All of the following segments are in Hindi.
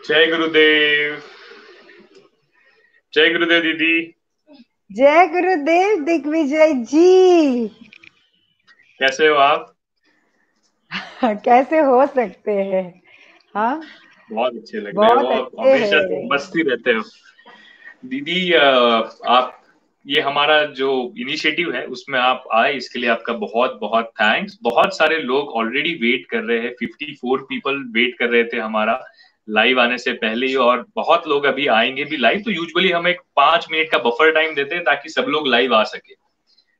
जय गुरुदेव। जय गुरुदेव दीदी। जय गुरुदेव दिग्विजय जी। कैसे हो आप? कैसे हो सकते हैं? हाँ, बहुत अच्छे लग रहे हो बहुत और अच्छे हमेशा से हैं। मस्ती रहते हो दीदी। आप ये हमारा जो इनिशिएटिव है उसमें आप आए, इसके लिए आपका बहुत बहुत थैंक्स। बहुत सारे लोग ऑलरेडी वेट कर रहे हैं, 54 पीपल वेट कर रहे थे हमारा लाइव आने से पहले ही, और बहुत लोग अभी आएंगे भी लाइव। तो यूजुअली हम एक 5 मिनट का बफर टाइम देते हैं ताकि सब लोग लाइव आ सके,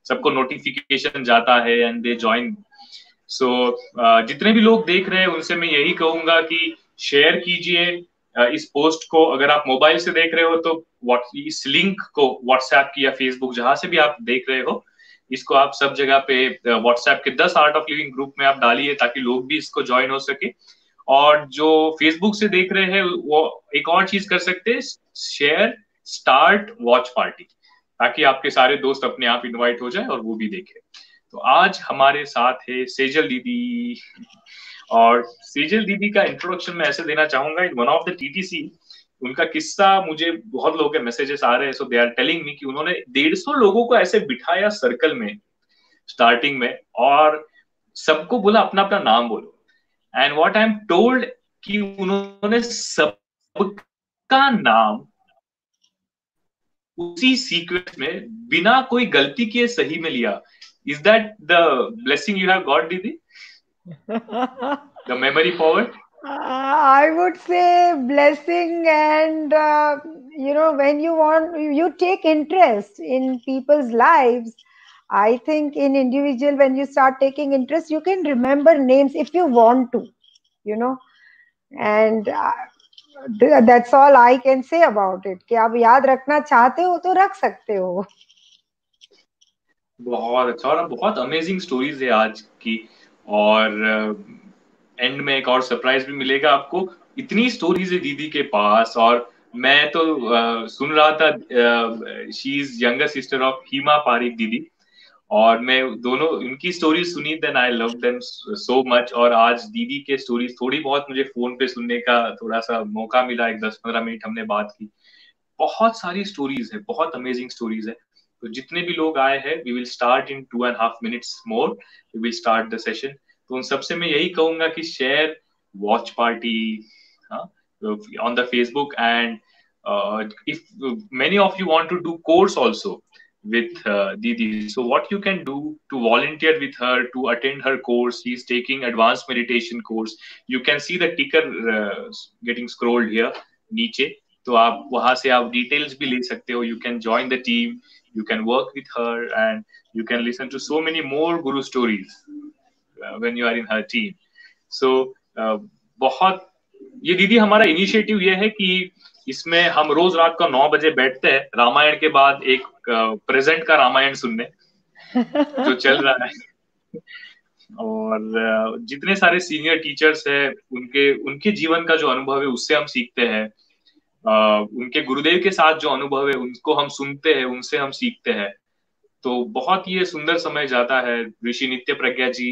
सबको नोटिफिकेशन जाता है एंड दे ज्वाइन। सो जितने भी लोग देख रहे हैं उनसे मैं यही कहूंगा कि शेयर कीजिए इस पोस्ट को। अगर आप मोबाइल से देख रहे हो तो इस लिंक को व्हाट्सएप की या फेसबुक जहां से भी आप देख रहे हो, इसको आप सब जगह पे व्हाट्सएप के 10 आर्ट ऑफ लिविंग ग्रुप में आप डालिए ताकि लोग भी इसको ज्वाइन हो सके। और जो फेसबुक से देख रहे हैं वो एक और चीज कर सकते हैं, शेयर स्टार्ट वॉच पार्टी, ताकि आपके सारे दोस्त अपने आप इनवाइट हो जाए और वो भी देखें। तो आज हमारे साथ है सेजल दीदी। और सेजल दीदी का इंट्रोडक्शन मैं ऐसे देना चाहूंगा, in one of the TTC उनका किस्सा मुझे बहुत लोगों के मैसेजेस आ रहे हैं, सो दे आर टेलिंग मी कि उन्होंने 150 लोगों को ऐसे बिठाया सर्कल में स्टार्टिंग में, और सबको बोला अपना अपना नाम बोलो। And what I am told कि उन्होंने सबका नाम उसी सीक्वेंस में बिना कोई गलती किए सही में लिया। Is that the blessing you have got दीदी? The memory power? I would say blessing, and when you take interest in people's lives. I think in individual, when you start taking interest, you can remember names if you want to, you know, and that's all I can say about it. कि आप याद रखना चाहते हो तो रख सकते हो। बहुत अच्छा, और बहुत अमेजिंग स्टोरीज है आज की। और एंड में एक और सरप्राइज भी मिलेगा आपको। इतनी स्टोरीज है दीदी के पास। और मैं तो सुन रहा था, she is younger sister of Hima Parikh दीदी, और मैं दोनों उनकी स्टोरी सुनी, then I love them so much. और आज दीदी के स्टोरीज थोड़ी बहुत मुझे फोन पे सुनने का थोड़ा सा मौका मिला, एक 10-15 मिनट हमने बात की। बहुत सारी स्टोरीज है, बहुत अमेजिंग स्टोरीज है। तो जितने भी लोग आए हैं, we will start in 2.5 minutes more, we will start the session. तो उन सबसे मैं यही कहूंगा कि share watch party on the Facebook, and if many of you want to do course also with Didi, so what you can do to volunteer with her to attend her course. She is taking advanced meditation course. You can see the ticker getting scrolled here नीचे, तो आप वहां से आप डिटेल्स भी ले सकते हो। You can join the team, you can work with her, and you can listen to so many more guru stories when you are in her team. So बहुत ये दीदी हमारा इनिशिएटिव ये है कि इसमें हम रोज रात को 9 बजे बैठते हैं रामायण के बाद एक प्रेजेंट का रामायण सुनने जो चल रहा है। और जितने सारे सीनियर टीचर्स हैं उनके उनके जीवन का जो अनुभव है उससे हम सीखते हैं। उनके गुरुदेव के साथ जो अनुभव है उनको हम सुनते हैं, उनसे हम सीखते हैं। तो बहुत ही सुंदर समय जाता है। ऋषि नित्य प्रज्ञा जी,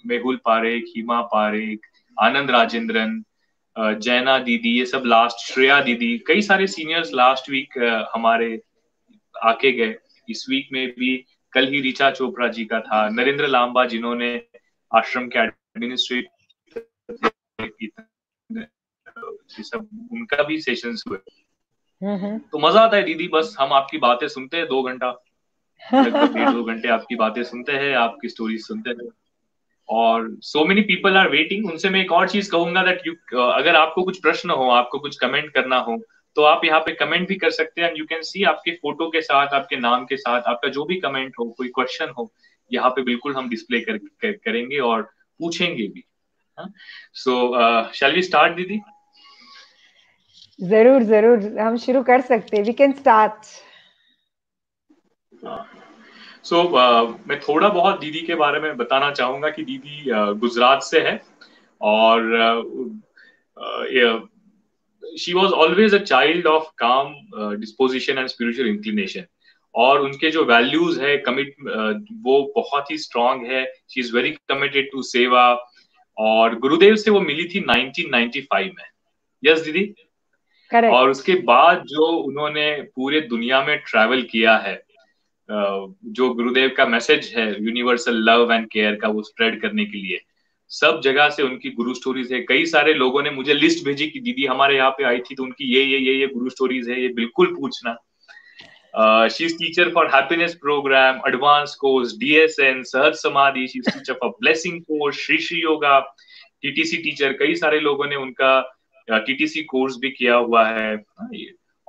मेहुल पारेख, हिमा पारेख, आनंद राजेंद्रन, जैना दीदी, ये सब लास्ट, श्रेया दीदी, कई सारे सीनियर्स लास्ट वीक हमारे आके गए। इस वीक में भी कल ही ऋचा चोपड़ा जी का था, नरेंद्र लांबा जिन्होंने आश्रम के एडमिनिस्ट्रेटर, सब उनका भी सेशंस हुए। तो मजा आता है दीदी, बस हम आपकी बातें सुनते हैं 2 घंटा, लगभग 1.5-2 घंटे आपकी बातें सुनते हैं, आपकी स्टोरी सुनते हैं। और so many people are waiting. उनसे मैं एक और चीज कहूंगा दैट यू, अगर आपको कुछ प्रश्न हो, आपको कुछ कमेंट करना हो, तो आप यहाँ पे कमेंट भी कर सकते हैं। यू कैन सी आपके फोटो के साथ, आपके नाम के साथ, आपका जो भी कमेंट हो, कोई क्वेश्चन हो, यहाँ पे बिल्कुल हम डिस्प्ले करेंगे और पूछेंगे भी। सो शैल वी स्टार्ट दीदी? जरूर जरूर, हम शुरू कर सकते हैं। We can start. सो मैं थोड़ा बहुत दीदी के बारे में बताना चाहूंगा कि दीदी गुजरात से है, और she was always a child of calm disposition and spiritual inclination. और उनके जो वैल्यूज है, कमिट वो बहुत ही स्ट्रांग है। She is very committed to seva. और गुरुदेव से वो मिली थी 1995 में। यस दीदी। करेक्ट। और उसके बाद जो उन्होंने पूरे दुनिया में ट्रैवल किया है, जो गुरुदेव का मैसेज है यूनिवर्सल लव एंड केयर का, वो स्प्रेड करने के लिए सब जगह से उनकी गुरु स्टोरीज है। कई सारे लोगों ने मुझे लिस्ट भेजी कि दीदी हमारे यहाँ पे आई थी तो उनकी ये गुरु स्टोरीज है, ये बिल्कुल पूछना। She is teacher for happiness program, advance course, DSN, Sahaj Samadhi. She is teacher for blessing course, Sri Sri Yoga, TTC teacher. कई सारे लोगों ने उनका TTC कोर्स भी किया हुआ है।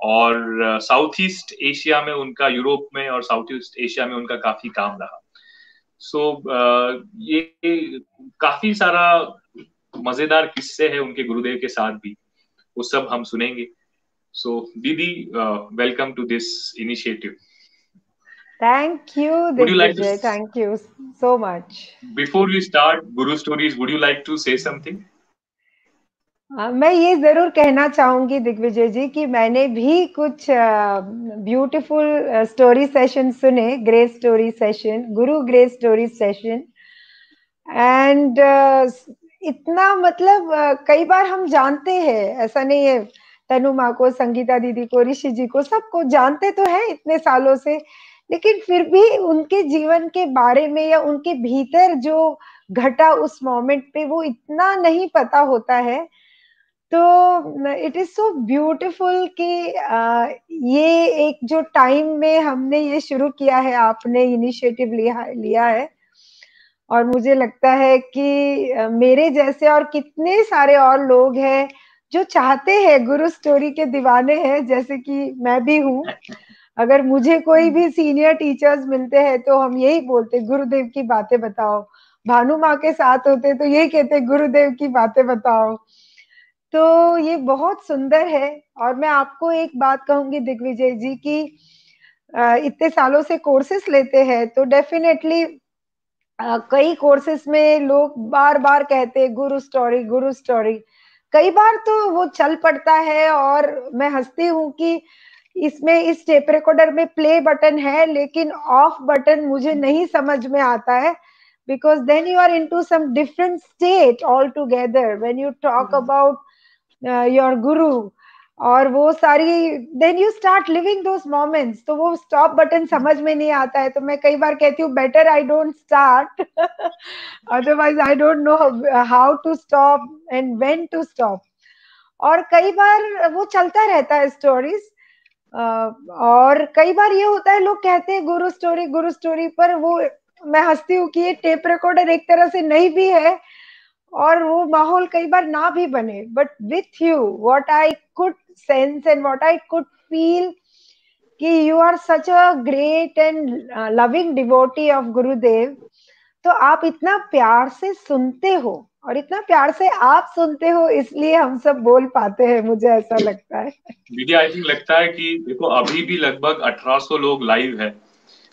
और साउथ ईस्ट एशिया में उनका, यूरोप में और साउथ ईस्ट एशिया में उनका काफी काम रहा। सो ये काफी सारा मजेदार किस्से हैं उनके गुरुदेव के साथ भी, वो सब हम सुनेंगे। सो दीदी, welcome to this initiative. Thank you, Would you like to, Digvijay. Thank you so much. before we start Guru Stories, would you like to say something? मैं ये जरूर कहना चाहूंगी दिग्विजय जी कि मैंने भी कुछ ब्यूटीफुल स्टोरी सेशन सुने, great story session, Guru great story session. And इतना मतलब कई बार हम जानते हैं, ऐसा नहीं है, तनु माँ को, संगीता दीदी को, ऋषि जी को, सबको जानते तो है इतने सालों से, लेकिन फिर भी उनके जीवन के बारे में या उनके भीतर जो घटा उस मोमेंट पे वो इतना नहीं पता होता है। तो इट इज सो ब्यूटीफुल कि ये एक जो टाइम में हमने ये शुरू किया है, आपने इनिशिएटिव लिया है, और मुझे लगता है कि मेरे जैसे और कितने सारे और लोग हैं जो चाहते हैं, गुरु स्टोरी के दीवाने हैं, जैसे कि मैं भी हूँ। अगर मुझे कोई भी सीनियर टीचर्स मिलते हैं तो हम यही बोलते, गुरुदेव की बातें बताओ। भानु माँ के साथ होते तो यही कहते, गुरुदेव की बातें बताओ। तो ये बहुत सुंदर है। और मैं आपको एक बात कहूंगी दिग्विजय जी की इतने सालों से कोर्सेस लेते हैं तो डेफिनेटली कई कोर्सेस में लोग बार बार कहते गुरु स्टोरी, गुरु स्टोरी। कई बार तो वो चल पड़ता है और मैं हंसती हूँ कि इसमें इस टेप रिकॉर्डर में प्ले बटन है लेकिन ऑफ बटन मुझे नहीं समझ में आता है, because then you are into some different state altogether when you talk about your guru, और वो सारी then you start living those moments, तो वो स्टॉप बटन समझ में नहीं आता है। तो मैं कई बार कहती हूँ better I don't start, otherwise I don't know how to stop and when to stop. और कई बार वो चलता रहता है स्टोरीज, और कई बार ये होता है लोग कहते हैं गुरु स्टोरी, पर वो मैं हंसती हूँ कि ये टेप रिकॉर्डर एक तरह से नहीं भी है और वो माहौल कई बार ना भी बने, but with you what I could sense and what I could feel कि you are such a great and loving devotee of Gurudev. तो आप इतना प्यार से सुनते हो और इतना प्यार से आप सुनते हो, इसलिए हम सब बोल पाते हैं, मुझे ऐसा लगता है। दीदी आई थिंक लगता है कि देखो अभी भी लगभग 1800 लोग लाइव है,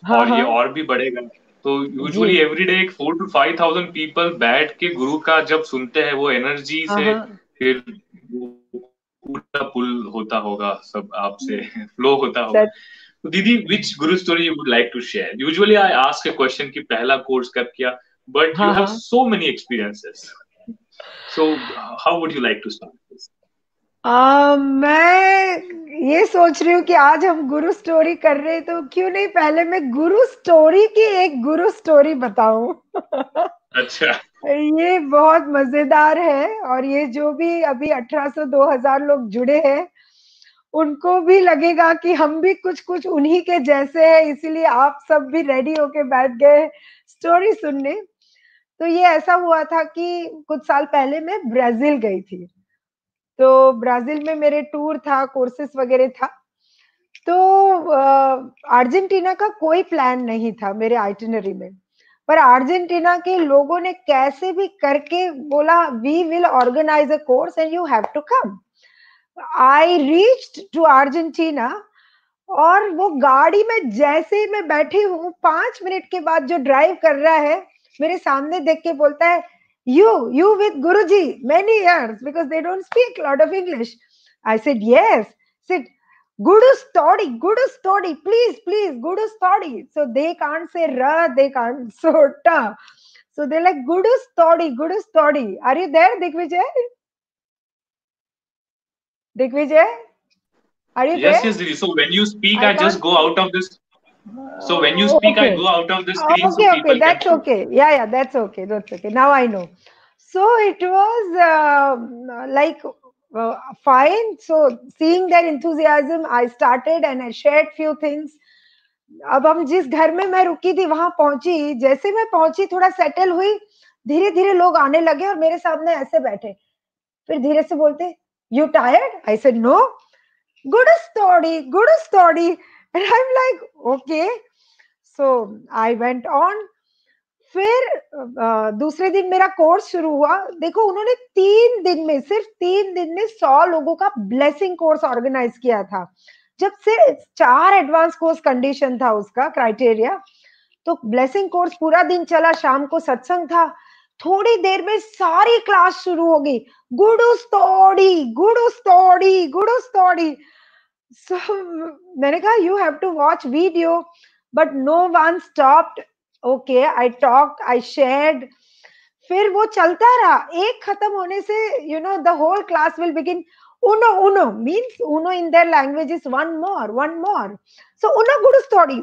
हाँ, और ये हाँ, और भी बढ़ेगा। तो usually every day 4 to 5,000 people बैठ के गुरु का जब सुनते हैं, वो एनर्जी से फिर पूरा पुल होता होगा, सब आपसे फ्लो होता होगा। तो दीदी, which guru story you would like to share? Usually I ask a question कि पहला कोर्स कब किया, but you have so many experiences. So how would you like to start this? मैं ये सोच रही हूँ कि आज हम गुरु स्टोरी कर रहे हैं तो क्यों नहीं पहले मैं गुरु स्टोरी की एक गुरु स्टोरी बताऊं। अच्छा। ये बहुत मजेदार है, और ये जो भी अभी 1800-2000 लोग जुड़े हैं उनको भी लगेगा कि हम भी कुछ कुछ उन्हीं के जैसे हैं, इसीलिए आप सब भी रेडी होके बैठ गए स्टोरी सुनने। तो ये ऐसा हुआ था कि कुछ साल पहले मैं ब्राजील गई थी। तो ब्राजील में मेरे टूर था, कोर्सेस वगैरह था। तो अर्जेंटीना का कोई प्लान नहीं था मेरे आइटिनरी में, पर अर्जेंटीना के लोगों ने कैसे भी करके बोला we will organize a course and you have to come. I reached to Argentina, और वो गाड़ी में जैसे मैं बैठी हूँ 5 मिनट के बाद जो ड्राइव कर रहा है मेरे सामने देख के बोलता है you with Guruji many years, because they don't speak a lot of English. I said yes. Said Guru story, please Guru story. So they can't say ra, they can't so ta. So they're like, Gudu Stodi. Are you there, Digvijay? Digvijay? Are you Yes, there? yes, Didi. So when you speak, I I just can't. go out of this. So when you speak, I Okay. go out of the screen so Okay. people can That's show. okay. Yeah, that's okay. That's okay. Now I know. So it was like fine. So seeing their enthusiasm, I started and I shared few things. अब हम जिस घर में मैं रुकी थी वहां पहुंची, जैसे मैं पहुंची थोड़ा सेटल हुई, धीरे धीरे लोग आने लगे और मेरे सामने ऐसे बैठे, फिर धीरे से बोलते, you tired? I said no, good story. And I am like okay. So I went on. फिर दूसरे दिन मेरा कोर्स शुरू हुआ. देखो उन्होंने 3 दिन में, सिर्फ 3 दिन में 100 लोगों का ब्लेसिंग कोर्स ऑर्गेनाइज किया था. जब से 4 एडवांस कोर्स कंडीशन था उसका क्राइटेरिया, तो ब्लेसिंग कोर्स पूरा दिन चला, शाम को सत्संग था. थोड़ी देर में सारी क्लास शुरू हो गई, गुडू स्टोरी. सो मैंने कहा you have to watch video, but no one stopped. Okay, I talk, I shared. फिर वो चलता रहा. एक खत्म होने से the whole class will begin. Uno means uno in their language is one more. So uno good story.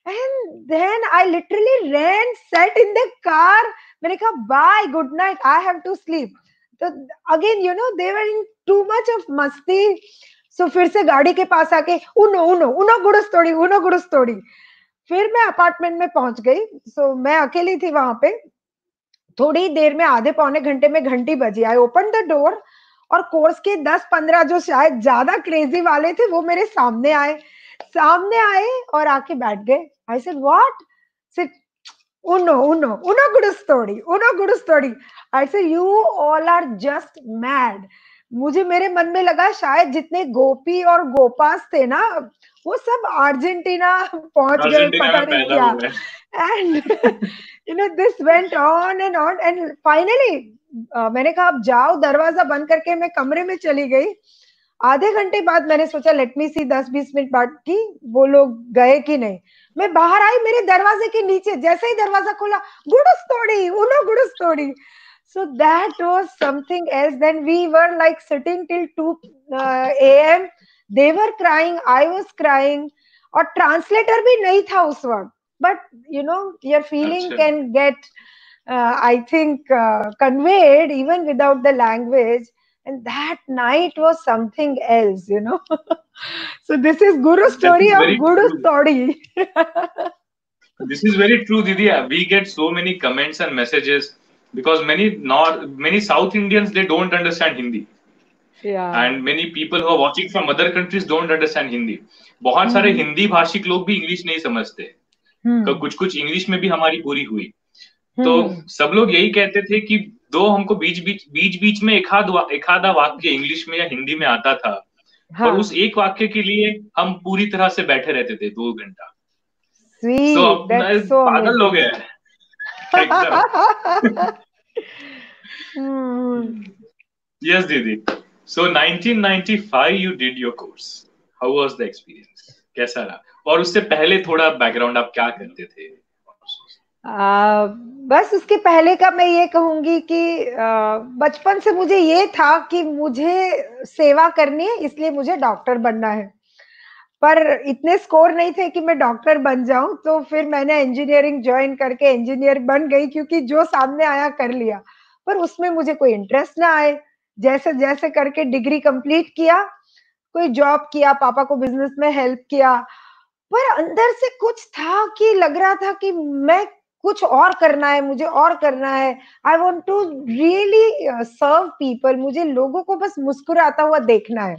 And then I literally ran, sat in the car. मैंने कहा bye, good night, I have to sleep. So again, they were in too much of मस्ती. So फिर से गाड़ी के पास आके uno good story. फिर मैं अपार्टमेंट में पहुंच गई. So मैं अकेली थी वहां पे. थोड़ी देर में, आधे पौने घंटे में घंटी बजी. आई ओपन द डोर और कोर्स के 10-15 जो शायद ज्यादा क्रेजी वाले थे वो मेरे सामने आए और आके बैठ गए. I said what? Sit uno good story. I said you all are just mad. मुझे मेरे मन में लगा शायद जितने गोपी और गोपास थे ना, वो सब अर्जेंटीना पहुंच गए, अर्जेंटीना पता में नहीं पैदा क्या. हुए. And this went on and finally मैंने कहा अब जाओ, दरवाजा बंद करके मैं कमरे में चली गई. आधे घंटे बाद मैंने सोचा लेट मी सी, 10-20 मिनट बाद की वो लोग गए कि नहीं. मैं बाहर आई, मेरे दरवाजे के नीचे जैसे ही दरवाजा खोला, good story. So that was something else. Then we were like sitting till 2 a.m. They were crying, I was crying. और ट्रांसलेटर भी नहीं था उस वक्त. But your feeling अच्छा. can get I think conveyed even without the language. And that night was something else. So this is Guru That story is of very Guru true. story. This is very true, Didi. We get so many comments and messages because many South Indians, they don't understand Hindi. Yeah. And many people who are watching from other countries don't understand Hindi. बहुत सारे हिंदी भाषिक लोग भी इंग्लिश नहीं समझते. कुछ इंग्लिश में भी हमारी पूरी हुई. तो सब लोग यही कहते थे कि दो हमको बीच में एक आधा वाक्य इंग्लिश में या हिंदी में आता था, और उस एक वाक्य के लिए हम पूरी तरह से बैठे रहते थे 2 घंटा. Sweet, So that's so पागल हो गए. Yes, Didi. So 1995 you did your course. How was the experience? कैसा रहा? और उससे पहले थोड़ा बैकग्राउंड, आप क्या करते थे? बस उसके पहले का मैं ये कहूंगी कि बचपन से मुझे ये था कि मुझे सेवा करनी है, इसलिए मुझे डॉक्टर बनना है. पर इतने स्कोर नहीं थे कि मैं डॉक्टर बन जाऊं. तो फिर मैंने इंजीनियरिंग ज्वाइन करके इंजीनियर बन गई, क्योंकि जो सामने आया कर लिया. पर उसमें मुझे कोई इंटरेस्ट ना आए. जैसे जैसे करके डिग्री कंप्लीट किया, कोई जॉब किया, पापा को बिजनेस में हेल्प किया. पर अंदर से कुछ था कि लग रहा था कि मैं कुछ और करना है, मुझे और करना है. I want to really serve people. मुझे लोगों को बस मुस्कुराता हुआ देखना है.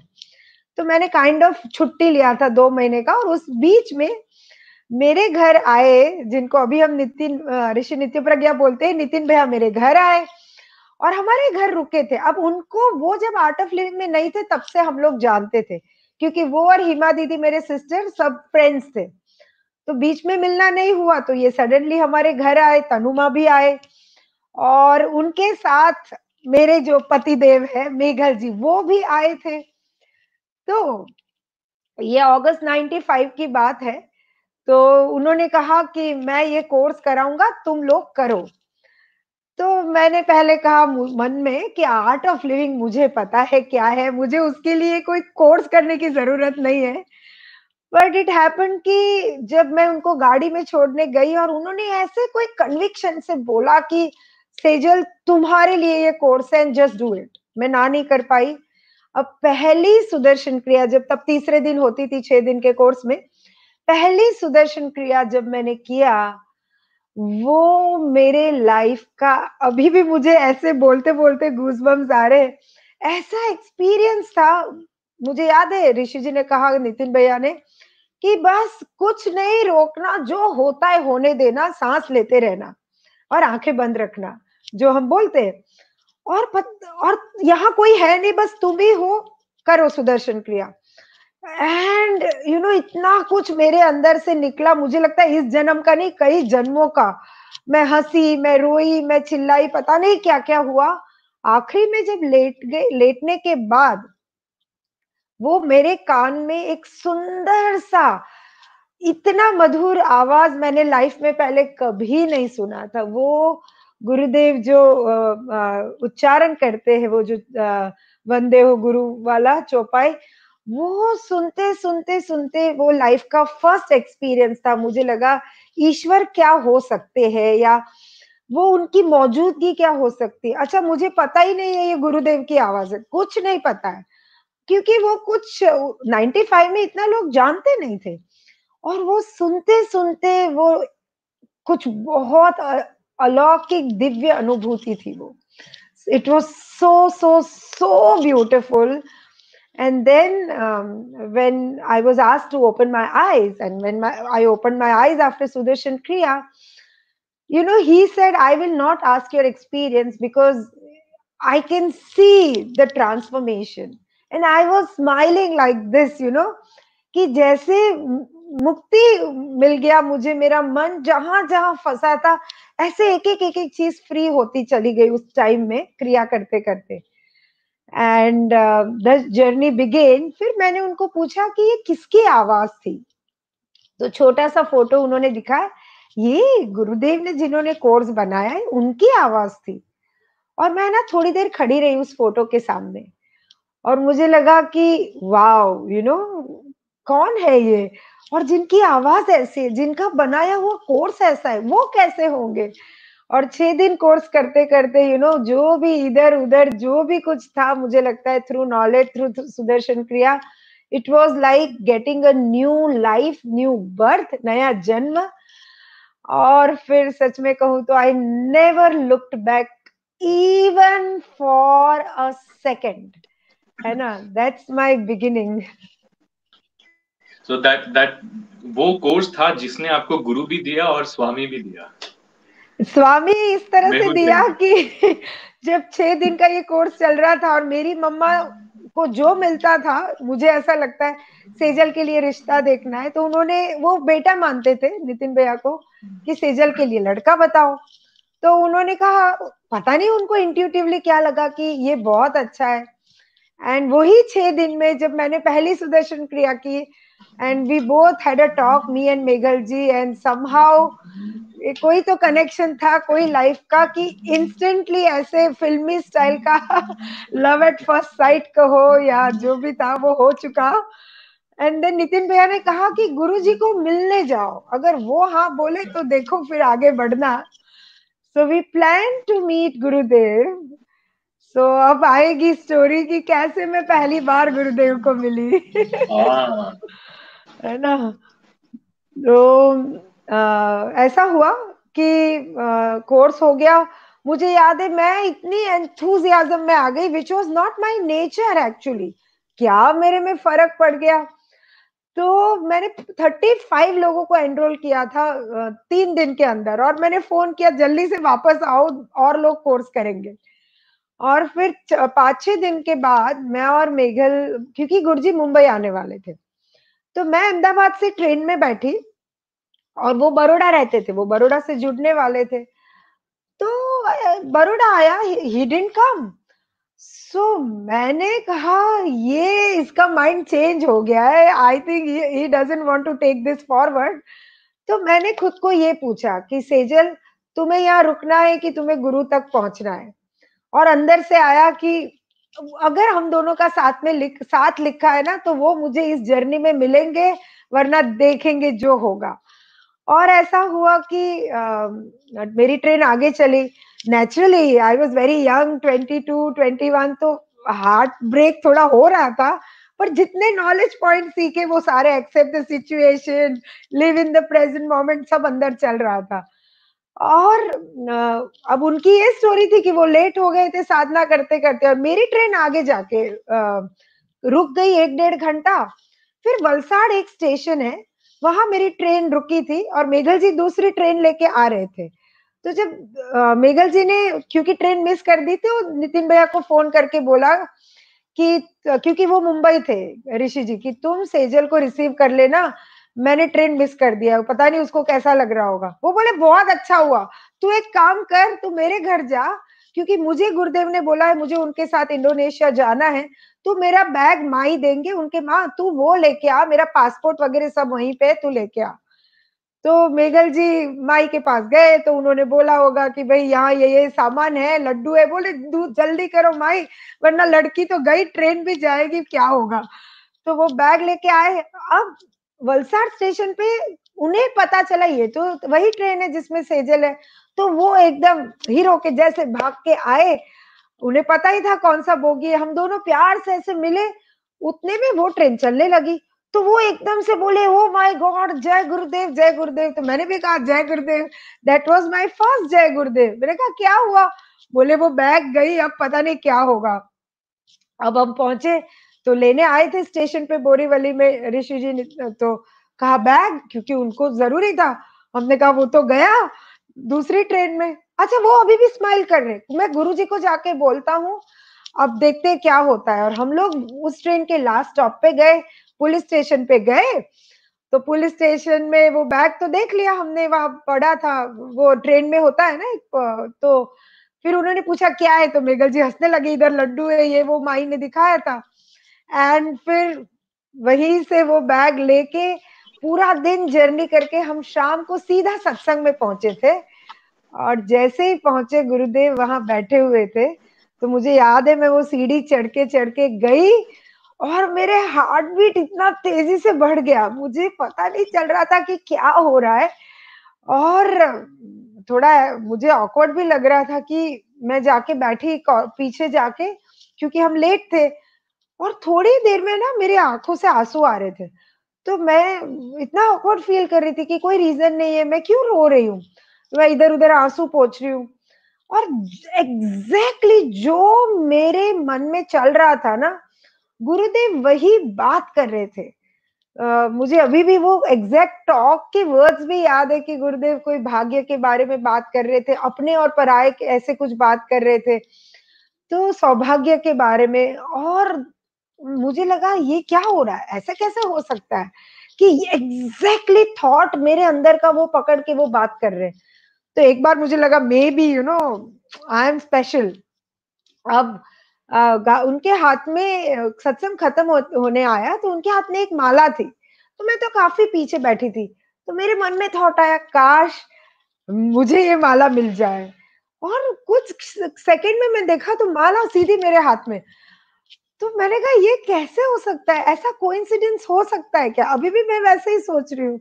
तो मैंने काइंड ऑफ छुट्टी लिया था 2 महीने का. और उस बीच में मेरे घर आए, जिनको अभी हम ऋषि नित्य प्रज्ञा बोलते हैं, नितिन भैया मेरे घर आए और हमारे घर रुके थे. अब उनको, वो जब आर्ट ऑफ लिविंग में नहीं थे तब से हम लोग जानते थे, क्योंकि वो और हिमा दीदी मेरे सिस्टर सब फ्रेंड्स थे. तो बीच में मिलना नहीं हुआ, तो ये सडनली हमारे घर आए. तनुमा भी आए और उनके साथ मेरे जो पति देव है मेघल जी, वो भी आए थे. तो ये अगस्त 95 की बात है. तो उन्होंने कहा कि मैं ये कोर्स कराऊंगा, तुम लोग करो। तो मैंने पहले कहा मन में कि आर्ट ऑफ लिविंग मुझे पता है क्या है, मुझे उसके लिए कोई कोर्स करने की जरूरत नहीं है। बट इट हैपन कि जब मैं उनको गाड़ी में छोड़ने गई और उन्होंने ऐसे कोई कन्विक्शन से बोला कि सेजल तुम्हारे लिए ये कोर्स है, जस्ट डू इट, मैं ना नहीं कर पाई। अब पहली सुदर्शन क्रिया जब, तब तीसरे दिन होती थी 6 दिन के कोर्स में, पहली सुदर्शन क्रिया जब मैंने किया, वो मेरे लाइफ का, अभी भी मुझे ऐसे बोलते बोलते गूज़बम्स आ रहे, ऐसा एक्सपीरियंस था। मुझे याद है ऋषि जी ने कहा, नितिन भैया ने, कि बस कुछ नहीं, रोकना, जो होता है होने देना, सांस लेते रहना और आंखें बंद रखना, जो हम बोलते हैं। और यहाँ कोई है नहीं, बस तुम ही हो, करो सुदर्शन क्रिया। एंड इतना कुछ मेरे अंदर से निकला, मुझे लगता है इस जन्म का नहीं, कई जन्मों का। मैं हंसी, मैं रोई, मैं चिल्लाई, पता नहीं क्या क्या हुआ। आखिरी में जब लेटने के बाद वो मेरे कान में एक सुंदर सा, इतना मधुर आवाज मैंने लाइफ में पहले कभी नहीं सुना था। वो गुरुदेव जो उच्चारण करते हैं, वो जो वंदे हो गुरु वाला चौपाई, वो सुनते सुनते सुनते वो लाइफ का फर्स्ट एक्सपीरियंस था। मुझे लगा ईश्वर क्या हो सकते हैं, या वो उनकी मौजूदगी क्या हो सकती है। अच्छा, मुझे पता ही नहीं है ये गुरुदेव की आवाज है, कुछ नहीं पता है, क्योंकि वो कुछ 95 में इतना लोग जानते नहीं थे। और वो सुनते सुनते वो कुछ बहुत अलौकिक दिव्य अनुभूति थी वो। It was so so so beautiful. And then when I was asked to open my eyes, and when I opened my eyes after Sudarshan Kriya, he said, I will not ask your experience because I can see the transformation. And I was smiling like this, कि जैसे मुक्ति मिल गया मुझे, मेरा मन जहां जहां फंसा था, ऐसे एक एक चीज फ्री होती चली गई उस टाइम में क्रिया करते करते। And the journey began. फिर मैंने उनको पूछा कि ये किसकी आवाज थी, तो छोटा सा फोटो उन्होंने दिखाया, ये गुरुदेव ने जिन्होंने कोर्स बनाया है उनकी आवाज थी। और मैं ना थोड़ी देर खड़ी रही उस फोटो के सामने, और मुझे लगा कि वाओ, कौन है ये, और जिनकी आवाज ऐसी है, जिनका बनाया हुआ कोर्स ऐसा है, वो कैसे होंगे। और 6 दिन कोर्स करते करते जो भी इधर उधर जो भी कुछ था, मुझे लगता है थ्रू नॉलेज, थ्रू सुदर्शन क्रिया, it was like getting a new life, new birth, नया जन्म। और फिर सच में कहूँ तो I never looked back even for a second, है ना। That's my beginning. So that वो कोर्स था जिसने आपको गुरु भी दिया और स्वामी भी दिया। स्वामी इस तरह से मेहुल दिया सिंह। कि जब 6 दिन का ये कोर्स चल रहा था और मेरी मम्मा को जो मिलता था, मुझे ऐसा लगता है सेजल के लिए रिश्ता देखना है, तो उन्होंने, वो बेटा मानते थे नितिन भैया को, कि सेजल के लिए लड़का बताओ। तो उन्होंने कहा, पता नहीं उनको इंट्यूटिवली क्या लगा कि ये बहुत अच्छा है। एंड वही 6 दिन में जब मैंने पहली सुदर्शन क्रिया की, and we both had a talk, me and Meghal ji, and somehow कोई तो कनेक्शन था, कोई लाइफ का, कि इंस्टेंटली ऐसे फिल्मी स्टाइल का लव एट फर्स्ट साइट कहो या जो भी था, वो हो चुका। एंड देन नितिन भैया ने कहा कि गुरुजी को मिलने जाओ, अगर वो हाँ बोले तो देखो फिर आगे बढ़ना। So we plan to meet Gurudev. So अब आएगी स्टोरी कि कैसे मैं पहली बार गुरुदेव को मिली। है ना। तो ऐसा हुआ कि कोर्स हो गया। मुझे याद है मैं इतनी एंथुजियाज्म में आ गई, which was not my nature actually. क्या मेरे में फर्क पड़ गया। तो मैंने 35 लोगों को एनरोल किया था 3 दिन के अंदर, और मैंने फोन किया जल्दी से वापस आओ, और लोग कोर्स करेंगे। और फिर 5-6 दिन के बाद मैं और मेघल, क्योंकि गुरुजी मुंबई आने वाले थे, तो मैं अहमदाबाद से ट्रेन में बैठी, और वो बड़ौदा रहते थे, वो बड़ौदा से जुड़ने वाले थे। तो बड़ौदा आया, ही डिडंट कम। सो मैंने कहा ये इसका माइंड चेंज हो गया है, I think he doesn't want to take this forward. तो मैंने खुद को ये पूछा कि सेजल, तुम्हें यहाँ रुकना है कि तुम्हें गुरु तक पहुंचना है? और अंदर से आया कि अगर हम दोनों का साथ लिखा है ना, तो वो मुझे इस जर्नी में मिलेंगे, वरना देखेंगे जो होगा। और ऐसा हुआ कि मेरी ट्रेन आगे चली। Naturally I was very young, 22 21, तो हार्ट ब्रेक थोड़ा हो रहा था, पर जितने नॉलेज पॉइंट सीखे वो सारे, accept the situation, live in the present moment, सब अंदर चल रहा था। और अब उनकी ये स्टोरी थी कि वो लेट हो गए थे साधना करते करते, और मेरी ट्रेन आगे जाके रुक गई 1 डेढ़ घंटा। फिर वलसाड़ एक स्टेशन है, वहां मेरी ट्रेन रुकी थी और मेघल जी दूसरी ट्रेन लेके आ रहे थे। तो जब मेघल जी ने क्योंकि ट्रेन मिस कर दी थी, वो नितिन भैया को फोन करके बोला कि, क्योंकि वो मुंबई थे, ऋषि जी, कि तुम सेजल को रिसीव कर लेना, मैंने ट्रेन मिस कर दिया, पता नहीं उसको कैसा लग रहा होगा। वो बोले बहुत अच्छा हुआ, तू एक काम कर, तू मेरे घर जा, क्योंकि मुझे गुरुदेव ने बोला है मुझे उनके साथ इंडोनेशिया जाना है। तू मेरा बैग माई देंगे उनके माँ, तू वो लेके आ, मेरा पासपोर्ट वगैरह सब वहीं पे, तू लेके आ। तो मेघल जी माई के पास गए, तो उन्होंने बोला होगा कि भाई यहाँ ये सामान है, लड्डू है। बोले जल्दी करो माई, वरना लड़की तो गई, ट्रेन भी जाएगी, क्या होगा। तो वो बैग लेके आए। अब वलसाड स्टेशन पे उन्हें पता चला ये तो वही ट्रेन है जिसमें सेजल है। तो वो एकदम हीरो के जैसे भाग के आए, उन्हें पता ही था कौन सा बोगी है। हम दोनों प्यार से ऐसे मिले, उतने में वो ट्रेन चलने लगी। तो वो एकदम से बोले, ओ माय गॉड, जय गुरुदेव जय गुरुदेव। तो मैंने भी कहा जय गुरुदेव, दैट वाज माय फर्स्ट जय गुरुदेव। मैंने कहा क्या हुआ? बोले वो बैग गई, अब पता नहीं क्या होगा। अब हम पहुंचे, तो लेने आए थे स्टेशन पे बोरीवली में ऋषि जी ने, तो कहा बैग, क्योंकि उनको जरूरी था। हमने कहा वो तो गया दूसरी ट्रेन में। अच्छा, वो अभी भी स्माइल कर रहे। मैं गुरुजी को जाके बोलता हूँ, अब देखते हैं क्या होता है। और हम लोग उस ट्रेन के लास्ट स्टॉप पे गए, पुलिस स्टेशन पे गए। तो पुलिस स्टेशन में वो बैग तो देख लिया हमने, वहां पड़ा था, वो ट्रेन में होता है ना एक, तो फिर उन्होंने पूछा क्या है, तो मेघल जी हंसने लगे, इधर लड्डू है, ये वो माई ने दिखाया था। एंड फिर वहीं से वो बैग लेके पूरा दिन जर्नी करके हम शाम को सीधा सत्संग में पहुंचे थे। और जैसे ही पहुंचे, गुरुदेव वहां बैठे हुए थे। तो मुझे याद है, मैं वो सीढ़ी चढ़ के गई, और मेरे हार्ट बीट इतना तेजी से बढ़ गया, मुझे पता नहीं चल रहा था कि क्या हो रहा है। और थोड़ा मुझे ऑकवर्ड भी लग रहा था कि मैं जाके बैठी पीछे जाके, क्योंकि हम लेट थे। और थोड़ी देर में ना मेरी आंखों से आंसू आ रहे थे। तो मैं इतना ऑकवर्ड फील कर रही थी कि कोई रीजन नहीं है, मैं क्यों रो रही हूँ। मैं इधर उधर आंसू पोंछ रही हूँ। और एग्जैक्टली जो मेरे मन में चल रहा था ना, गुरुदेव वही बात कर रहे थे। मुझे अभी भी वो एग्जैक्ट टॉक के वर्ड्स भी याद है कि गुरुदेव कोई भाग्य के बारे में बात कर रहे थे, अपने और पराये के ऐसे कुछ बात कर रहे थे, तो सौभाग्य के बारे में। और मुझे लगा ये क्या हो रहा है, ऐसा कैसे हो सकता है कि एग्जैक्टली थॉट मेरे अंदर का वो पकड़ के वो बात कर रहे हैं। तो एक बार मुझे लगा maybe I am special. अब उनके हाथ में सत्संग खत्म होने आया, तो उनके हाथ में एक माला थी। तो मैं तो काफी पीछे बैठी थी। तो मेरे मन में थॉट आया, काश मुझे ये माला मिल जाए। और कुछ सेकंड में मैं देखा तो माला सीधी मेरे हाथ में। तो मैंने कहा ये कैसे हो सकता है, ऐसा कोइंसिडेंस हो सकता है क्या? अभी भी मैं वैसे ही सोच रही हूँ।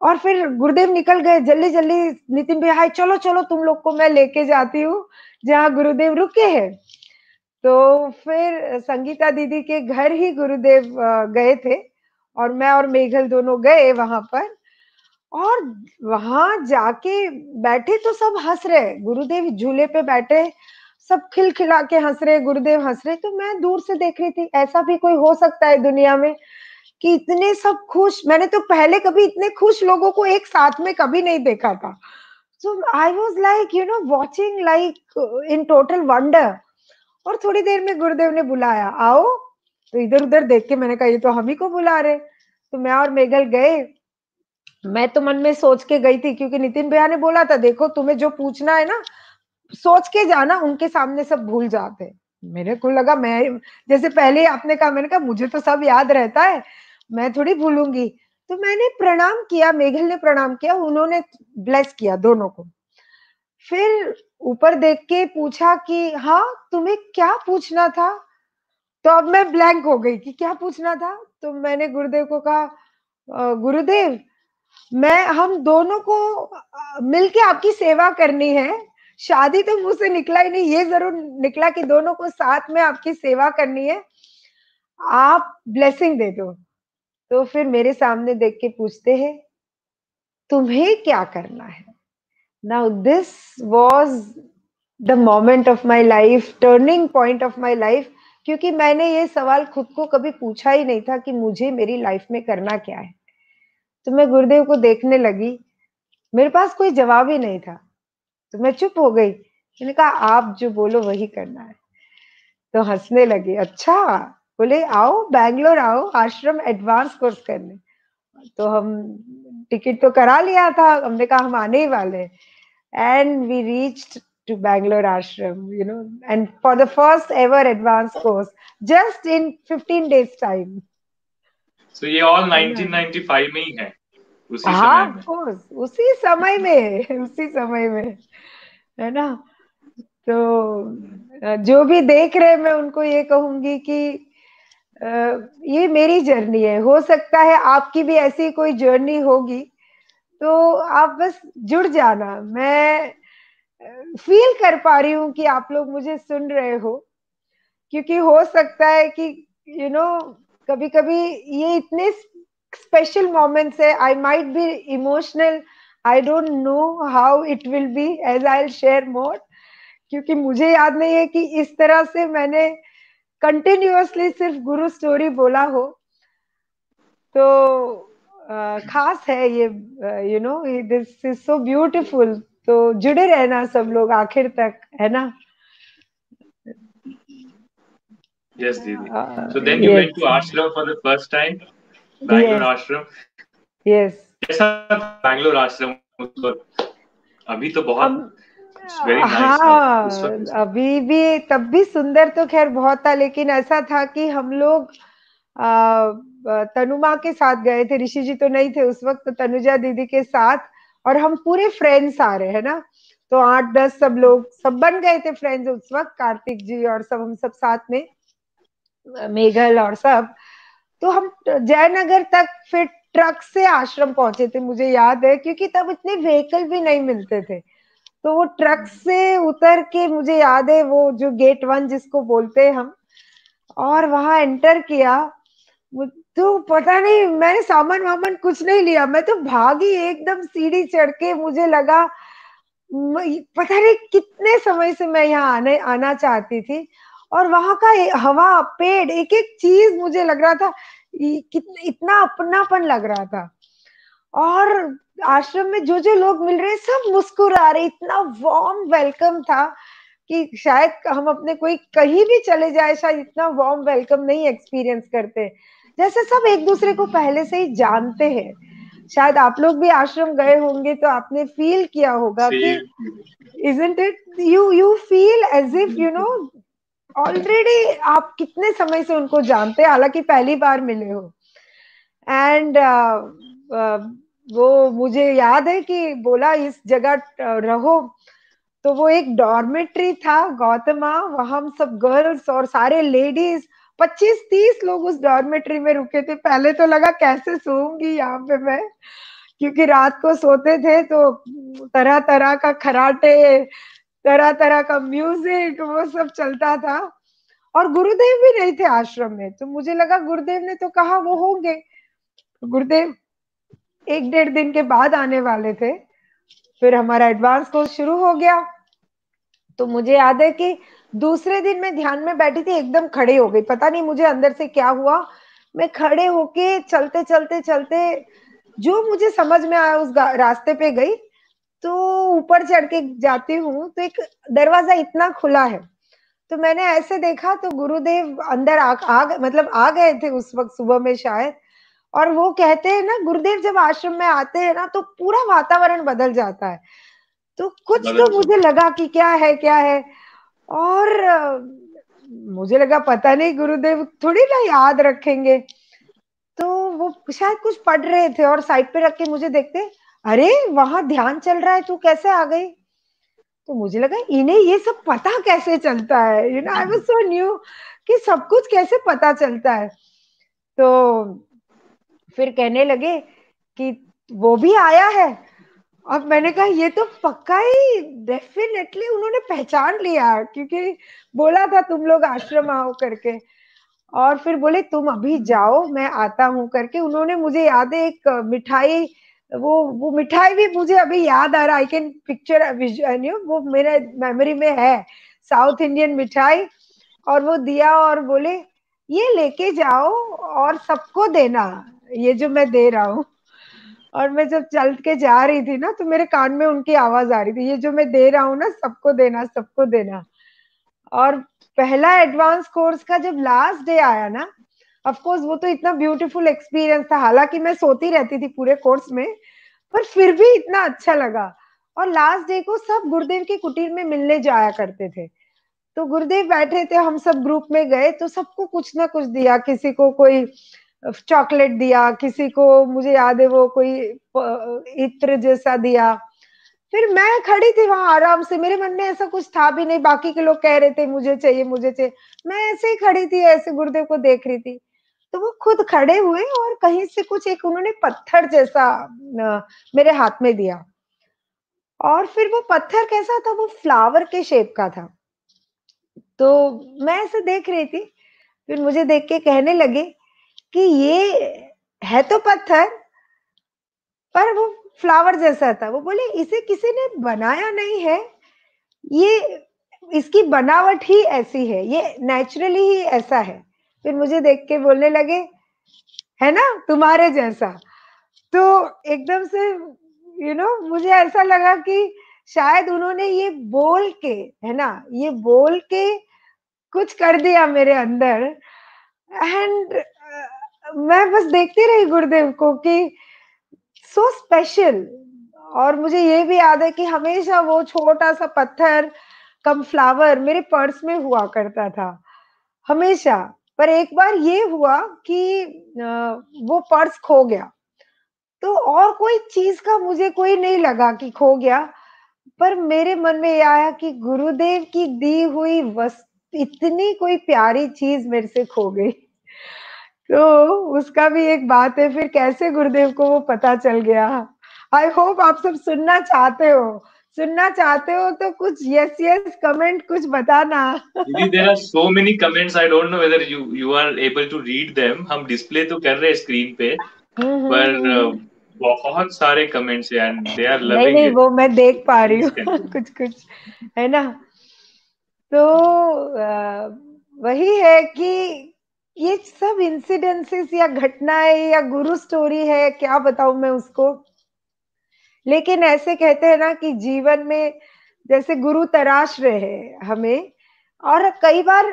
और फिर गुरुदेव निकल गए जल्दी जल्दी। नितिन भैया, हाय चलो चलो, तुम लोग को मैं लेके जाती हूँ जहाँ गुरुदेव रुके हैं। तो फिर संगीता दीदी के घर ही गुरुदेव गए थे, और मैं और मेघल दोनों गए वहां पर। और वहां जाके बैठे तो सब हंस रहे, गुरुदेव झूले पे बैठे, सब खिलखिला के हंस रहे, गुरुदेव हंस रहे। तो मैं दूर से देख रही थी, ऐसा भी कोई हो सकता है दुनिया में कि इतने सब खुश। मैंने तो पहले कभी इतने खुश लोगों को एक साथ में कभी नहीं देखा था। So I was like watching like in total wonder. और थोड़ी देर में गुरुदेव ने बुलाया, आओ। तो इधर उधर देख के मैंने कहा ये तो हम ही को बुला रहे। तो मैं और मेघल गए। मैं तो मन में सोच के गई थी, क्योंकि नितिन भैया ने बोला था, देखो तुम्हें जो पूछना है ना, सोच के जाना, उनके सामने सब भूल जाते। मेरे को लगा, मैं जैसे पहले ही आपने कहा, मैंने कहा मुझे तो सब याद रहता है, मैं थोड़ी भूलूंगी। तो मैंने प्रणाम किया, मेघल ने प्रणाम किया, उन्होंने ब्लेस किया दोनों को। फिर ऊपर देख के पूछा कि हाँ, तुम्हें क्या पूछना था? तो अब मैं ब्लैंक हो गई कि क्या पूछना था? तो मैंने गुरुदेव को कहा, गुरुदेव, मैं हम दोनों को मिलके आपकी सेवा करनी है। शादी तो मुँह से निकला ही नहीं, ये ज़रूर निकला कि दोनों को साथ में आपकी सेवा करनी है। आप ब्लेसिंग दे दो। तो फिर मेरे सामने देख के पूछते हैं, तुम्हें क्या करना है? Now this was the moment of my life, turning point of my life, क्योंकि मैंने ये सवाल खुद को कभी पूछा ही नहीं था कि मुझे मेरी लाइफ में करना क्या है। तो मैं गुरुदेव को देखने लगी, मेरे पास कोई जवाब ही नहीं था, तो मैं चुप हो गई। मैंने कहा, आप जो बोलो वही करना है। तो हंसने लगे, अच्छा, बोले आओ बैंगलोर आओ आश्रम एडवांस कोर्स करने। तो हम टिकट तो करा लिया था, हमने कहा हम आने ही वाले हैं। And we reached to Bangalore Ashram, you know, and for the first ever advanced course, just in 15 days time. So ये all है ना? 1995 में ही है, उसी हाँ, समय of में। course, उसी समय में, उसी समय में, है ना? तो जो भी देख रहे हैं, मैं उनको ये कहूंगी कि ये मेरी जर्नी है, हो सकता है आपकी भी ऐसी कोई जर्नी होगी, तो आप बस जुड़ जाना। मैं फील कर पा रही हूँ कि आप लोग मुझे सुन रहे हो, क्योंकि हो सकता है कि यू नो कभी कभी ये इतने स्पेशल मोमेंट्स है, I might be emotional, I don't know how it will be as I will share more, क्योंकि मुझे याद नहीं है कि इस तरह से मैंने कंटिन्यूअसली सिर्फ गुरु स्टोरी बोला हो। तो खास है ये, you know, this is so beautiful. तो जुड़े रहना सब लोग आखिर तक, है ना? Yes, Didi. So then you went yes, to ashram for the first time, Bangalore yes, ashram. Yes. कैसा था Bangalore ashram उस वक्त? अभी तो बहुत, अब it's very nice now. उस हाँ, वक्त अभी भी तब भी सुंदर तो खैर बहुत था, लेकिन ऐसा था कि हम लोग तनुमा के साथ गए थे, ऋषि जी तो नहीं थे उस वक्त, तो तनुजा दीदी के साथ, और हम पूरे फ्रेंड्स आ रहे हैं ना, तो 8-10 सब लोग सब बन गए थे फ्रेंड्स उस वक्त, कार्तिक जी और सब, हम सब साथ में, मेघल और सब। तो हम जयनगर तक फिर ट्रक से आश्रम पहुंचे थे, मुझे याद है, क्योंकि तब इतने व्हीकल भी नहीं मिलते थे। तो वो ट्रक से उतर के, मुझे याद है, वो जो गेट 1 जिसको बोलते हैं हम, और वहां एंटर किया। तो पता नहीं, मैंने सामान वामान कुछ नहीं लिया, मैं तो भागी एकदम सीढ़ी चढ़ के। मुझे लगा पता नहीं कितने समय से मैं यहाँ आने आना चाहती थी, और वहां का हवा, पेड़, एक एक चीज मुझे लग रहा था कितना, इतना अपनापन लग रहा था। और आश्रम में जो जो लोग मिल रहे सब मुस्कुरा रहे, इतना वार्म वेलकम था कि शायद हम अपने कोई कहीं भी चले जाए, शायद इतना वार्म वेलकम नहीं एक्सपीरियंस करते, जैसे सब एक दूसरे को पहले से ही जानते हैं। शायद आप लोग भी आश्रम गए होंगे तो आपने फील किया होगा कि same. isn't it, you feel as if you know already आप कितने समय से उनको जानते हैं, हालांकि पहली बार मिले हो। एंड वो मुझे याद है कि बोला इस जगह रहो, तो वो एक डॉर्मेट्री था गौतमा, वहां हम सब गर्ल्स और सारे लेडीज 25-30 लोग उस डॉर्मेट्री में रुके थे। पहले तो लगा कैसे सोऊंगी यहाँ पे मैं, क्योंकि रात को सोते थे तो तरह तरह का खराटे, तरह तरह का म्यूजिक, वो सब चलता था। और गुरुदेव भी नहीं थे आश्रम में, तो मुझे लगा गुरुदेव ने तो कहा वो होंगे। गुरुदेव 1-1.5 दिन के बाद आने वाले थे। फिर हमारा एडवांस कोर्स शुरू हो गया। तो मुझे याद है कि दूसरे दिन मैं ध्यान में बैठी थी, एकदम खड़े हो गई, पता नहीं मुझे अंदर से क्या हुआ, मैं खड़े होके चलते चलते चलते जो मुझे समझ में आया उस रास्ते पे गई। तो ऊपर चढ़ के जाती हूँ तो एक दरवाजा इतना खुला है, तो मैंने ऐसे देखा तो गुरुदेव अंदर मतलब आ गए थे उस वक्त सुबह में शायद। और वो कहते हैं ना, गुरुदेव जब आश्रम में आते हैं ना तो पूरा वातावरण बदल जाता है। तो कुछ तो बदल मुझे जाता लगा कि क्या है क्या है। और मुझे लगा पता नहीं गुरुदेव थोड़ी ना याद रखेंगे। तो वो शायद कुछ पढ़ रहे थे और साइड पे रख के मुझे देखते, अरे वहां ध्यान चल रहा है, तू कैसे आ गई? तो मुझे लगा इन्हें ये सब पता कैसे चलता है, आई वाज सो न्यू कि सब कुछ कैसे पता चलता है। तो फिर कहने लगे कि वो भी आया है। अब मैंने कहा ये तो पक्का ही, डेफिनेटली उन्होंने पहचान लिया, क्योंकि बोला था तुम लोग आश्रम आओ करके। और फिर बोले तुम अभी जाओ, मैं आता हूँ करके। उन्होंने, मुझे याद है, एक मिठाई, वो मिठाई भी मुझे अभी याद आ रहा, आई कैन पिक्चर वो मेरे मेमोरी में है, साउथ इंडियन मिठाई। और वो दिया और बोले ये लेके जाओ और सबको देना, ये जो मैं दे रहा हूँ। और मैं जब चल के जा रही थी ना, तो मेरे कान में उनकी आवाज आ रही थी, ये जो मैं दे रहा हूँ ना, सबको देना, सबको देना। और पहला एडवांस कोर्स का जब लास्ट डे आया ना, ऑफ कोर्स वो तो इतना ब्यूटीफुल एक्सपीरियंस था, हालांकि मैं सोती रहती थी पूरे कोर्स में, पर फिर भी इतना अच्छा लगा। और लास्ट डे को सब गुरुदेव के कुटीर में मिलने जाया करते थे। तो गुरुदेव बैठे थे, हम सब ग्रुप में गए, तो सबको कुछ ना कुछ दिया, किसी को कोई चॉकलेट दिया, किसी को, मुझे याद है, वो कोई इत्र जैसा दिया। फिर मैं खड़ी थी वहां आराम से, मेरे मन में ऐसा कुछ था भी नहीं, बाकी के लोग कह रहे थे मुझे चाहिए मुझे चाहिए, मैं ऐसे ही खड़ी थी, ऐसे गुरुदेव को देख रही थी। तो वो खुद खड़े हुए और कहीं से कुछ एक उन्होंने पत्थर जैसा मेरे हाथ में दिया। और फिर वो पत्थर कैसा था, वो फ्लावर के शेप का था। तो मैं ऐसे देख रही थी, फिर मुझे देख के कहने लगे कि ये है तो पत्थर, पर वो फ्लावर जैसा था। वो बोले इसे किसी ने बनाया नहीं है, ये, इसकी बनावट ही ऐसी है, ये नेचुरली ही ऐसा है। फिर मुझे देख के बोलने लगे है ना तुम्हारे जैसा। तो एकदम से मुझे ऐसा लगा कि शायद उन्होंने ये बोल के, है ना, ये बोल के कुछ कर दिया मेरे अंदर। एंड मैं बस देखती रही गुरुदेव को कि सो स्पेशल। और मुझे ये भी याद है कि हमेशा वो छोटा सा पत्थर कम फ्लावर मेरे पर्स में हुआ करता था, हमेशा। पर एक बार ये हुआ कि वो पर्स खो गया। तो और कोई चीज का मुझे कोई नहीं लगा कि खो गया, पर मेरे मन में ये आया कि गुरुदेव की दी हुई वस्तु, इतनी कोई प्यारी चीज मेरे से खो गई। तो उसका भी एक बात है, फिर कैसे गुरुदेव को वो पता चल गया। आई होप आप सब सुनना चाहते हो, सुनना चाहते हो तो कुछ यस यस कमेंट कुछ बताना। दीदी, there are so many comments. I don't know whether you are able to read them. हम डिस्प्ले तो कर रहे हैं स्क्रीन पे, पर बहुत सारे कमेंट्स हैं एंड दे आर नहीं लविंग नहीं, इट। वो मैं देख पा रही प्लीज हूँ कंटिन्यू। कुछ कुछ, है ना। तो वही है कि ये सब इंसिडेंसेस या घटनाएं या गुरु स्टोरी है, क्या बताऊं मैं उसको। लेकिन ऐसे कहते हैं ना कि जीवन में जैसे गुरु तराश रहे हैं हमें, और कई बार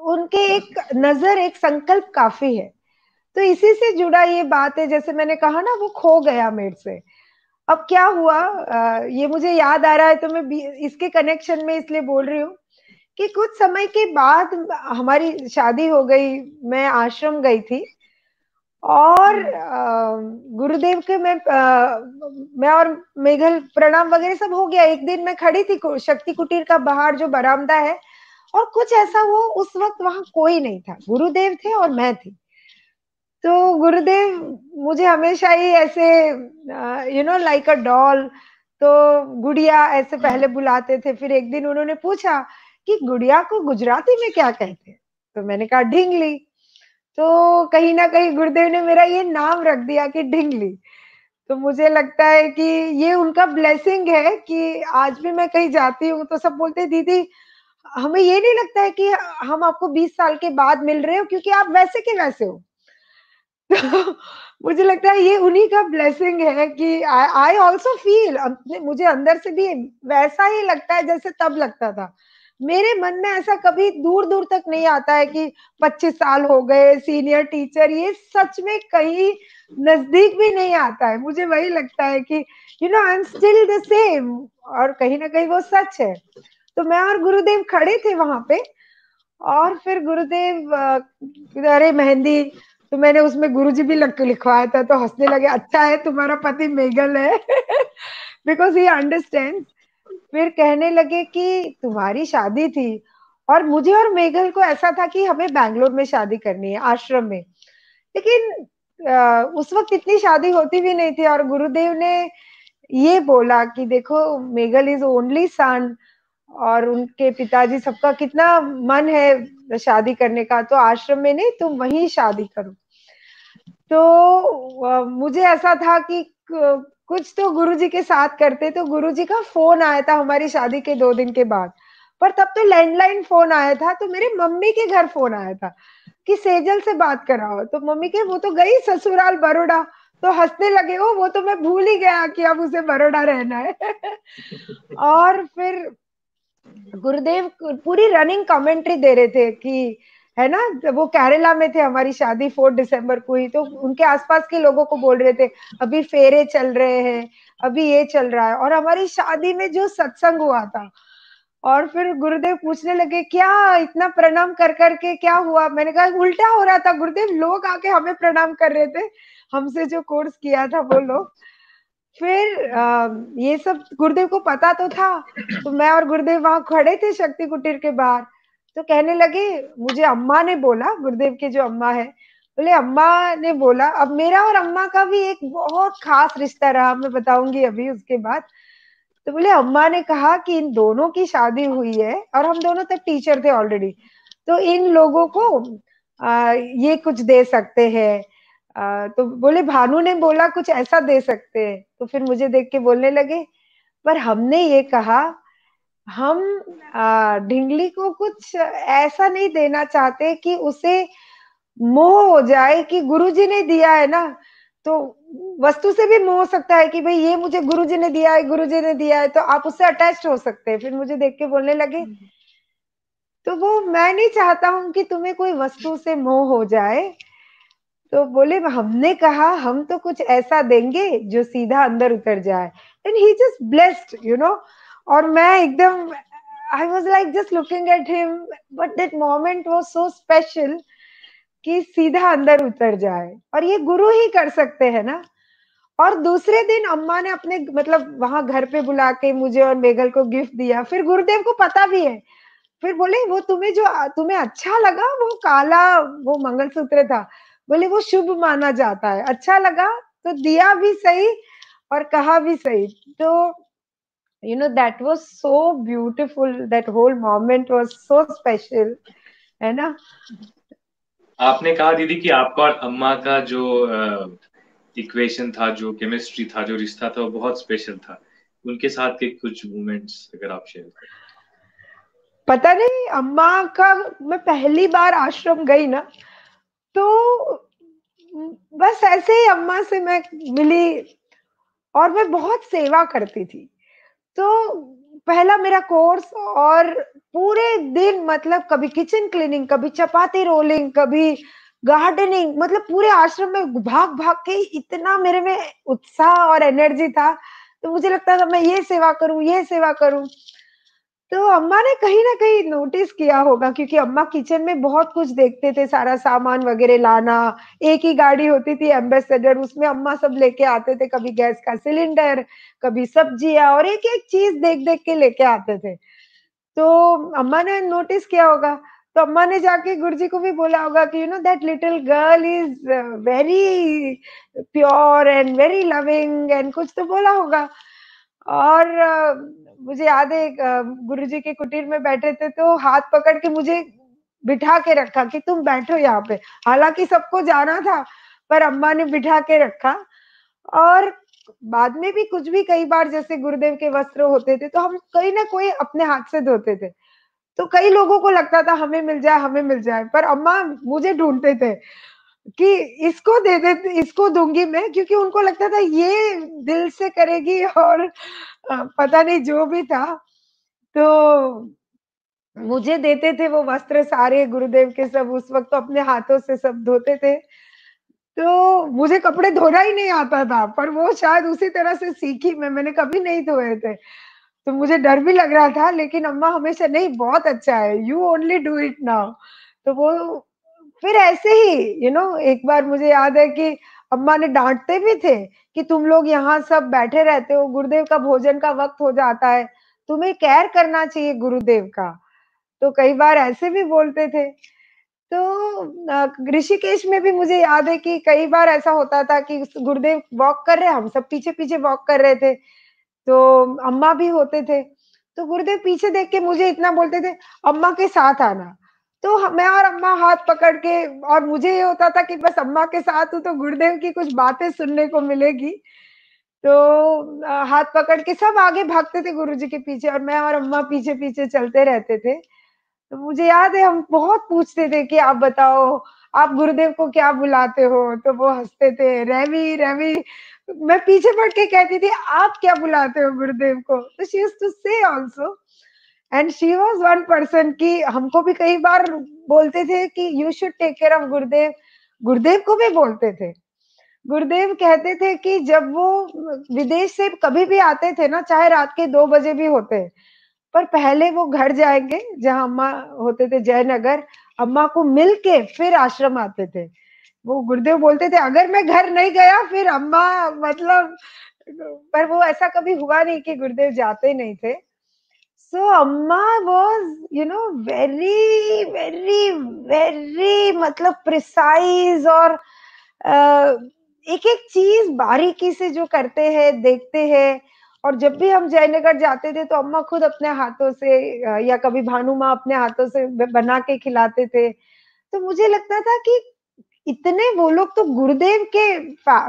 उनके एक नजर, एक संकल्प काफी है। तो इसी से जुड़ा ये बात है, जैसे मैंने कहा ना वो खो गया मेरे से। अब क्या हुआ, ये मुझे याद आ रहा है, तो मैं इसके कनेक्शन में इसलिए बोल रही हूँ कि कुछ समय के बाद हमारी शादी हो गई, मैं आश्रम गई थी। और गुरुदेव के मैं और मेघल प्रणाम वगैरह सब हो गया। एक दिन मैं खड़ी थी शक्ति कुटीर का बाहर जो बरामदा है, और कुछ ऐसा हुआ, उस वक्त वहां कोई नहीं था, गुरुदेव थे और मैं थी। तो गुरुदेव मुझे हमेशा ही ऐसे लाइक अ डॉल, तो गुड़िया ऐसे पहले बुलाते थे। फिर एक दिन उन्होंने पूछा कि गुड़िया को गुजराती में क्या कहते हैं, तो मैंने कहा ढिंगली। तो कहीं ना कहीं गुरुदेव ने मेरा ये नाम रख दिया कि ढिंगली। तो मुझे लगता है कि ये उनका ब्लेसिंग है कि आज भी मैं कहीं जाती हूँ तो सब बोलते हैं दीदी, हमें ये नहीं लगता है कि हम आपको 20 साल के बाद मिल रहे हो, क्योंकि आप वैसे के वैसे हो। तो मुझे लगता है ये उन्हीं का ब्लेसिंग है कि आई ऑल्सो फील, मुझे अंदर से भी वैसा ही लगता है जैसे तब लगता था। मेरे मन में ऐसा कभी दूर दूर तक नहीं आता है कि 25 साल हो गए सीनियर टीचर, ये सच में कहीं नजदीक भी नहीं आता है। मुझे वही लगता है कि आई एम स्टिल द सेम, और कहीं ना कहीं वो सच है। तो मैं और गुरुदेव खड़े थे वहां पे, और फिर गुरुदेव अरे मेहंदी, तो मैंने उसमें गुरुजी भी लिखवाया था, तो हंसने लगे, अच्छा है तुम्हारा पति मेघल है, बिकॉज ही अंडरस्टैंड। फिर कहने लगे कि तुम्हारी शादी थी, और मुझे और मेघल को ऐसा था कि हमें बैंगलोर में शादी करनी है, आश्रम में। लेकिन उस वक्त इतनी शादी होती भी नहीं थी, और गुरुदेव ने ये बोला कि देखो, मेघल इज ओनली सन, और उनके पिताजी सबका कितना मन है शादी करने का, तो आश्रम में नहीं, तुम वहीं शादी करो। तो मुझे ऐसा था कि कुछ तो गुरुजी के साथ करते। तो गुरुजी का फोन आया था हमारी शादी के 2 दिन के बाद, पर तब तो लैंडलाइन फोन आया था, तो मेरे मम्मी के घर फोन आया था कि सेजल से बात कराओ। तो मम्मी के, वो तो गई ससुराल बड़ौदा। तो हंसने लगे, ओ वो तो मैं भूल ही गया कि अब उसे बड़ौदा रहना है। और फिर गुरुदेव पूरी रनिंग कमेंट्री दे रहे थे कि, है ना, वो केरला में थे, हमारी शादी 4 दिसंबर को हुई, तो उनके आसपास के लोगों को बोल रहे थे अभी फेरे चल रहे हैं, अभी ये चल रहा है, और हमारी शादी में जो सत्संग हुआ था। और फिर गुरुदेव पूछने लगे, क्या इतना प्रणाम कर करके क्या हुआ? मैंने कहा उल्टा हो रहा था गुरुदेव, लोग आके हमें प्रणाम कर रहे थे, हमसे जो कोर्स किया था वो लोग। फिर ये सब गुरुदेव को पता तो था। तो मैं और गुरुदेव वहां खड़े थे शक्ति कुटीर के बाहर। तो कहने लगे, मुझे अम्मा ने बोला, गुरुदेव के जो अम्मा है, बोले अम्मा ने बोला, अब मेरा और अम्मा का भी एक बहुत खास रिश्ता रहा, मैं बताऊंगी अभी उसके बाद। तो बोले अम्मा ने कहा कि इन दोनों की शादी हुई है, और हम दोनों तब टीचर थे ऑलरेडी, तो इन लोगों को ये कुछ दे सकते हैं। तो बोले भानु ने बोला कुछ ऐसा दे सकते हैं। तो फिर मुझे देख के बोलने लगे, पर हमने ये कहा, हम ढिंगली को कुछ ऐसा नहीं देना चाहते कि उसे मोह हो जाए कि गुरुजी ने दिया है ना। तो वस्तु से भी मोह हो सकता है कि भाई ये मुझे गुरुजी ने दिया है, गुरुजी ने दिया है, तो आप उससे अटैच हो सकते हैं। फिर मुझे देख के बोलने लगे, तो वो मैं नहीं चाहता हूं कि तुम्हें कोई वस्तु से मोह हो जाए। तो बोले हमने कहा हम तो कुछ ऐसा देंगे जो सीधा अंदर उतर जाए। एंड ही जस्ट ब्लेस्ड, और मैं एकदम, आई was like just looking at him, but that moment was so special कि सीधा अंदर उतर जाए, और ये गुरु ही कर सकते हैं ना। और दूसरे दिन अम्मा ने अपने, मतलब वहां घर पे बुला के मुझे और मेघल को गिफ्ट दिया। फिर गुरुदेव को पता भी है। फिर बोले वो तुम्हें अच्छा लगा, वो काला, वो मंगलसूत्र था, बोले वो शुभ माना जाता है, अच्छा लगा तो दिया भी सही और कहा भी सही। तो that was so beautiful, that whole moment was so special, है ना। आपने कहा दीदी कि आपका और अम्मा का जो इक्वेशन था, जो केमिस्ट्री था, जो रिश्ता था, वो बहुत स्पेशल था। उनके साथ के कुछ मोमेंट्स अगर आप शेयर करें। पता नहीं, अम्मा का, मैं पहली बार आश्रम गई ना, तो बस ऐसे ही अम्मा से मैं मिली, और मैं बहुत सेवा करती थी। तो पहला मेरा कोर्स, और पूरे दिन मतलब कभी किचन क्लीनिंग, कभी चपाती रोलिंग, कभी गार्डनिंग, मतलब पूरे आश्रम में भाग भाग के इतना मेरे में उत्साह और एनर्जी था। तो मुझे लगता था मैं ये सेवा करूं, ये सेवा करूं। तो अम्मा ने कहीं ना कहीं नोटिस किया होगा, क्योंकि अम्मा किचन में बहुत कुछ देखते थे, सारा सामान वगैरह लाना। एक ही गाड़ी होती थी एम्बेसडर, उसमें अम्मा सब लेके आते थे, कभी गैस का सिलेंडर, कभी सब्जियां, और एक एक चीज देख देख के लेके आते थे। तो अम्मा ने नोटिस किया होगा। तो अम्मा ने जाके गुरुजी को भी बोला होगा कि that little girl is very pure and very loving, and कुछ तो बोला होगा। और मुझे याद है, गुरुजी के कुटीर में बैठे थे, तो हाथ पकड़ के मुझे बिठा के रखा कि तुम बैठो यहाँ पे। हालांकि सबको जाना था, पर अम्मा ने बिठा के रखा। और बाद में भी कुछ भी, कई बार जैसे गुरुदेव के वस्त्र होते थे, तो हम कोई ना कोई अपने हाथ से धोते थे। तो कई लोगों को लगता था हमें मिल जाए, हमें मिल जाए, पर अम्मा मुझे ढूंढते थे कि इसको दे दे, इसको दूंगी मैं, क्योंकि उनको लगता था ये दिल से करेगी। और पता नहीं जो भी था, तो मुझे देते थे वो वस्त्र सारे गुरुदेव के सब। उस वक्त तो अपने हाथों से सब धोते थे, तो मुझे कपड़े धोना ही नहीं आता था, पर वो शायद उसी तरह से सीखी मैंने कभी नहीं धोए थे। तो मुझे डर भी लग रहा था, लेकिन अम्मा हमेशा, नहीं बहुत अच्छा है, you only do it now. तो वो फिर ऐसे ही एक बार मुझे याद है कि अम्मा ने डांटते भी थे कि तुम लोग यहाँ सब बैठे रहते हो, गुरुदेव का भोजन का वक्त हो जाता है, तुम्हें केयर करना चाहिए गुरुदेव का। तो कई बार ऐसे भी बोलते थे। तो ऋषिकेश में भी मुझे याद है कि कई बार ऐसा होता था कि गुरुदेव वॉक कर रहे हैं, हम सब पीछे पीछे वॉक कर रहे थे, तो अम्मा भी होते थे। तो गुरुदेव पीछे देख के मुझे इतना बोलते थे, अम्मा के साथ आना। तो मैं और अम्मा हाथ पकड़ के, और मुझे ये होता था कि बस अम्मा के साथ हूँ तो गुरुदेव की कुछ बातें सुनने को मिलेगी। तो हाथ पकड़ के सब आगे भागते थे गुरुजी के पीछे, और मैं और अम्मा पीछे पीछे चलते रहते थे। तो मुझे याद है हम बहुत पूछते थे कि आप बताओ, आप गुरुदेव को क्या बुलाते हो? तो वो हंसते थे, रवि रवि। मैं पीछे पड़ के कहती थी, आप क्या बुलाते हो गुरुदेव को? तो she used to say also, and she was one person कि हमको भी कई बार बोलते थे कि you should take care of Gurudev. Gurudev को भी बोलते थे। गुरुदेव कहते थे कि जब वो विदेश से कभी भी आते थे ना, चाहे रात के 2 बजे भी होते, पर पहले वो घर जाएंगे जहां अम्मा होते थे, जयनगर। अम्मा को मिल के फिर आश्रम आते थे। वो गुरुदेव बोलते थे अगर मैं घर नहीं गया फिर अम्मा, मतलब, पर वो ऐसा कभी हुआ नहीं कि गुरुदेव जाते नहीं थे। सो अम्मा वाज वेरी वेरी वेरी, मतलब प्रिसाइज, और एक एक चीज बारीकी से जो करते हैं, देखते हैं। और जब भी हम जयनगर जाते थे तो अम्मा खुद अपने हाथों से या कभी भानु माँ अपने हाथों से बना के खिलाते थे। तो मुझे लगता था कि इतने वो लोग तो गुरुदेव के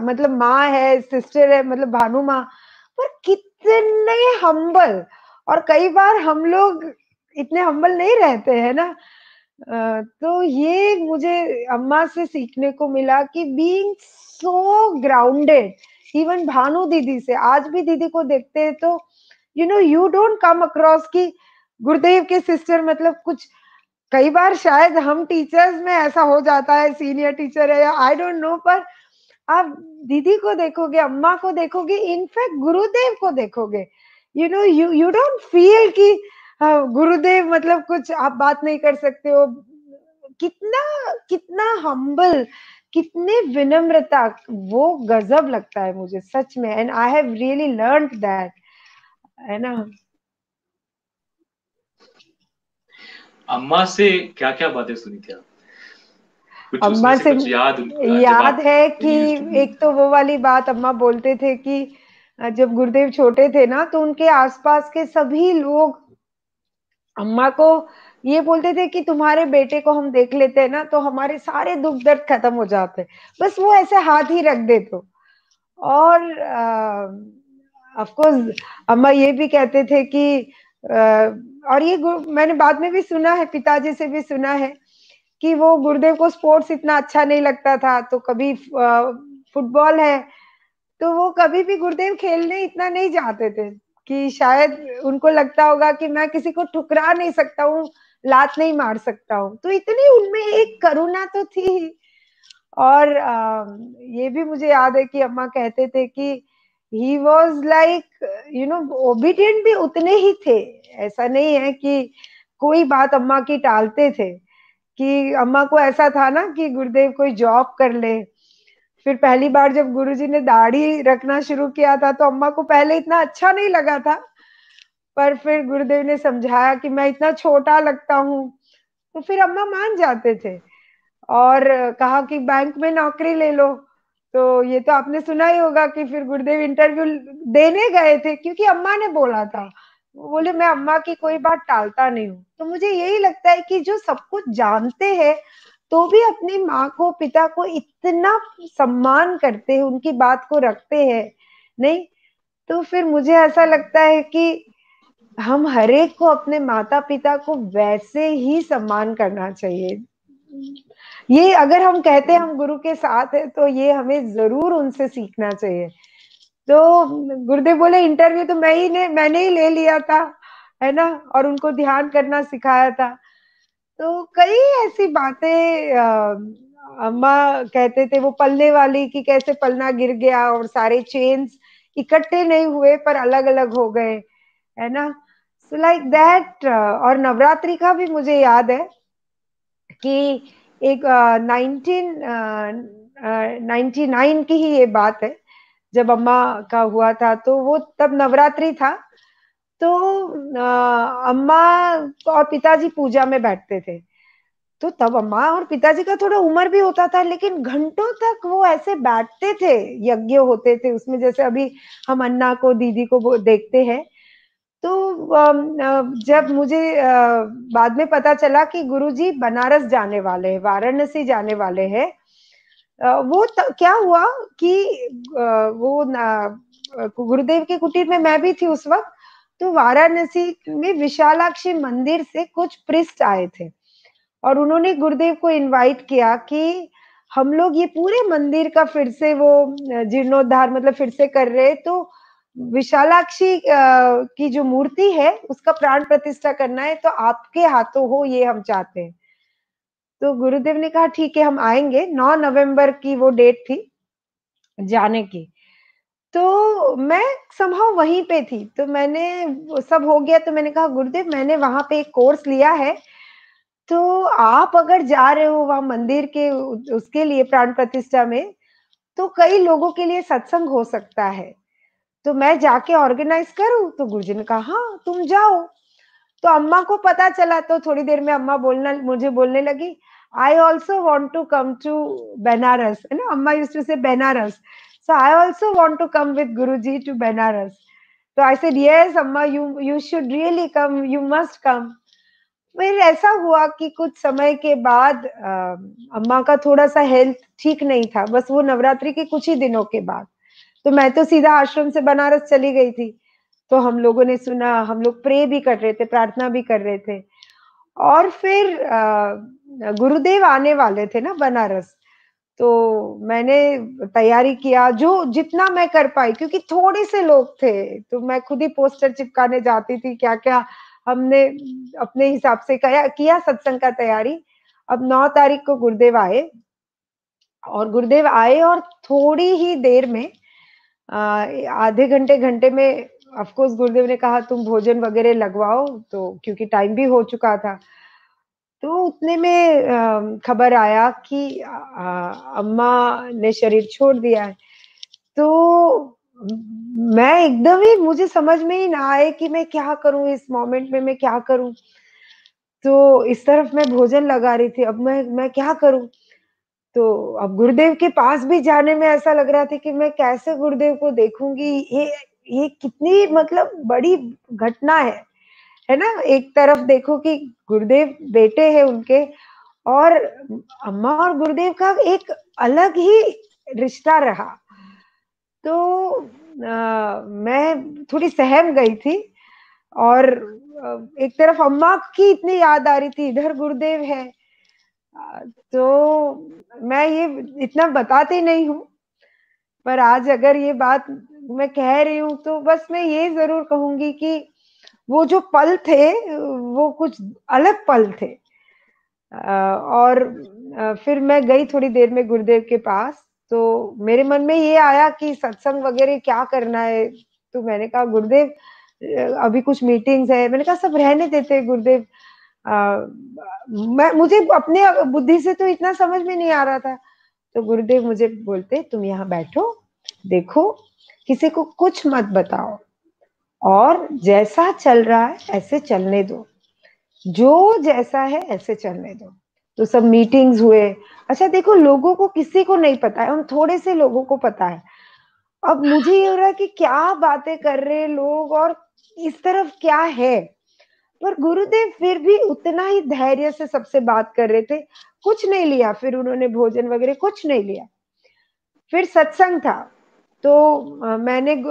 मतलब माँ है, सिस्टर है, मतलब भानु माँ, पर कितने हम्बल। और कई बार हम लोग इतने हम्बल नहीं रहते हैं ना। तो ये मुझे अम्मा से सीखने को मिला कि being so grounded. Even Bhanu दीदी से, आज भी दीदी को देखते हैं तो यू डोंट कम अक्रॉस कि गुरुदेव के सिस्टर, मतलब कुछ। कई बार शायद हम टीचर्स में ऐसा हो जाता है, सीनियर टीचर है या आई डोंट नो, पर आप दीदी को देखोगे, अम्मा को देखोगे, इनफैक्ट गुरुदेव को देखोगे, यू डोंट फील कि गुरुदेव मतलब कुछ आप बात नहीं कर सकते हो। कितना कितना हम्बल, कितने विनम्रता, वो गजब लगता है मुझे सच में। And I have really learned that, है ना। अम्मा से क्या क्या बातें सुनी थी आप? कुछ उसमें अम्मा से से कुछ याद जब याद आप है कि यूज्ड टू बी। एक तो वो वाली बात अम्मा बोलते थे कि जब गुरुदेव छोटे थे ना, तो उनके आसपास के सभी लोग अम्मा को ये बोलते थे कि तुम्हारे बेटे को हम देख लेते हैं ना तो हमारे सारे दुख दर्द खत्म हो जाते, बस वो ऐसे हाथ ही रख दे तो। और ऑफ कोर्स अम्मा ये भी कहते थे कि और ये मैंने बाद में भी सुना है, पिताजी से भी सुना है कि वो गुरुदेव को स्पोर्ट्स इतना अच्छा नहीं लगता था, तो कभी फुटबॉल है तो वो कभी भी गुरुदेव खेलने इतना नहीं जाते थे, कि शायद उनको लगता होगा कि मैं किसी को ठुकरा नहीं सकता हूँ, लात नहीं मार सकता हूँ। तो इतनी उनमें एक करुणा तो थी ही। और ये भी मुझे याद है कि अम्मा कहते थे कि ही वॉज लाइक ओबीडियंट भी उतने ही थे। ऐसा नहीं है कि कोई बात अम्मा की टालते थे, कि अम्मा को ऐसा था ना कि गुरुदेव कोई जॉब कर ले। फिर पहली बार जब गुरुजी ने दाढ़ी रखना शुरू किया था तो अम्मा को पहले इतना अच्छा नहीं लगा था, पर फिर गुरुदेव ने समझाया कि मैं इतना छोटा लगता हूँ, तो फिर अम्मा मान जाते थे। और कहा कि बैंक में नौकरी ले लो। तो ये तो आपने सुना ही होगा कि फिर गुरुदेव इंटरव्यू देने गए थे क्योंकि अम्मा ने बोला था। वो बोले मैं अम्मा की कोई बात टालता नहीं हूँ। तो मुझे यही लगता है कि जो सब कुछ जानते हैं तो भी अपनी माँ को, पिता को इतना सम्मान करते हैं, उनकी बात को रखते हैं नहीं, तो फिर मुझे ऐसा लगता है कि हम हरेक को अपने माता पिता को वैसे ही सम्मान करना चाहिए। ये अगर हम कहते हैं हम गुरु के साथ है तो ये हमें जरूर उनसे सीखना चाहिए। तो गुरुदेव बोले इंटरव्यू तो मैंने ही ले लिया था, है ना, और उनको ध्यान करना सिखाया था। तो कई ऐसी बातें अम्मा कहते थे, वो पलने वाली की कैसे पलना गिर गया और सारे चेन्स इकट्ठे नहीं हुए पर अलग अलग हो गए, है ना। So like that. और नवरात्रि का भी मुझे याद है कि एक 1999 की ही ये बात है, जब अम्मा का हुआ था, तो वो तब नवरात्रि था। तो अम्मा और पिताजी पूजा में बैठते थे। तो तब अम्मा और पिताजी का थोड़ा उम्र भी होता था, लेकिन घंटों तक वो ऐसे बैठते थे, यज्ञ होते थे उसमें, जैसे अभी हम अन्ना को, दीदी को वो देखते हैं। तो जब मुझे बाद में पता चला कि गुरुजी बनारस जाने वाले हैं, वाराणसी जाने वाले हैं, क्या हुआ कि गुरुदेव के कुटीर में मैं भी थी उस वक्त। तो वाराणसी में विशालाक्षी मंदिर से कुछ प्रिस्ट आए थे, और उन्होंने गुरुदेव को इनवाइट किया कि हम लोग ये पूरे मंदिर का फिर से वो जीर्णोद्धार, मतलब फिर से कर रहे, तो विशालाक्षी की जो मूर्ति है उसका प्राण प्रतिष्ठा करना है, तो आपके हाथों हो ये हम चाहते हैं। तो गुरुदेव ने कहा ठीक है, हम आएंगे। 9 नवंबर की वो डेट थी जाने की। तो मैं समहाउ वहीं पे थी, तो मैंने, सब हो गया तो मैंने कहा गुरुदेव, मैंने वहां पे एक कोर्स लिया है, तो आप अगर जा रहे हो वहां मंदिर के उसके लिए प्राण प्रतिष्ठा में, तो कई लोगों के लिए सत्संग हो सकता है, तो मैं जाके ऑर्गेनाइज करूं? तो गुरुजी ने कहा हाँ तुम जाओ। तो अम्मा को पता चला, तो थोड़ी देर में अम्मा मुझे बोलने लगी, I also want to come to Banaras, है ना, अम्मा यूज्ड टू से Banaras, so I also want to come with Guruji to Banaras. So I said, yes, Amma, you should really come, you must come. फिर ऐसा हुआ कि कुछ समय के बाद अम्मा का थोड़ा सा हेल्थ ठीक नहीं था, बस वो नवरात्रि के कुछ ही दिनों के बाद। तो मैं तो सीधा आश्रम से बनारस चली गई थी। तो हम लोगों ने सुना, हम लोग प्रे भी कर रहे थे, प्रार्थना भी कर रहे थे, और फिर गुरुदेव आने वाले थे ना बनारस। तो मैंने तैयारी किया, जो जितना मैं कर पाई, क्योंकि थोड़े से लोग थे, तो मैं खुद ही पोस्टर चिपकाने जाती थी, क्या क्या हमने अपने हिसाब से किया सत्संग का तैयारी। अब 9 तारीख को गुरुदेव आए, और गुरुदेव आए और थोड़ी ही देर में, आधे घंटे घंटे में, ऑफ कोर्स गुरुदेव ने कहा तुम भोजन वगैरह लगवाओ, तो क्योंकि टाइम भी हो चुका था। तो उतने में खबर आया कि अम्मा ने शरीर छोड़ दिया है। तो मैं एकदम ही, मुझे समझ में ही ना आए कि मैं क्या करूं, इस मोमेंट में मैं क्या करूं। तो इस तरफ मैं भोजन लगा रही थी, अब मैं क्या करूं। तो अब गुरुदेव के पास भी जाने में ऐसा लग रहा था कि मैं कैसे गुरुदेव को देखूंगी, ये कितनी मतलब बड़ी घटना है ना। एक तरफ देखो कि गुरुदेव बेटे हैं उनके, और अम्मा और गुरुदेव का एक अलग ही रिश्ता रहा। तो मैं थोड़ी सहम गई थी, और एक तरफ अम्मा की इतनी याद आ रही थी, इधर गुरुदेव है। तो मैं ये इतना बताती नहीं हूँ, पर आज अगर ये बात मैं कह रही हूँ, तो बस मैं ये जरूर कहूंगी कि वो जो पल थे, वो कुछ अलग पल थे। और फिर मैं गई थोड़ी देर में गुरुदेव के पास, तो मेरे मन में ये आया कि सत्संग वगैरह क्या करना है। तो मैंने कहा गुरुदेव, अभी कुछ मीटिंग्स है, मैंने कहा सब रहने देते गुरुदेव। मुझे अपने बुद्धि से तो इतना समझ में नहीं आ रहा था। तो गुरुदेव मुझे बोलते, तुम यहाँ बैठो, देखो, किसी को कुछ मत बताओ, और जैसा चल रहा है ऐसे चलने दो, जो जैसा है ऐसे चलने दो। तो सब मीटिंग्स हुए। अच्छा देखो, लोगों को, किसी को नहीं पता है, उन थोड़े से लोगों को पता है। अब मुझे ये हो रहा है कि क्या बातें कर रहे हैं लोग, और इस तरफ क्या है। पर गुरुदेव फिर भी उतना ही धैर्य से सबसे बात कर रहे थे। कुछ नहीं लिया फिर उन्होंने, भोजन वगैरह कुछ नहीं लिया। फिर सत्संग था, तो मैंने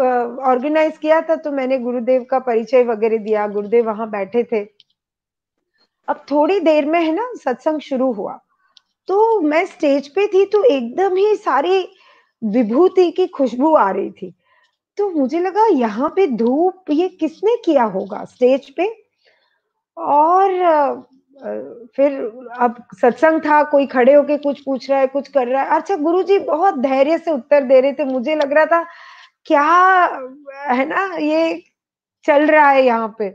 ऑर्गेनाइज किया था, तो मैंने गुरुदेव का परिचय वगैरह दिया, गुरुदेव वहां बैठे थे। अब थोड़ी देर में, है ना, सत्संग शुरू हुआ। तो मैं स्टेज पे थी, तो एकदम ही सारी विभूति की खुशबू आ रही थी। तो मुझे लगा यहाँ पे धूप ये किसने किया होगा स्टेज पे। और फिर अब सत्संग था, कोई खड़े होके कुछ पूछ रहा है, कुछ कर रहा है। अच्छा, गुरुजी बहुत धैर्य से उत्तर दे रहे थे, मुझे लग रहा था क्या, है ना, ये चल रहा है यहाँ पे।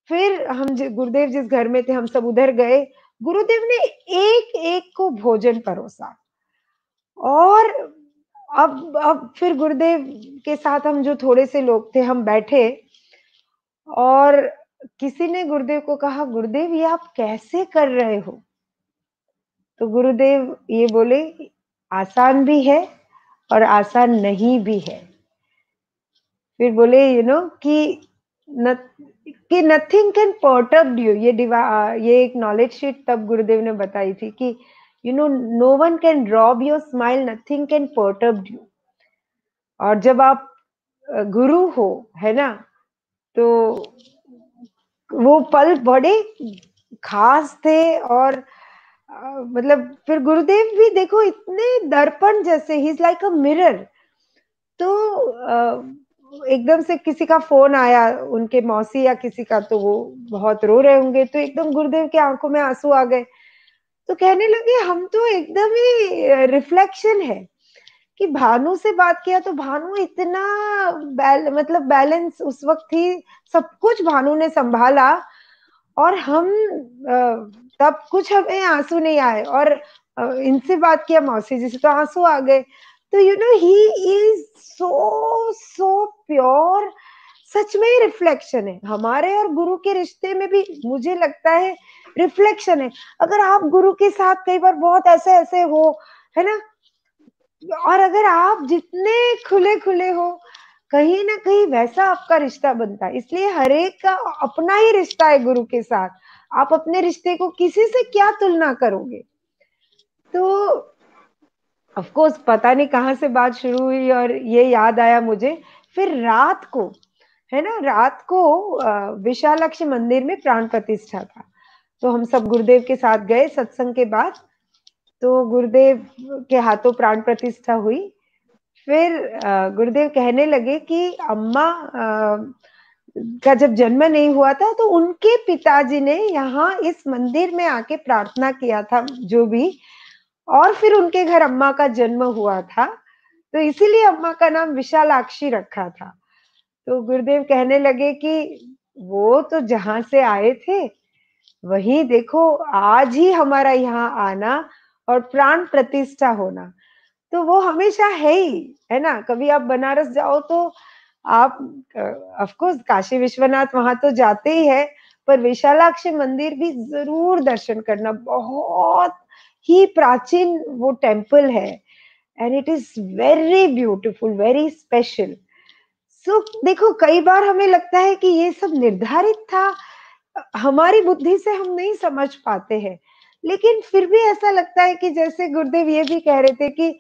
फिर हम गुरुदेव जिस घर में थे, हम सब उधर गए। गुरुदेव ने एक एक को भोजन परोसा। और अब फिर गुरुदेव के साथ हम जो थोड़े से लोग थे, हम बैठे और किसी ने गुरुदेव को कहा, गुरुदेव ये आप कैसे कर रहे हो? तो गुरुदेव ये बोले, आसान भी है और आसान नहीं भी है। फिर बोले कि न, कि नथिंग कैन परटर्ब यू। ये एक नॉलेज शीट तब गुरुदेव ने बताई थी कि no one can rob your smile, nothing can perturb you. और जब आप गुरु हो, है ना, तो वो पल बड़े खास थे। और मतलब फिर गुरुदेव भी देखो इतने दर्पण जैसे, he is like a mirror. तो एकदम से किसी का फोन आया, उनके मौसी या किसी का, तो वो बहुत रो रहे होंगे, तो एकदम गुरुदेव की आंखों में आंसू आ गए। तो कहने लगे, हम तो एकदम ही रिफ्लेक्शन है। कि भानु से बात किया तो भानु इतना मतलब बैलेंस उस वक्त थी, सब कुछ भानु ने संभाला। और हम तब कुछ हमें आंसू नहीं आए, और इनसे बात किया मौसी जी से तो आंसू आ गए। तो he is so so pure. सच में ही रिफ्लेक्शन है हमारे और गुरु के रिश्ते में भी, मुझे लगता है रिफ्लेक्शन है। अगर आप गुरु के साथ कई बार बहुत ऐसे ऐसे हो, है ना, और अगर आप जितने खुले खुले हो, कहीं ना कहीं वैसा आपका रिश्ता बनता है। इसलिए हर एक का अपना ही रिश्ता है गुरु के साथ। आप अपने रिश्ते को किसी से क्या तुलना करोगे? तो ऑफ कोर्स पता नहीं कहाँ से बात शुरू हुई और ये याद आया मुझे। फिर रात को, है ना, रात को विशालाक्षी मंदिर में प्राण प्रतिष्ठा था। तो हम सब गुरुदेव के साथ गए सत्संग के बाद। तो गुरुदेव के हाथों प्राण प्रतिष्ठा हुई। फिर गुरुदेव कहने लगे कि अम्मा का जब जन्म नहीं हुआ था तो उनके पिताजी ने यहाँ इस मंदिर में आके प्रार्थना किया था, जो भी। और फिर उनके घर अम्मा का जन्म हुआ था, तो इसीलिए अम्मा का नाम विशालाक्षी रखा था। तो गुरुदेव कहने लगे कि वो तो जहां से आए थे वही देखो, आज ही हमारा यहाँ आना और प्राण प्रतिष्ठा होना, तो वो हमेशा है ही, है ना। कभी आप बनारस जाओ तो आप ऑफ कोर्स काशी विश्वनाथ वहां तो जाते ही है, पर विशालाक्षी मंदिर भी जरूर दर्शन करना। बहुत ही प्राचीन वो टेम्पल है, and it is very beautiful, very special. So देखो, कई बार हमें लगता है कि ये सब निर्धारित था, हमारी बुद्धि से हम नहीं समझ पाते हैं। लेकिन फिर भी ऐसा लगता है कि जैसे गुरुदेव ये भी कह रहे थे कि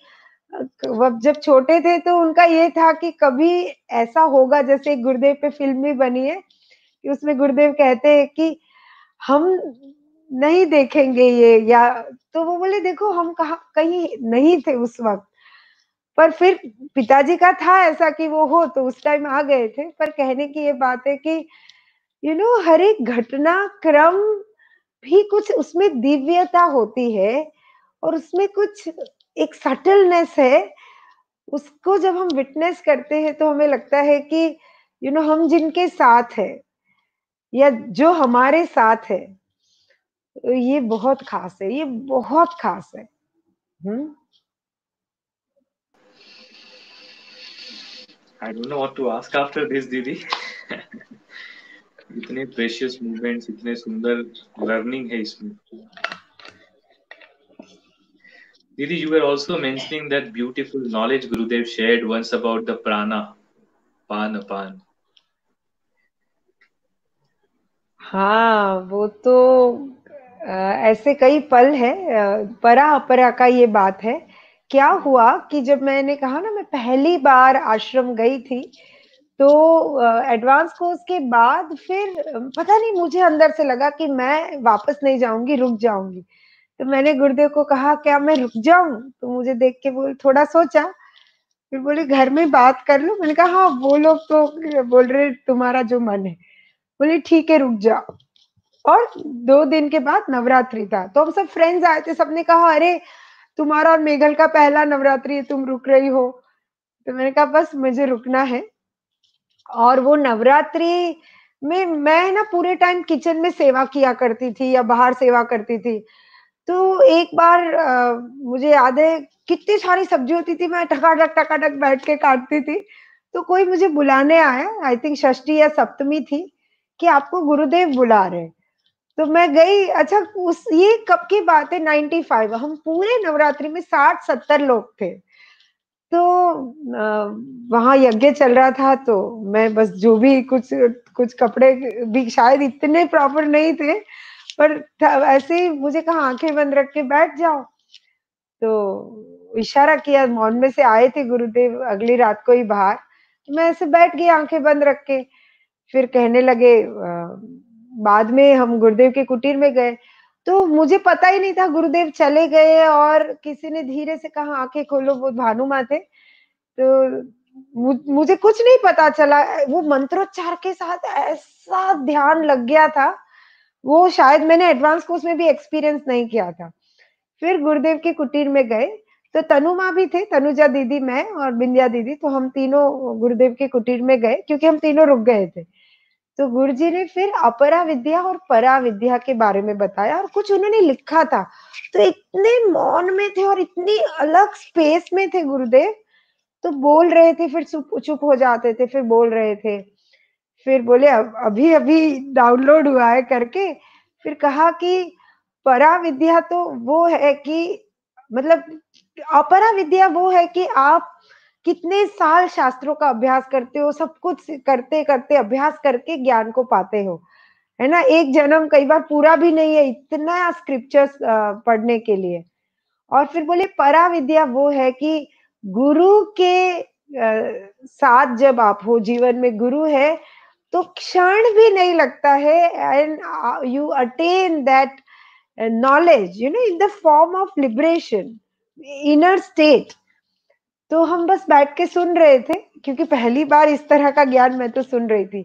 वह जब छोटे थे तो उनका ये था कि कभी ऐसा होगा, जैसे गुरुदेव पे फिल्म भी बनी है कि उसमें गुरुदेव कहते हैं कि हम नहीं देखेंगे ये, या तो वो बोले देखो हम कहा कहीं नहीं थे उस वक्त। पर फिर पिताजी का था ऐसा कि वो हो तो उस टाइम आ गए थे। पर कहने की ये बात है कि हर एक घटना क्रम भी कुछ उसमें दिव्यता होती है, और उसमें कुछ एक सटलनेस है। उसको जब हम विटनेस करते हैं तो हमें लगता है कि हम जिनके साथ है या जो हमारे साथ है, तो ये बहुत खास है, ये बहुत खास है। हम्म। I don't know what to ask after this, दीदी। इतने प्रेशियस मूवमेंट्स, इतने सुंदर लर्निंग है इसमें। Didi, you were also mentioning that beautiful knowledge Gurudev shared once about the prana, pan apan. हाँ, वो तो ऐसे कई पल है। परा अपरा का ये बात है। क्या हुआ कि जब मैंने कहा ना, मैं पहली बार आश्रम गई थी, तो एडवांस कोर्स के बाद फिर पता नहीं मुझे अंदर से लगा कि मैं वापस नहीं जाऊंगी, रुक जाऊंगी। तो मैंने गुरुदेव को कहा, क्या मैं रुक जाऊं? तो मुझे देख के बोल, थोड़ा सोचा, फिर बोले घर में बात कर लो। मैंने कहा हाँ, वो लोग तो बोल रहे तुम्हारा जो मन है। बोले ठीक है, रुक जाओ। और 2 दिन के बाद नवरात्रि था, तो हम सब फ्रेंड्स आए थे। सबने कहा अरे तुम्हारा और मेघल का पहला नवरात्रि है, तुम रुक रही हो। तो मैंने कहा बस मुझे रुकना है। और वो नवरात्रि मैं ना पूरे टाइम किचन में सेवा किया करती थी या बाहर सेवा करती थी। तो एक बार मुझे याद है कितनी सारी सब्जी होती थी, मैं टकाटक बैठ के काटती थी। तो कोई मुझे बुलाने आया, आई थिंक षष्ठी या सप्तमी थी, कि आपको गुरुदेव बुला रहे हैं। तो मैं गई। अच्छा, उस ये कब की बात है, 95, हम पूरे नवरात्रि में 60-70 लोग थे। तो वहाँ यज्ञ चल रहा था, तो मैं बस जो भी कुछ कुछ कपड़े भी शायद इतने प्रॉपर नहीं थे, पर ऐसे ही मुझे कहा आंखें बंद रख के बैठ जाओ। तो इशारा किया, मौन में से आए थे गुरुदेव अगली रात को ही बाहर। तो मैं ऐसे बैठ गई आंखें बंद रख के। फिर कहने लगे, बाद में हम गुरुदेव के कुटीर में गए, तो मुझे पता ही नहीं था गुरुदेव चले गए, और किसी ने धीरे से कहा आंखें खोलो, वो भानु माँ थे। तो मुझे कुछ नहीं पता चला, वो मंत्रोच्चार के साथ ऐसा ध्यान लग गया था, वो शायद मैंने एडवांस कोर्स में भी एक्सपीरियंस नहीं किया था। फिर गुरुदेव के कुटीर में गए, तो तनु माँ भी थे, तनुजा दीदी, मैं और बिंदिया दीदी, तो हम तीनों गुरुदेव के कुटीर में गए, क्योंकि हम तीनों रुक गए थे। तो गुरुजी ने फिर अपरा विद्या और परा विद्या के बारे में बताया, और कुछ उन्होंने लिखा था। तो इतने मौन में थे और इतनी अलग स्पेस में थे गुरुदेव, तो बोल रहे थे, फिर चुप चुप हो जाते थे, फिर बोल रहे थे, फिर बोले अभी अभी डाउनलोड हुआ है करके। फिर कहा कि परा विद्या तो वो है कि, मतलब अपरा विद्या वो है कि आप कितने साल शास्त्रों का अभ्यास करते हो, सब कुछ करते करते अभ्यास करके ज्ञान को पाते हो, है ना। एक जन्म कई बार पूरा भी नहीं है इतना स्क्रिप्चर्स पढ़ने के लिए। और फिर बोले परा विद्या वो है कि गुरु के साथ जब आप हो, जीवन में गुरु है, तो क्षण भी नहीं लगता है, and you attain that knowledge, in the form of liberation, inner state। तो हम बस बैठ के सुन रहे थे, क्योंकि पहली बार इस तरह का ज्ञान मैं तो सुन रही थी।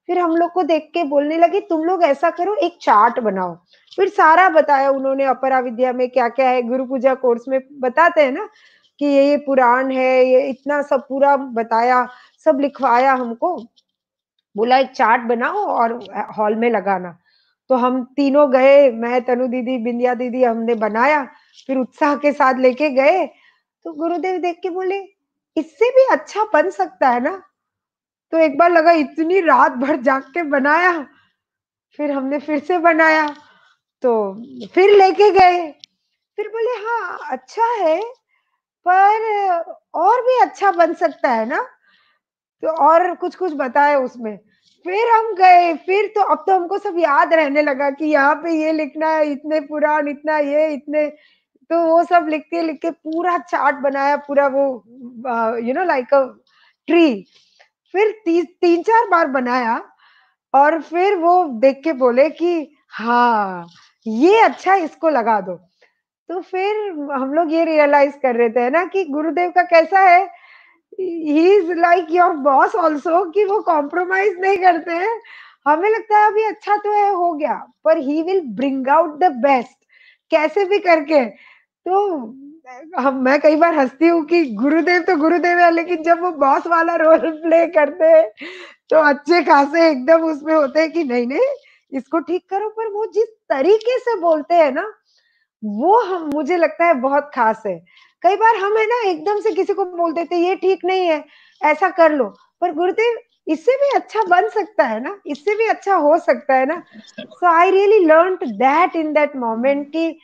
फिर हम लोग को देख के बोलने लगे, तुम लोग ऐसा करो, एक चार्ट बनाओ। फिर सारा बताया उन्होंने, अपरा विद्या में क्या क्या है, गुरु पूजा कोर्स में बताते हैं ना कि ये पुराण है, ये इतना सब पूरा बताया, सब लिखवाया हमको। बोला एक चार्ट बनाओ और हॉल में लगाना। तो हम तीनों गए, मैं, तनु दीदी, बिंदिया दीदी, हमने बनाया। फिर उत्साह के साथ लेके गए, तो गुरुदेव देख के बोले इससे भी अच्छा बन सकता है ना। तो एक बार लगा, इतनी रात भर जाग के बनाया। फिर हमने फिर से बनाया, तो फिर लेके गए। फिर बोले हाँ अच्छा है, पर और भी अच्छा बन सकता है ना। तो और कुछ कुछ बताया उसमें। फिर हम गए, फिर तो अब तो हमको सब याद रहने लगा कि यहाँ पे ये लिखना है, इतने पुराण, इतना ये, इतने। तो वो सब लिखते लिख के पूरा चार्ट बनाया, पूरा वो लाइक अ ट्री। फिर 3-4 बार बनाया, और फिर वो देख के बोले कि हाँ ये अच्छा, इसको लगा दो। तो फिर हम लोग ये रियलाइज कर रहे थे ना कि गुरुदेव का कैसा है, he is like your boss also, कि वो कॉम्प्रोमाइज नहीं करते हैं। हमें लगता है अभी अच्छा तो है, हो गया, पर he will bring out the best, कैसे भी करके। तो हम मैं कई बार हंसती हूँ कि गुरुदेव तो गुरुदेव है, लेकिन जब वो बॉस वाला रोल प्ले करते हैं, तो अच्छे खासे एकदम उसमें होते हैं कि नहीं नहीं इसको ठीक करो। पर वो जिस तरीके से बोलते हैं ना, वो हम मुझे लगता है बहुत खास है। कई बार हम है ना एकदम से किसी को बोल देते ये ठीक नहीं है, ऐसा कर लो। पर गुरुदेव इससे भी अच्छा बन सकता है ना, इससे भी अच्छा हो सकता है ना। So I really learned that in that moment कि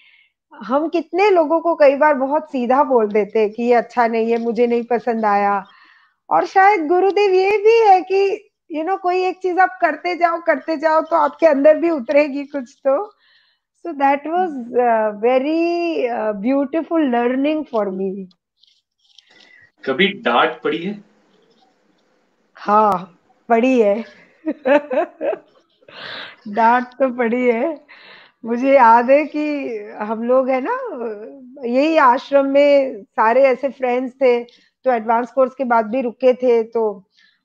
हम कितने लोगों को कई बार बहुत सीधा बोल देते हैं कि ये अच्छा नहीं है, मुझे नहीं पसंद आया। और शायद गुरुदेव ये भी है कि कोई एक चीज आप करते जाओ तो आपके अंदर भी उतरेगी कुछ तो। So that was very beautiful learning for me. कभी डांट पड़ी है? हाँ, पड़ी है। डांट तो पड़ी है। मुझे याद है कि हम लोग है ना, यही आश्रम में सारे ऐसे फ्रेंड्स थे, तो एडवांस कोर्स के बाद भी रुके थे। तो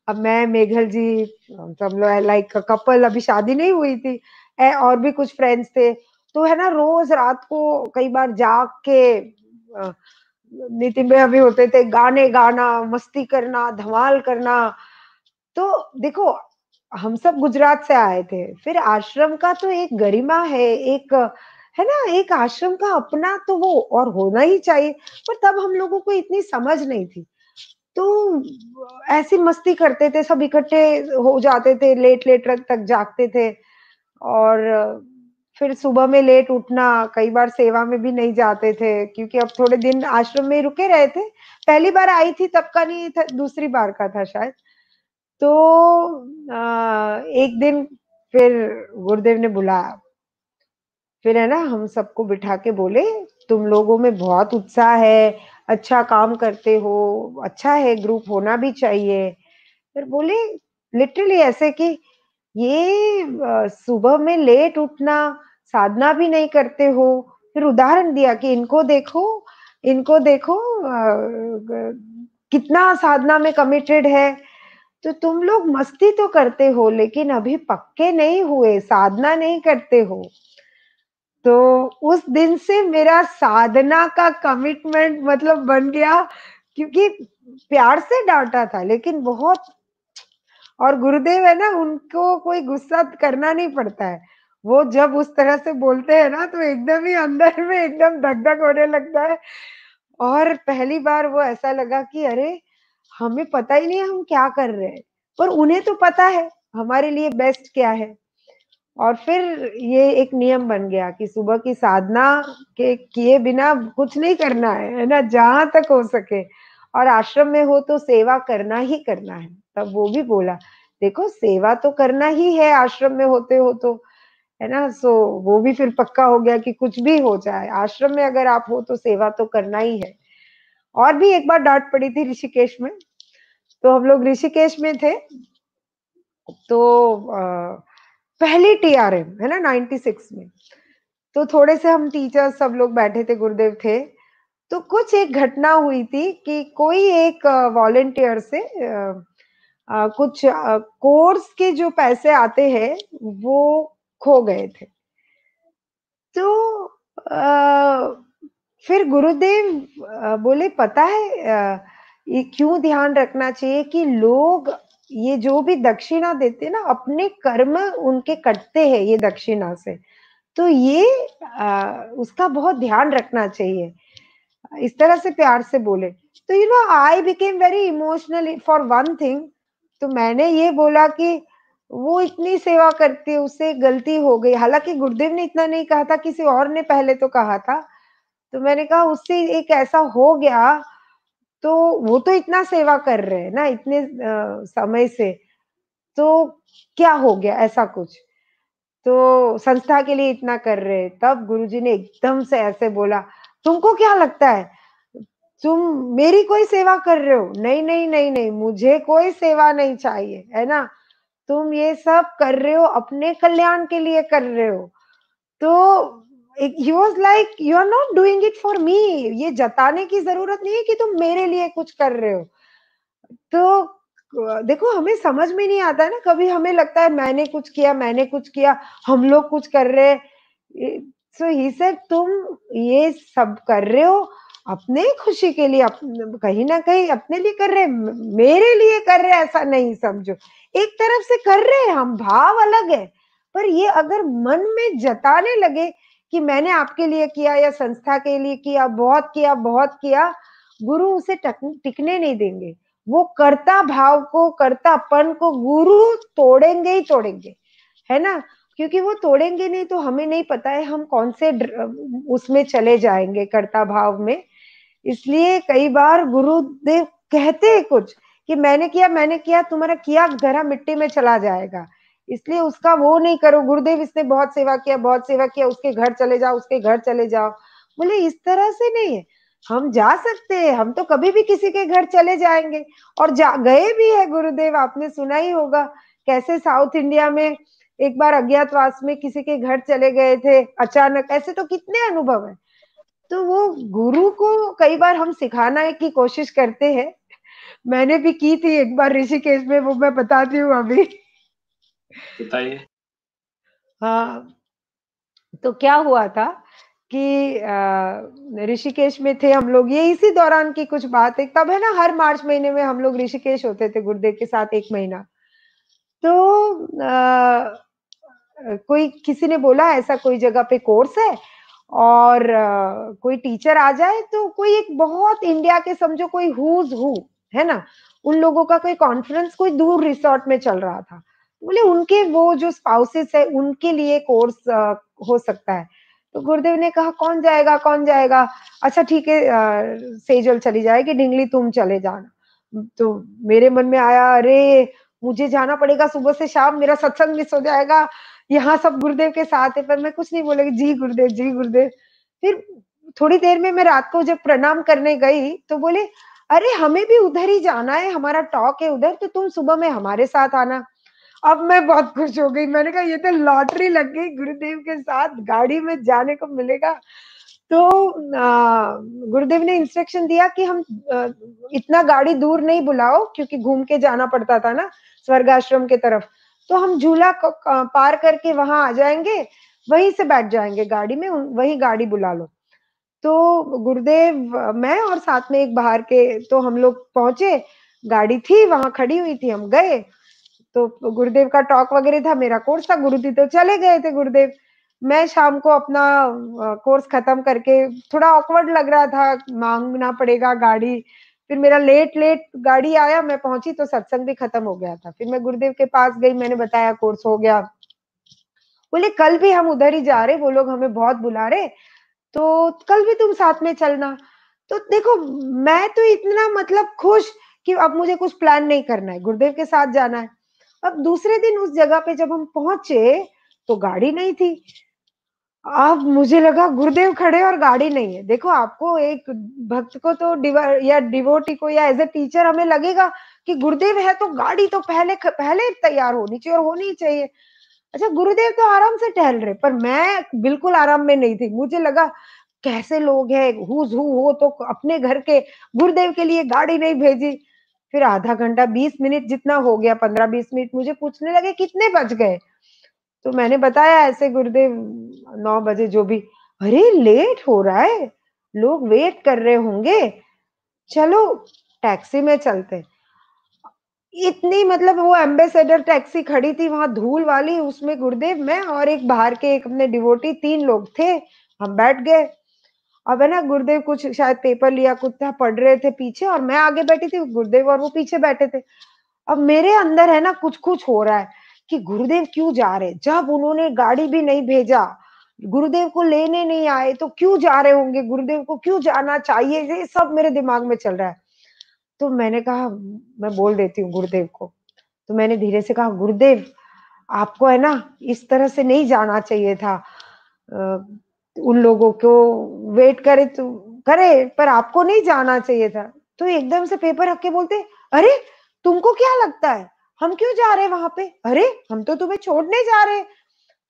अब मैं, मेघल जी, हम लोग लाइक कपल, अभी शादी नहीं हुई थी, और भी कुछ फ्रेंड्स थे। तो है ना, रोज रात को कई बार जाग के नितिन में अभी होते थे, गाने गाना, मस्ती करना, धमाल करना। तो देखो, हम सब गुजरात से आए थे। फिर आश्रम का तो एक गरिमा है, एक है ना, एक आश्रम का अपना तो वो और होना ही चाहिए। पर तब हम लोगों को इतनी समझ नहीं थी, तो ऐसी मस्ती करते थे, सब इकट्ठे हो जाते थे, लेट लेट रात तक जागते थे। और फिर सुबह में लेट उठना, कई बार सेवा में भी नहीं जाते थे, क्योंकि अब थोड़े दिन आश्रम में रुके रहे थे। पहली बार आई थी तब का नहीं था, दूसरी बार का था शायद। तो एक दिन फिर गुरुदेव ने बुलाया, फिर है ना हम सबको बिठा के बोले, तुम लोगों में बहुत उत्साह है, अच्छा काम करते हो, अच्छा है, ग्रुप होना भी चाहिए। फिर बोले लिटरली ऐसे कि ये सुबह में लेट उठना, साधना भी नहीं करते हो। फिर उदाहरण दिया कि इनको देखो, इनको देखो, कितना साधना में कमिटेड है। तो तुम लोग मस्ती तो करते हो, लेकिन अभी पक्के नहीं हुए, साधना नहीं करते हो। तो उस दिन से मेरा साधना का कमिटमेंट मतलब बन गया, क्योंकि प्यार से डांटा था लेकिन बहुत। और गुरुदेव है ना, उनको कोई गुस्सा करना नहीं पड़ता है। वो जब उस तरह से बोलते हैं ना, तो एकदम ही अंदर में एकदम धक धक होने लगता है। और पहली बार वो ऐसा लगा कि अरे, हमें पता ही नहीं है हम क्या कर रहे हैं, पर उन्हें तो पता है हमारे लिए बेस्ट क्या है। और फिर ये एक नियम बन गया कि सुबह की साधना के किए बिना कुछ नहीं करना है ना, जहां तक हो सके। और आश्रम में हो तो सेवा करना ही करना है। तब वो भी बोला, देखो सेवा तो करना ही है, आश्रम में होते हो तो, है ना। सो वो भी फिर पक्का हो गया कि कुछ भी हो जाए, आश्रम में अगर आप हो तो सेवा तो करना ही है। और भी एक बार डांट पड़ी थी ऋषिकेश में। तो हम लोग ऋषिकेश में थे, तो पहली टीआरएम है ना 96 में। तो थोड़े से हम टीचर्स सब लोग बैठे थे, गुरुदेव थे। तो कुछ एक घटना हुई थी कि कोई एक वॉलेंटियर से कुछ कोर्स के जो पैसे आते हैं वो खो गए थे। तो फिर गुरुदेव बोले, पता है ये क्यों ध्यान रखना चाहिए कि लोग ये जो भी दक्षिणा देते हैं ना, अपने कर्म उनके कटते हैं ये दक्षिणा से। तो ये उसका बहुत ध्यान रखना चाहिए। इस तरह से प्यार से बोले। तो I became very emotional for one thing. तो मैंने ये बोला कि वो इतनी सेवा करती है, उससे गलती हो गई। हालांकि गुरुदेव ने इतना नहीं कहा था, किसी और ने पहले तो कहा था। तो मैंने कहा उससे एक ऐसा हो गया, तो वो तो इतना सेवा कर रहे हैं ना इतने समय से, तो क्या हो गया ऐसा कुछ, तो संस्था के लिए इतना कर रहे हैं। तब गुरुजी ने एकदम से ऐसे बोला, तुमको क्या लगता है तुम मेरी कोई सेवा कर रहे हो? नहीं नहीं नहीं नहीं, मुझे कोई सेवा नहीं चाहिए, है ना। तुम ये सब कर रहे हो अपने कल्याण के लिए कर रहे हो। तो he was like, you are not doing it for me. ये जताने की जरूरत नहीं है कि तुम मेरे लिए कुछ कर रहे हो। तो देखो, हमें समझ में नहीं आता है ना, कभी हमें लगता है मैंने कुछ किया, मैंने कुछ किया, हम लोग कुछ कर रहे हैं। सो ही सेड, तुम ये सब कर रहे हो अपने खुशी के लिए, कहीं ना कहीं अपने लिए कर रहे हैं, मेरे लिए कर रहे हैं ऐसा नहीं समझो। एक तरफ से कर रहे हैं हम, भाव अलग है। पर ये अगर मन में जताने लगे कि मैंने आपके लिए किया या संस्था के लिए किया, बहुत किया बहुत किया, गुरु उसे टिकने नहीं देंगे। वो कर्ता भाव को, कर्तापन को गुरु तोड़ेंगे ही तोड़ेंगे, है ना। क्योंकि वो तोड़ेंगे नहीं तो हमें नहीं पता है हम कौन से उसमें चले जाएंगे, कर्ता भाव में। इसलिए कई बार गुरुदेव कहते हैं कुछ कि मैंने किया, तुम्हारा किया धरा मिट्टी में चला जाएगा, इसलिए उसका वो नहीं करो। गुरुदेव इसने बहुत सेवा किया, बहुत सेवा किया, उसके घर चले जाओ, उसके घर चले जाओ। बोले इस तरह से नहीं है, हम जा सकते हैं, हम तो कभी भी किसी के घर चले जाएंगे। और जा गए भी है गुरुदेव, आपने सुना ही होगा कैसे साउथ इंडिया में एक बार अज्ञातवास में किसी के घर चले गए थे अचानक। ऐसे तो कितने अनुभव है। तो वो गुरु को कई बार हम सिखाना की कोशिश करते हैं। मैंने भी की थी एक बार ऋषिकेश में, वो मैं बताती हूँ अभी। बताइए। हाँ, तो क्या हुआ था कि ऋषिकेश में थे हम लोग, ये इसी दौरान की कुछ बात है। तब है ना, हर मार्च महीने में हम लोग ऋषिकेश होते थे गुरुदेव के साथ, एक महीना। तो कोई किसी ने बोला ऐसा कोई जगह पे कोर्स है और कोई टीचर आ जाए, तो कोई एक बहुत इंडिया के समझो कोई हुज हु है ना, उन लोगों का कोई कॉन्फ्रेंस कोई दूर रिसोर्ट में चल रहा था। बोले उनके वो जो स्पाउसेस है उनके लिए कोर्स हो सकता है। तो गुरुदेव ने कहा कौन जाएगा कौन जाएगा? अच्छा ठीक है, सेजल चली जाएगी, ढिंगली तुम चले जाना। तो मेरे मन में आया, अरे मुझे जाना पड़ेगा सुबह से शाम, मेरा सत्संग मिस हो जाएगा, यहाँ सब गुरुदेव के साथ है। पर मैं कुछ नहीं बोलेगी, जी गुरुदेव जी गुरुदेव। फिर थोड़ी देर में मैं रात को जब प्रणाम करने गई तो बोले, अरे हमें भी उधर ही जाना है, हमारा टॉक है उधर, तो तुम सुबह में हमारे साथ आना। अब मैं बहुत खुश हो गई, मैंने कहा ये तो लॉटरी लग गई, गुरुदेव के साथ गाड़ी में जाने को मिलेगा। तो गुरुदेव ने इंस्ट्रक्शन दिया कि हम इतना गाड़ी दूर नहीं बुलाओ, क्योंकि घूम के जाना पड़ता था ना स्वर्ग आश्रम के तरफ। तो हम झूला पार करके वहां आ जाएंगे, वहीं से बैठ जाएंगे गाड़ी में, वही गाड़ी बुला लो। तो गुरुदेव, मैं और साथ में एक बाहर के, तो हम लोग पहुंचे, गाड़ी थी वहां खड़ी हुई थी, हम गए। तो गुरुदेव का टॉक वगैरह था, मेरा कोर्स था, गुरुजी तो चले गए थे गुरुदेव। मैं शाम को अपना कोर्स खत्म करके, थोड़ा ऑकवर्ड लग रहा था, मांगना पड़ेगा गाड़ी। फिर मेरा लेट लेट गाड़ी आया, मैं पहुंची तो सत्संग भी खत्म हो गया था। फिर मैं गुरुदेव के पास गई, मैंने बताया कोर्स हो गया। बोले कल भी हम उधर ही जा रहे, वो लोग हमें बहुत बुला रहे, तो कल भी तुम साथ में चलना। तो देखो, मैं तो इतना मतलब खुश कि अब मुझे कुछ प्लान नहीं करना है, गुरुदेव के साथ जाना है। अब दूसरे दिन उस जगह पे जब हम पहुंचे तो गाड़ी नहीं थी। अब मुझे लगा गुरुदेव खड़े और गाड़ी नहीं है। देखो, आपको एक भक्त को तो या डिवोटी को या एज ए टीचर हमें लगेगा कि गुरुदेव है तो गाड़ी तो पहले तैयार होनी चाहिए और होनी चाहिए। अच्छा, गुरुदेव तो आराम से टहल रहे, पर मैं बिल्कुल आराम में नहीं थी। मुझे लगा कैसे लोग हैं, हुज हु हो तो अपने घर के, गुरुदेव के लिए गाड़ी नहीं भेजी। फिर आधा घंटा 20 मिनट जितना हो गया, 15-20 मिनट, मुझे पूछने लगे कितने बज गए। तो मैंने बताया ऐसे गुरुदेव 9 बजे जो भी। अरे लेट हो रहा है, लोग वेट कर रहे होंगे, चलो टैक्सी में चलते। इतनी मतलब वो एम्बेसडर टैक्सी खड़ी थी वहां धूल वाली, उसमें गुरुदेव, मैं और एक बाहर के एक अपने डिवोटी, 3 लोग थे। हम बैठ गए। अब है ना, गुरुदेव कुछ शायद पेपर लिया कुछ था, पढ़ रहे थे पीछे, और मैं आगे बैठी थी, गुरुदेव और वो पीछे बैठे थे। अब मेरे अंदर है ना कुछ कुछ हो रहा है कि गुरुदेव क्यों जा रहे, जब उन्होंने गाड़ी भी नहीं भेजा, गुरुदेव को लेने नहीं आए, तो क्यों जा रहे होंगे, गुरुदेव को क्यों जाना चाहिए, ये सब मेरे दिमाग में चल रहा है। तो मैंने कहा मैं बोल देती हूँ गुरुदेव को। तो मैंने धीरे से कहा, गुरुदेव आपको है ना इस तरह से नहीं जाना चाहिए था, उन लोगों को वेट करे तो करे, पर आपको नहीं जाना चाहिए था। तो एकदम से पेपर रख के बोलते, अरे तुमको क्या लगता है हम क्यों जा रहे वहां पे? अरे हम तो तुम्हें छोड़ने जा रहे,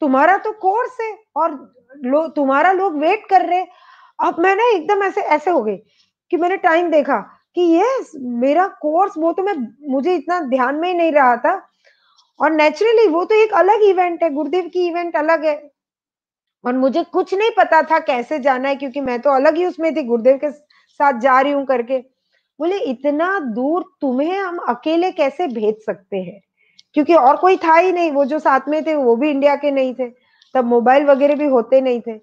तुम्हारा तो कोर्स है और तुम्हारा लोग वेट कर रहे। अब मैं ना एकदम ऐसे ऐसे हो गई कि मैंने टाइम देखा कि ये मेरा कोर्स, वो तो मैं, मुझे इतना ध्यान में ही नहीं रहा था। और नेचुरली वो तो एक अलग इवेंट है, गुरुदेव की इवेंट अलग है, और मुझे कुछ नहीं पता था कैसे जाना है, क्योंकि मैं तो अलग ही उसमें थी, गुरुदेव के साथ जा रही हूँ करके। बोले इतना दूर तुम्हें हम अकेले कैसे भेज सकते हैं, क्योंकि और कोई था ही नहीं, वो जो साथ में थे वो भी इंडिया के नहीं थे, तब मोबाइल वगैरह भी होते नहीं थे।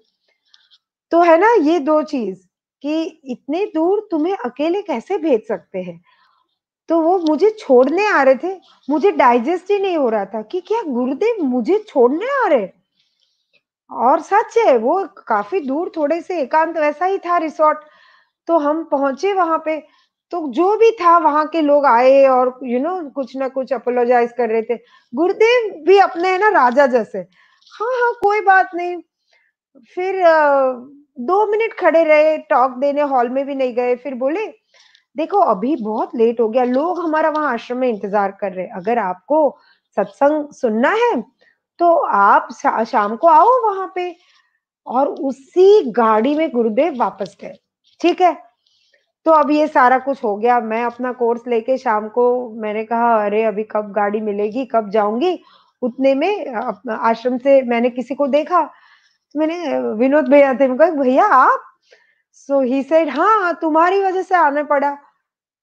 तो है ना ये दो चीज, कि इतने दूर तुम्हें अकेले कैसे भेज सकते हैं। तो वो मुझे छोड़ने आ रहे थे, मुझे डाइजेस्ट ही नहीं हो रहा था कि क्या गुरुदेव मुझे छोड़ने आ रहे। और सच है, वो काफी दूर, थोड़े से एकांत वैसा ही था रिसोर्ट। तो हम पहुंचे वहां पे, तो जो भी था वहां के लोग आए और कुछ ना कुछ अपोलोजाइज कर रहे थे। गुरुदेव भी अपने है ना राजा जैसे, हाँ हाँ कोई बात नहीं। फिर 2 मिनट खड़े रहे, टॉक देने हॉल में भी नहीं गए। फिर बोले, देखो अभी बहुत लेट हो गया, लोग हमारा वहां आश्रम में इंतजार कर रहे हैं, अगर आपको सत्संग सुनना है तो आप शाम को आओ वहां पे। और उसी गाड़ी में गुरुदेव वापस गए। ठीक है, तो अब ये सारा कुछ हो गया, मैं अपना कोर्स लेके शाम को, मैंने कहा अरे अभी कब गाड़ी मिलेगी, कब जाऊंगी। उतने में आश्रम से मैंने किसी को देखा, तो मैंने, विनोद भैया थे, मैं कहा भैया आप? सो ही सेड हाँ तुम्हारी वजह से आना पड़ा।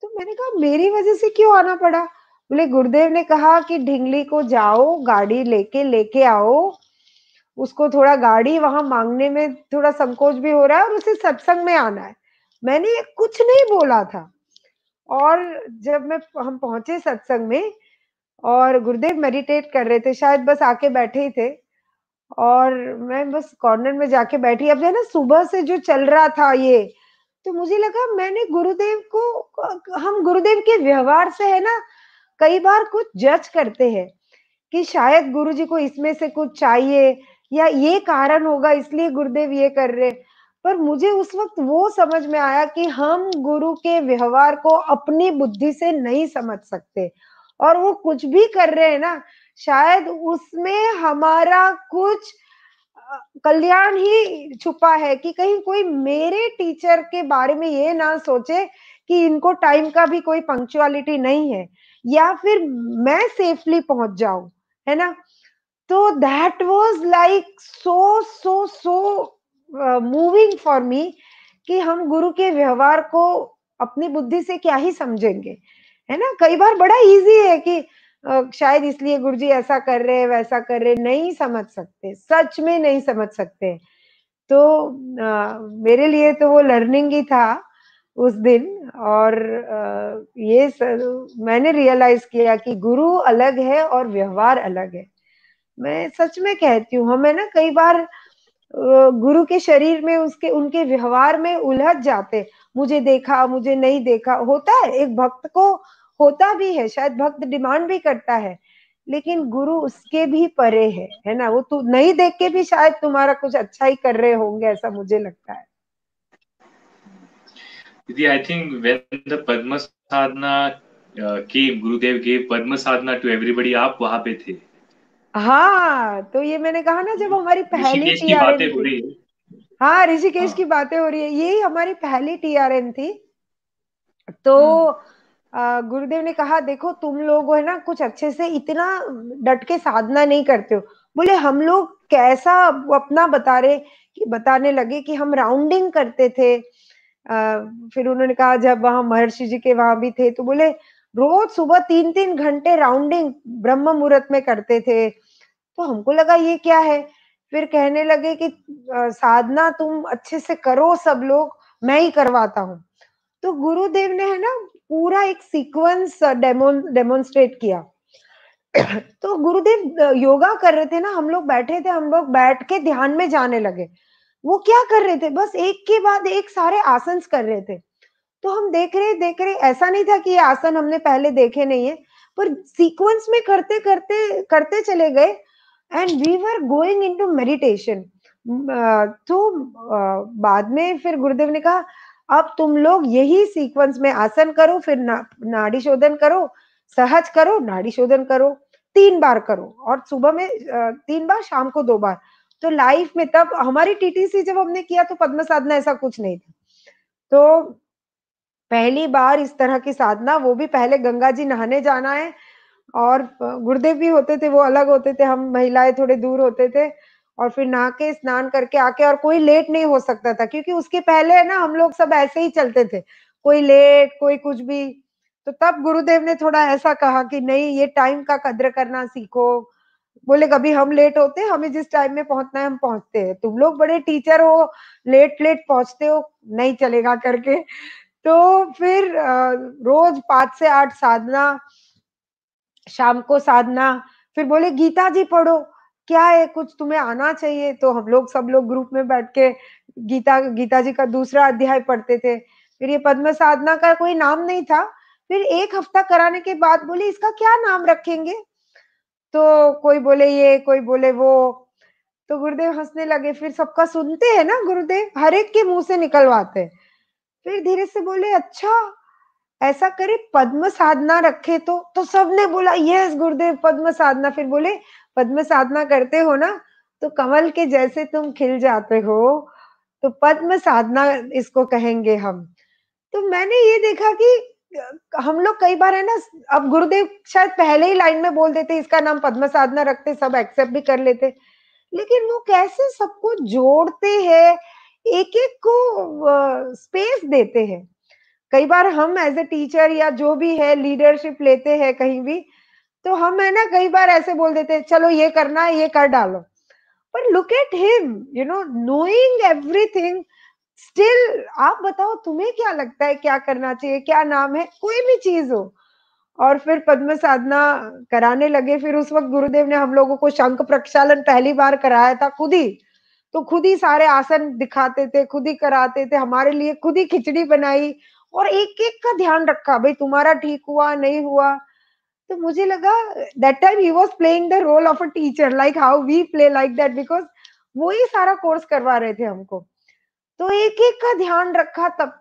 तो मैंने कहा मेरी वजह से क्यों आना पड़ा? बोले गुरुदेव ने कहा कि ढिंगली को जाओ, गाड़ी लेके आओ, उसको थोड़ा गाड़ी वहां मांगने में थोड़ा संकोच भी हो रहा है और उसे सत्संग में आना है। मैंने कुछ नहीं बोला था। और जब हम पहुंचे सत्संग में और गुरुदेव मेडिटेट कर रहे थे, शायद बस आके बैठे ही थे और मैं बस कॉर्नर में जाके बैठी। अब जो है ना, सुबह से जो चल रहा था ये, तो मुझे लगा मैंने गुरुदेव को, हम गुरुदेव के व्यवहार से है ना कई बार कुछ जज करते हैं कि शायद गुरुजी को इसमें से कुछ चाहिए या ये कारण होगा इसलिए गुरुदेव ये कर रहे। पर मुझे उस वक्त वो समझ में आया कि हम गुरु के व्यवहार को अपनी बुद्धि से नहीं समझ सकते, और वो कुछ भी कर रहे हैं ना, शायद उसमें हमारा कुछ कल्याण ही छुपा है, कि कहीं कोई मेरे टीचर के बारे में ये ना सोचे कि इनको टाइम का भी कोई पंक्चुअलिटी नहीं है, या फिर मैं सेफली पहुंच जाऊं, है ना। तो that was like so moving for me कि हम गुरु के व्यवहार को अपनी बुद्धि से क्या ही समझेंगे, है ना। कई बार बड़ा इजी है कि शायद इसलिए गुरुजी ऐसा कर रहे हैं वैसा कर रहे, नहीं समझ सकते, सच में नहीं समझ सकते। तो मेरे लिए तो वो लर्निंग ही था उस दिन। और मैंने रियलाइज किया कि गुरु अलग है और व्यवहार अलग है। मैं सच में कहती हूँ, हमें ना कई बार गुरु के शरीर में उसके उनके व्यवहार में उलझ जाते। मुझे देखा, मुझे नहीं देखा, होता है एक भक्त को, होता भी है, शायद भक्त डिमांड भी करता है, लेकिन गुरु उसके भी परे है ना। वो तू नहीं देख के भी शायद तुम्हारा कुछ अच्छा ही कर रहे होंगे, ऐसा मुझे लगता है। दीदी, I think when the Padma Sadhana came, Gurudev gave Padma Sadhana to everybody, आप वहां पे थे। हाँ, तो ये मैंने कहा ना, जब हमारी पहली ऋषिकेश की बातें टीआरएन हो थी। रही है। हाँ, ऋषिकेश हाँ। की बातें हो रही है, यही हमारी पहली टीआरएन थी। तो हम्म। गुरुदेव ने कहा देखो तुम लोग है ना कुछ अच्छे से इतना डट के साधना नहीं करते हो। बोले हम लोग कैसा अपना बता रहे, कि बताने लगे कि हम राउंडिंग करते थे। फिर उन्होंने कहा जब वहां महर्षि जी के वहां भी थे, तो बोले रोज सुबह 3-3 घंटे राउंडिंग ब्रह्म मुहूर्त में करते थे। तो हमको लगा ये क्या है। फिर कहने लगे कि साधना तुम अच्छे से करो सब लोग, मैं ही करवाता हूँ। तो गुरुदेव ने है ना पूरा एक सीक्वेंस डेमोन्स्ट्रेट किया। तो गुरुदेव योगा कर रहे थे ना, हम लोग बैठे थे, हम लोग बैठ के ध्यान में जाने लगे। वो क्या कर रहे थे, बस एक के बाद एक सारे आसन कर रहे थे। तो हम देख रहे, ऐसा नहीं था कि ये आसन हमने पहले देखे नहीं है, पर सीक्वेंस में करते करते करते चले गए, and we were going into meditation. तो बाद में फिर गुरुदेव ने कहा अब तुम लोग यही सीक्वेंस में आसन करो, फिर नाड़ी शोधन करो, सहज करो, नाड़ी शोधन करो, 3 बार करो, और सुबह में 3 बार, शाम को 2 बार। तो लाइफ में तब हमारी टीटीसी जब हमने किया तो पद्म साधना ऐसा कुछ नहीं था। तो पहली बार इस तरह की साधना, वो भी पहले गंगा जी नहाने जाना है, और गुरुदेव भी होते थे, वो अलग होते थे, हम महिलाएं थोड़े दूर होते थे, और फिर नहा के स्नान करके आके, और कोई लेट नहीं हो सकता था क्योंकि उसके पहले है ना हम लोग सब ऐसे ही चलते थे, कोई लेट कोई कुछ भी। तो तब गुरुदेव ने थोड़ा ऐसा कहा कि नहीं, ये टाइम का कद्र करना सीखो। बोले कभी हम लेट होते, हमें जिस टाइम में पहुंचना है हम पहुंचते हैं, तुम लोग बड़े टीचर हो, लेट लेट पहुंचते हो, नहीं चलेगा करके। तो फिर रोज 5 से 8 साधना, शाम को साधना। फिर बोले गीता जी पढ़ो, क्या है कुछ तुम्हें आना चाहिए। तो हम लोग सब लोग ग्रुप में बैठ के गीता गीता जी का दूसरा अध्याय पढ़ते थे। फिर ये पद्म साधना का कोई नाम नहीं था। फिर 1 हफ्ता कराने के बाद बोले इसका क्या नाम रखेंगे। तो कोई बोले ये, कोई बोले वो। तो गुरुदेव हंसने लगे, फिर सबका सुनते हैं ना गुरुदेव, हर एक के मुंह से निकलवाते हैं। फिर धीरे से बोले अच्छा ऐसा करे पद्म साधना रखे तो सबने बोला यस गुरुदेव पद्म साधना। फिर बोले पद्म साधना करते हो ना, तो कमल के जैसे तुम खिल जाते हो, तो पद्म साधना इसको कहेंगे हम। तो मैंने ये देखा कि हम लोग कई बार है ना, अब गुरुदेव शायद पहले ही लाइन में बोल देते इसका नाम पद्म साधना रखते, सब एक्सेप्ट भी कर लेते, लेकिन वो कैसे सबको जोड़ते हैं, एक एक को स्पेस देते हैं। कई बार हम एज ए टीचर या जो भी है लीडरशिप लेते हैं कहीं भी, तो हम है ना कई बार ऐसे बोल देते हैं चलो ये करना है, ये कर डालो। पर look at him, you know, knowing everything, still आप बताओ तुम्हें क्या लगता है क्या करना चाहिए, क्या नाम है, कोई भी चीज हो। और फिर पद्म साधना कराने लगे। फिर उस वक्त गुरुदेव ने हम लोगों को शंख प्रक्षालन पहली बार कराया था खुद ही, तो खुद ही सारे आसन दिखाते थे, खुद ही कराते थे हमारे लिए, खुद ही खिचड़ी बनाई और एक एक का ध्यान रखा, भाई तुम्हारा ठीक हुआ नहीं हुआ। तो मुझे लगा that time he was playing the role of a teacher, like how we play like that, because वो ही सारा कोर्स करवा रहे थे हमको। तो एक एक का ध्यान रखा, तब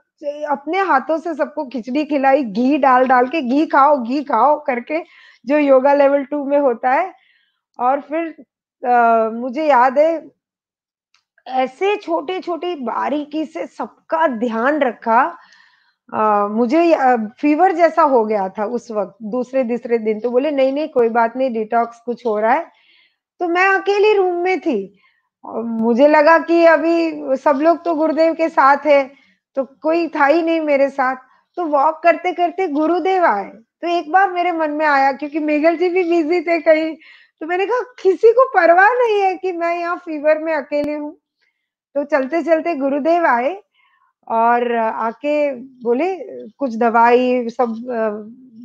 अपने हाथों से सबको खिचड़ी खिलाई, घी डाल डाल के, घी खाओ करके, जो योगा लेवल 2 में होता है। और फिर मुझे याद है ऐसे छोटे छोटे बारीकी से सबका ध्यान रखा। मुझे फीवर जैसा हो गया था उस वक्त, दूसरे तीसरे दिन। तो बोले नहीं नहीं कोई बात नहीं, डिटॉक्स कुछ हो रहा है। तो मैं अकेली रूम में थी और मुझे लगा कि अभी सब लोग तो गुरुदेव के साथ है, तो कोई था ही नहीं मेरे साथ। तो वॉक करते करते गुरुदेव आए। तो एक बार मेरे मन में आया, क्योंकि मेघल जी भी बिजी थे कहीं, तो मैंने कहा किसी को परवाह नहीं है कि मैं यहाँ फीवर में अकेली हूँ। तो चलते चलते गुरुदेव आए और आके बोले कुछ दवाई सब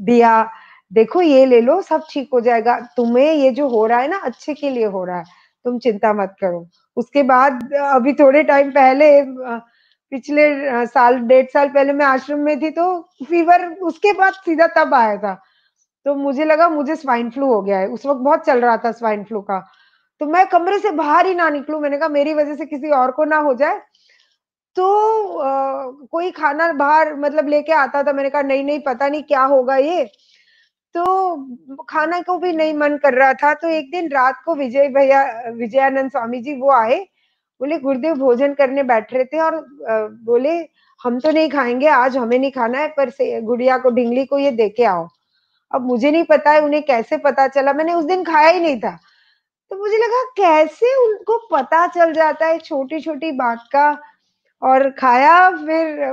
दिया, देखो ये ले लो सब ठीक हो जाएगा, तुम्हें ये जो हो रहा है ना अच्छे के लिए हो रहा है, तुम चिंता मत करो। उसके बाद अभी थोड़े टाइम पहले पिछले साल 1.5 साल पहले मैं आश्रम में थी, तो फीवर उसके बाद सीधा तब आया था। तो मुझे लगा मुझे स्वाइन फ्लू हो गया है, उस वक्त बहुत चल रहा था स्वाइन फ्लू का। तो मैं कमरे से बाहर ही ना निकलूं, मैंने कहा मेरी वजह से किसी और को ना हो जाए। तो कोई खाना बाहर मतलब लेके आता था, मैंने कहा नहीं नहीं पता नहीं क्या होगा ये। तो खाना को भी नहीं मन कर रहा था। तो एक दिन रात को विजय भैया, विजयानंद स्वामी जी वो आए, बोले गुरुदेव भोजन करने बैठ रहे थे और बोले हम तो नहीं खाएंगे आज, हमें नहीं खाना है, पर गुड़िया को ढिंगली को ये दे के आओ। अब मुझे नहीं पता है उन्हें कैसे पता चला, मैंने उस दिन खाया ही नहीं था। तो मुझे लगा कैसे उनको पता चल जाता है छोटी छोटी बात का। और खाया। फिर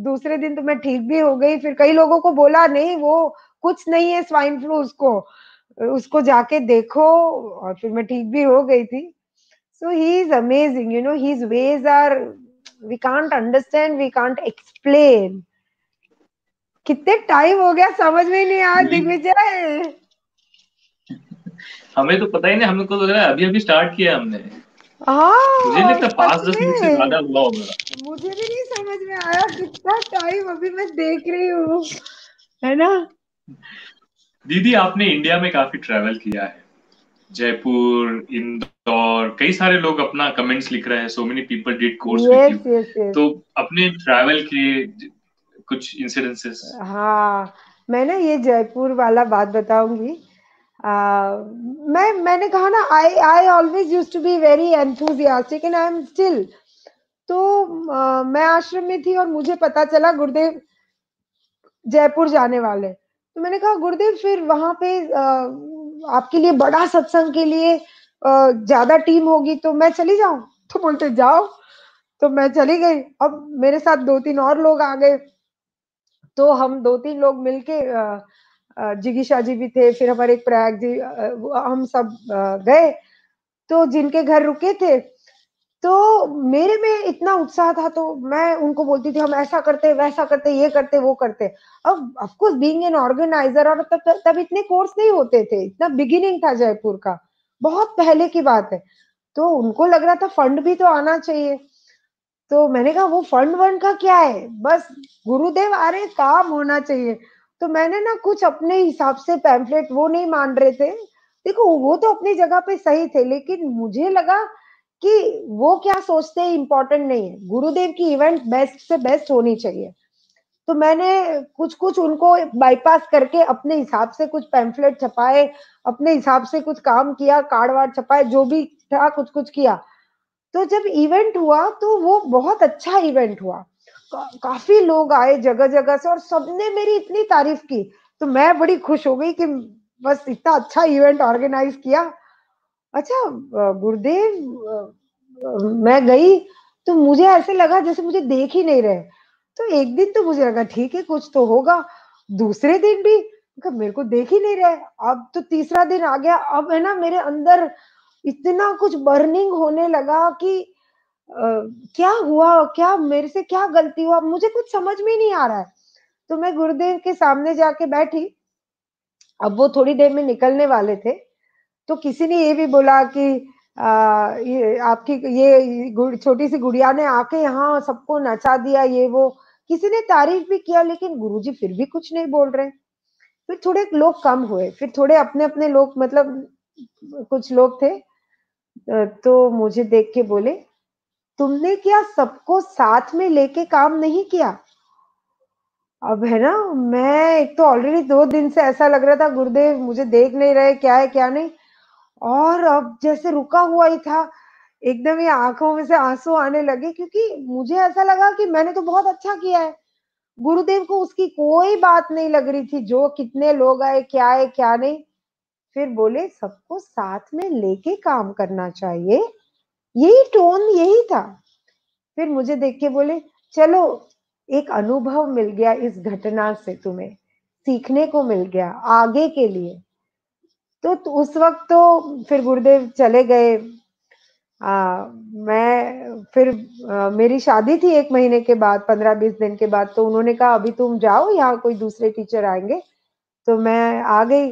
दूसरे दिन तो मैं ठीक भी हो गई। फिर कई लोगों को बोला नहीं वो कुछ नहीं है स्वाइन फ्लू, उसको उसको जाके देखो। और फिर मैं ठीक भी हो गई थी। So he is amazing, you know, his ways are, we can't understand, we can't explain. कितने टाइम हो गया समझ में नहीं आया दीदी दिग्विजय। हमें तो पता ही नहीं, हमको तो लग रहा है अभी अभी स्टार्ट किया हमने। मुझे नहीं हाँ लगता सच 5-10 मिनट से में, ज्यादा हुआ होगा। मुझे भी नहीं समझ में आया कितना टाइम अभी मैं देख रही हूँ, है ना। दीदी आपने इंडिया में काफी ट्रैवल किया है, जयपुर, इंदौर, कई सारे लोग अपना कमेंट्स लिख रहे हैं, सो many people did course with yes you. Yes yes. तो अपने ट्रैवल के कुछ इंसिडेंसेस। हाँ, मैं ना ये जयपुर वाला बात बताऊंगी। मैंने कहा ना, I I always used to be very enthusiastic and I am still. तो मैं आश्रम में थी और मुझे पता चला गुरुदेव जयपुर जाने वाले। तो मैंने कहा गुरुदेव फिर वहां पे आपके लिए बड़ा सत्संग के लिए ज्यादा टीम होगी तो मैं चली जाऊं। तो बोलते जाओ। तो मैं चली गई। अब मेरे साथ 2-3 और लोग आ गए। तो हम 2-3 लोग मिलके जिगीशा जी भी थे, फिर हमारे एक प्रयाग जी, हम सब गए। तो जिनके घर रुके थे, तो मेरे में इतना उत्साह था, तो मैं उनको बोलती थी हम ऐसा करते वैसा करते ये करते वो करते। अब of course being an organiser, और तब इतने कोर्स नहीं होते थे, इतना बिगिनिंग था जयपुर का, बहुत पहले की बात है। तो उनको लग रहा था फंड भी तो आना चाहिए। तो मैंने कहा वो फंड वंड का क्या है, बस गुरुदेव आ रहे, काम होना चाहिए। तो मैंने ना कुछ अपने हिसाब से पैम्फलेट, वो नहीं मान रहे थे। देखो वो तो अपनी जगह पे सही थे, लेकिन मुझे लगा कि वो क्या सोचते हैं इम्पोर्टेंट नहीं है, गुरुदेव की इवेंट बेस्ट से बेस्ट होनी चाहिए। तो मैंने कुछ कुछ उनको बाईपास करके अपने हिसाब से कुछ पैम्फलेट छपाए, अपने हिसाब से कुछ काम किया, कार्ड वार्ड छपाए, जो भी था कुछ कुछ किया। तो जब इवेंट हुआ तो वो बहुत अच्छा इवेंट हुआ। काफी लोग आए जगह जगह से और सबने मेरी इतनी तारीफ की। तो मैं बड़ी खुश हो गई कि बस इतना अच्छा इवेंट ऑर्गेनाइज किया। अच्छा, गुरुदेव, मैं गई तो मुझे ऐसे लगा जैसे मुझे देख ही नहीं रहे। तो एक दिन तो मुझे लगा ठीक है कुछ तो होगा, दूसरे दिन भी मेरे को देख ही नहीं रहे, अब तो तीसरा दिन आ गया, अब है ना मेरे अंदर इतना कुछ बर्निंग होने लगा कि क्या हुआ, क्या मेरे से क्या गलती हुआ, मुझे कुछ समझ में नहीं आ रहा है। तो मैं गुरुदेव के सामने जाके बैठी, अब वो थोड़ी देर में निकलने वाले थे, तो किसी ने ये भी बोला कि ये आपकी ये छोटी सी गुड़िया ने आके यहाँ सबको नचा दिया, ये वो किसी ने तारीफ भी किया, लेकिन गुरुजी फिर भी कुछ नहीं बोल रहे। फिर थोड़े लोग कम हुए, फिर थोड़े अपने अपने लोग, मतलब कुछ लोग थे, तो मुझे देख के बोले, तुमने क्या सबको साथ में लेके काम नहीं किया? अब है ना, मैं एक तो ऑलरेडी 2 दिन से ऐसा लग रहा था गुरुदेव मुझे देख नहीं रहे, क्या है क्या नहीं, और अब जैसे रुका हुआ ही था, एकदम ही आंखों में से आंसू आने लगे, क्योंकि मुझे ऐसा लगा कि मैंने तो बहुत अच्छा किया है। गुरुदेव को उसकी कोई बात नहीं लग रही थी, जो कितने लोग आए, क्या है क्या नहीं। फिर बोले सबको साथ में लेके काम करना चाहिए, यही टोन यही था। फिर मुझे देख के बोले, चलो एक अनुभव मिल गया इस घटना से, तुम्हें सीखने को मिल गया आगे के लिए। तो उस वक्त तो फिर गुरुदेव चले गए। मैं फिर मेरी शादी थी 1 महीने के बाद, 15-20 दिन के बाद, तो उन्होंने कहा अभी तुम जाओ, यहाँ कोई दूसरे टीचर आएंगे। तो मैं आ गई।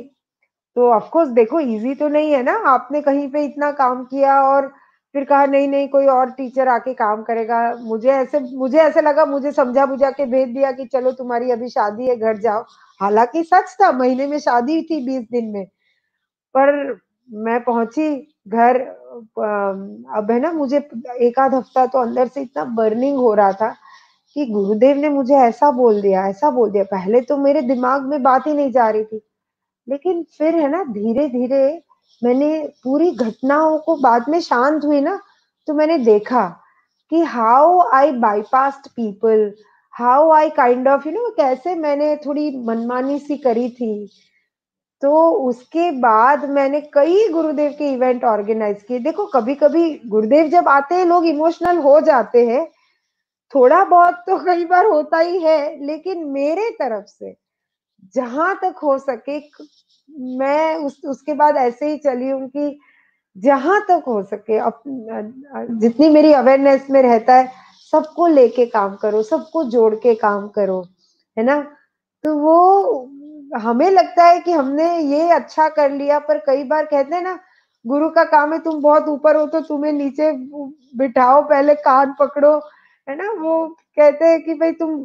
तो ऑफ कोर्स देखो इजी तो नहीं है ना, आपने कहीं पे इतना काम किया और फिर कहा नहीं नहीं कोई और टीचर आके काम करेगा। मुझे ऐसे लगा, मुझे समझा बुझा के भेज दिया कि चलो तुम्हारी अभी शादी है, घर जाओ। हालांकि सच था, महीने में शादी थी, 20 दिन में। पर मैं पहुंची घर, अब है ना मुझे एक आध हफ्ता तो अंदर से इतना बर्निंग हो रहा था कि गुरुदेव ने मुझे ऐसा बोल दिया, ऐसा बोल दिया। पहले तो मेरे दिमाग में बात ही नहीं जा रही थी, लेकिन फिर है ना धीरे धीरे मैंने पूरी घटनाओं को, बाद में शांत हुई ना, तो मैंने देखा कि how I bypassed people, how I kind of कैसे मैंने थोड़ी मनमानी सी करी थी। तो उसके बाद मैंने कई गुरुदेव के इवेंट ऑर्गेनाइज किए। देखो कभी कभी गुरुदेव जब आते हैं लोग इमोशनल हो जाते हैं, थोड़ा बहुत तो कई बार होता ही है, लेकिन मेरे तरफ से जहां तक हो सके मैं उसके बाद ऐसे ही चली हूँ कि जहां तक हो सके जितनी मेरी अवेयरनेस में रहता है, सबको लेके काम करो, सबको जोड़ के काम करो, है ना। तो वो हमें लगता है कि हमने ये अच्छा कर लिया, पर कई बार कहते हैं ना, गुरु का काम है तुम बहुत ऊपर हो तो तुम्हें नीचे बिठाओ, पहले कान पकड़ो, है ना। वो कहते हैं कि भाई तुम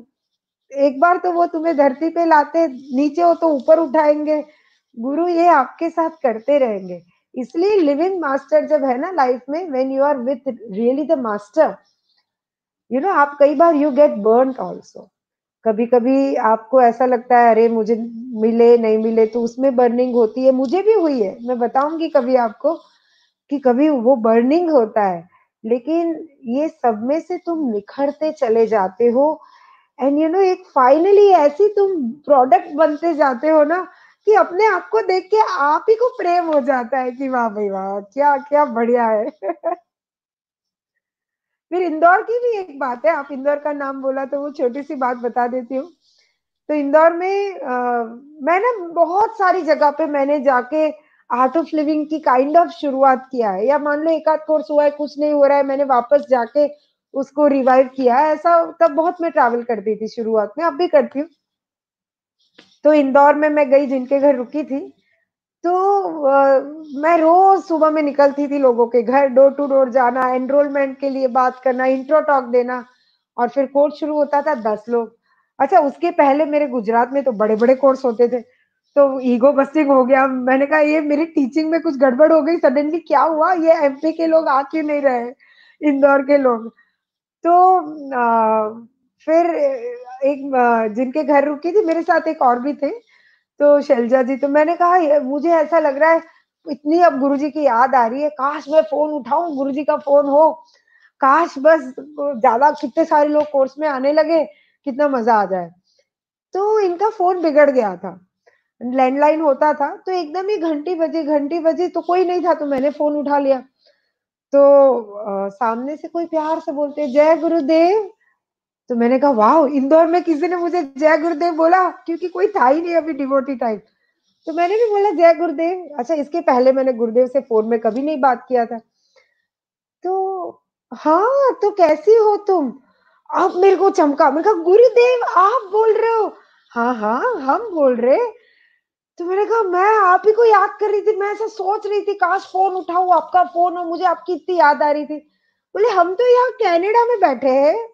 एक बार तो वो तुम्हें धरती पे लाते, नीचे हो तो ऊपर उठाएंगे। गुरु ये आपके साथ करते रहेंगे। इसलिए लिविंग मास्टर जब है ना लाइफ में, when you are with really the master, आप कई बार यू गेट बर्न्ड ऑल्सो। कभी कभी आपको ऐसा लगता है अरे मुझे मिले नहीं मिले, तो उसमें बर्निंग होती है, मुझे भी हुई है, मैं बताऊंगी कभी आपको कि कभी वो बर्निंग होता है। लेकिन ये सब में से तुम निखरते चले जाते हो, एंड एक फाइनली ऐसी तुम प्रोडक्ट बनते जाते हो ना कि अपने आप को देख के आप ही को प्रेम हो जाता है कि वाह भाई वाह, क्या क्या बढ़िया है। फिर इंदौर की भी एक बात है, आप इंदौर का नाम बोला तो वो छोटी सी बात बता देती हूँ। तो इंदौर में मैं ना बहुत सारी जगह पे मैंने जाके आर्ट ऑफ लिविंग की काइंड ऑफ शुरुआत किया है, या मान लो एक आध कोर्स हुआ है, कुछ नहीं हो रहा है, मैंने वापस जाके उसको रिवाइव किया है। ऐसा तब बहुत मैं ट्रैवल करती थी शुरुआत में, अब भी करती हूँ। तो इंदौर में मैं गई, जिनके घर रुकी थी, तो मैं रोज सुबह में निकलती थी लोगों के घर, डोर टू डोर जाना, एनरोलमेंट के लिए बात करना, इंट्रो टॉक देना, और फिर कोर्स शुरू होता था 10 लोग। अच्छा, उसके पहले मेरे गुजरात में तो बड़े बड़े कोर्स होते थे, तो ईगो बस्टिंग हो गया। मैंने कहा ये मेरी टीचिंग में कुछ गड़बड़ हो गई, सडनली क्या हुआ, ये एमपी के लोग आ क्यों नहीं रहे, इंदौर के लोग। तो फिर एक जिनके घर रुकी थी मेरे साथ एक और भी थे, तो शैलजा जी, तो मैंने कहा मुझे ऐसा लग रहा है, इतनी अब गुरुजी की याद आ रही है, काश मैं फोन उठाऊं, गुरुजी का फोन हो, काश बस ज्यादा कितने सारे लोग कोर्स में आने लगे, कितना मजा आ जाए। तो इनका फोन बिगड़ गया था, लैंडलाइन होता था, तो एकदम ही घंटी बजी तो कोई नहीं था, तो मैंने फोन उठा लिया। तो सामने से कोई प्यार से बोलते जय गुरुदेव। तो मैंने कहा वाह, इंदौर में किसी ने मुझे जय गुरुदेव बोला, क्योंकि कोई था ही नहीं अभी डिवोटी टाइप। तो मैंने भी बोला जय गुरुदेव। अच्छा, इसके पहले मैंने गुरुदेव से फोन में कभी नहीं बात किया था। तो हाँ, तो कैसी हो तुम? अब मेरे को चमका, मैंने कहा गुरुदेव आप बोल रहे हो? हाँ हाँ, हम बोल रहे। तो मैंने कहा मैं आप ही को याद कर रही थी, मैं ऐसा सोच रही थी काश फोन उठाऊं, आपका फोन हो, मुझे आपकी इतनी याद आ रही थी। बोले हम तो यहाँ कनाडा में बैठे हैं,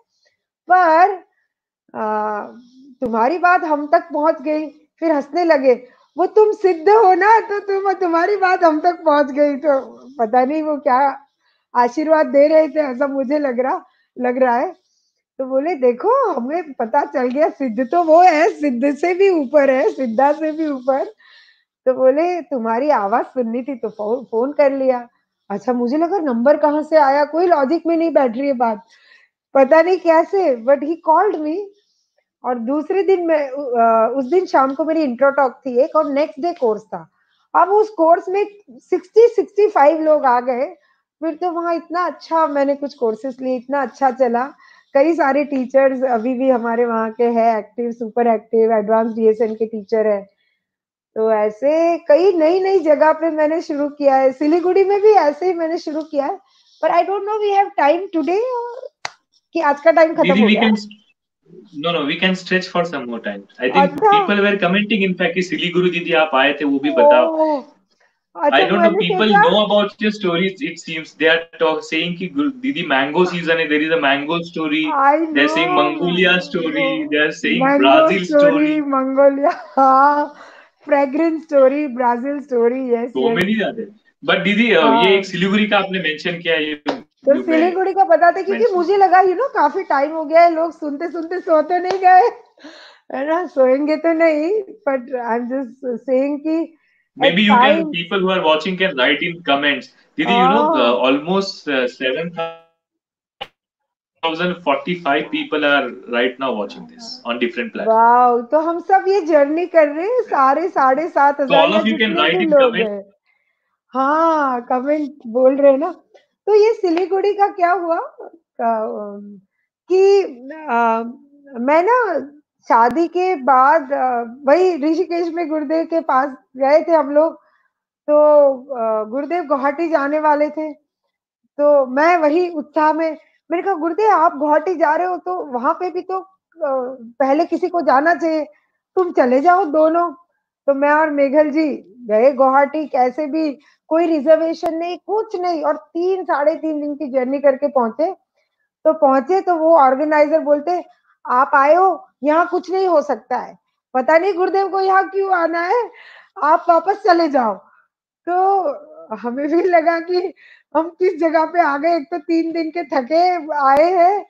पर आ, तुम्हारी बात हम तक पहुंच गई। फिर हंसने लगे। वो तुम सिद्ध हो ना, तो तुम्हारी बात हम तक पहुंच गई। तो पता नहीं वो क्या आशीर्वाद दे रहे थे, ऐसा मुझे लग रहा है। तो बोले देखो हमें पता चल गया, सिद्ध तो वो है, सिद्ध से भी ऊपर है, सिद्धा से भी ऊपर। तो बोले तुम्हारी आवाज सुननी थी तो फोन कर लिया। अच्छा, मुझे लगा नंबर कहाँ से आया, कोई लॉजिक में नहीं बैठ रही है बात, पता नहीं कैसे, बट ही कॉल्ड मी। और दूसरे दिन मैं उस दिन शाम को मेरी इंट्रो टॉक थी एक, और नेक्स्ट डे कोर्स था। अब उस कोर्स में 60-65 लोग आ गए। फिर तो वहाँ इतना अच्छा, मैंने कुछ कोर्सेस लिए, इतना अच्छा चला। कई सारे टीचर्स अभी भी हमारे वहाँ के हैं active, super active, advance DSN के टीचर है। तो ऐसे कई नई नई जगह पे मैंने शुरू किया है, सिलीगुड़ी में भी ऐसे ही मैंने शुरू किया है। पर I don't know we have time today, कि आज का टाइम खत्म दीदी, हो वी गया कैन, है? No no, we can stretch for some more time. I think अच्छा। People were commenting in fact कि सिलीगुरु दीदी आप आए थे, वो भी बताओ। ओ, I अच्छा, don't know. मैंने People सोचा। know about your stories. It seems they are saying कि Didi mango season है. There is a mango story. I They are no, saying Mongolia story. They are saying mango Brazil story, story. Mongolia, हाँ, fragrance story, Brazil story, yes So yes. many ज्यादा. But दीदी, ये एक हाँ, सिलीगुड़ी का आपने मेंशन किया, ये तो you may सिलीगुड़ी का पता था, क्योंकि mention. मुझे लगा काफी टाइम हो गया है, लोग सुनते सुनते सो तो नहीं गए, है ना, सोएंगे तो नहीं। But I am just saying कि at Maybe you can, times, people who are watching can write in comments. Didi, almost 7,045 people are right now watching this on different platforms. वाह, तो हम सब ये जर्नी कर रहे हैं, सारे 7,500 So all या of you can जितने write भी in लोग comments. हैं। हाँ, कमेंट बोल रहे हैं ना। तो ये सिलीगुड़ी का क्या हुआ कि मैं ना शादी के बाद वही ऋषिकेश में गुरुदेव के पास गए थे हम लोग। तो गुरुदेव गुवाहाटी जाने वाले थे। तो मैं वही उत्साह में, मैंने कहा गुरुदेव आप गुवाहाटी जा रहे हो तो वहां पे भी तो पहले किसी को जाना चाहिए, तुम चले जाओ दोनों। तो मैं और मेघल जी गए गुवाहाटी, कैसे भी, कोई रिजर्वेशन नहीं, कुछ नहीं, और 3 साढ़े 3 दिन की जर्नी करके पहुंचे। तो पहुंचे तो वो ऑर्गेनाइजर बोलते आप आए हो, यहाँ कुछ नहीं हो सकता है, पता नहीं गुरुदेव को यहाँ क्यों आना है, आप वापस चले जाओ। तो हमें भी लगा कि हम किस जगह पे आ गए, एक तो 3 दिन के थके आए हैं।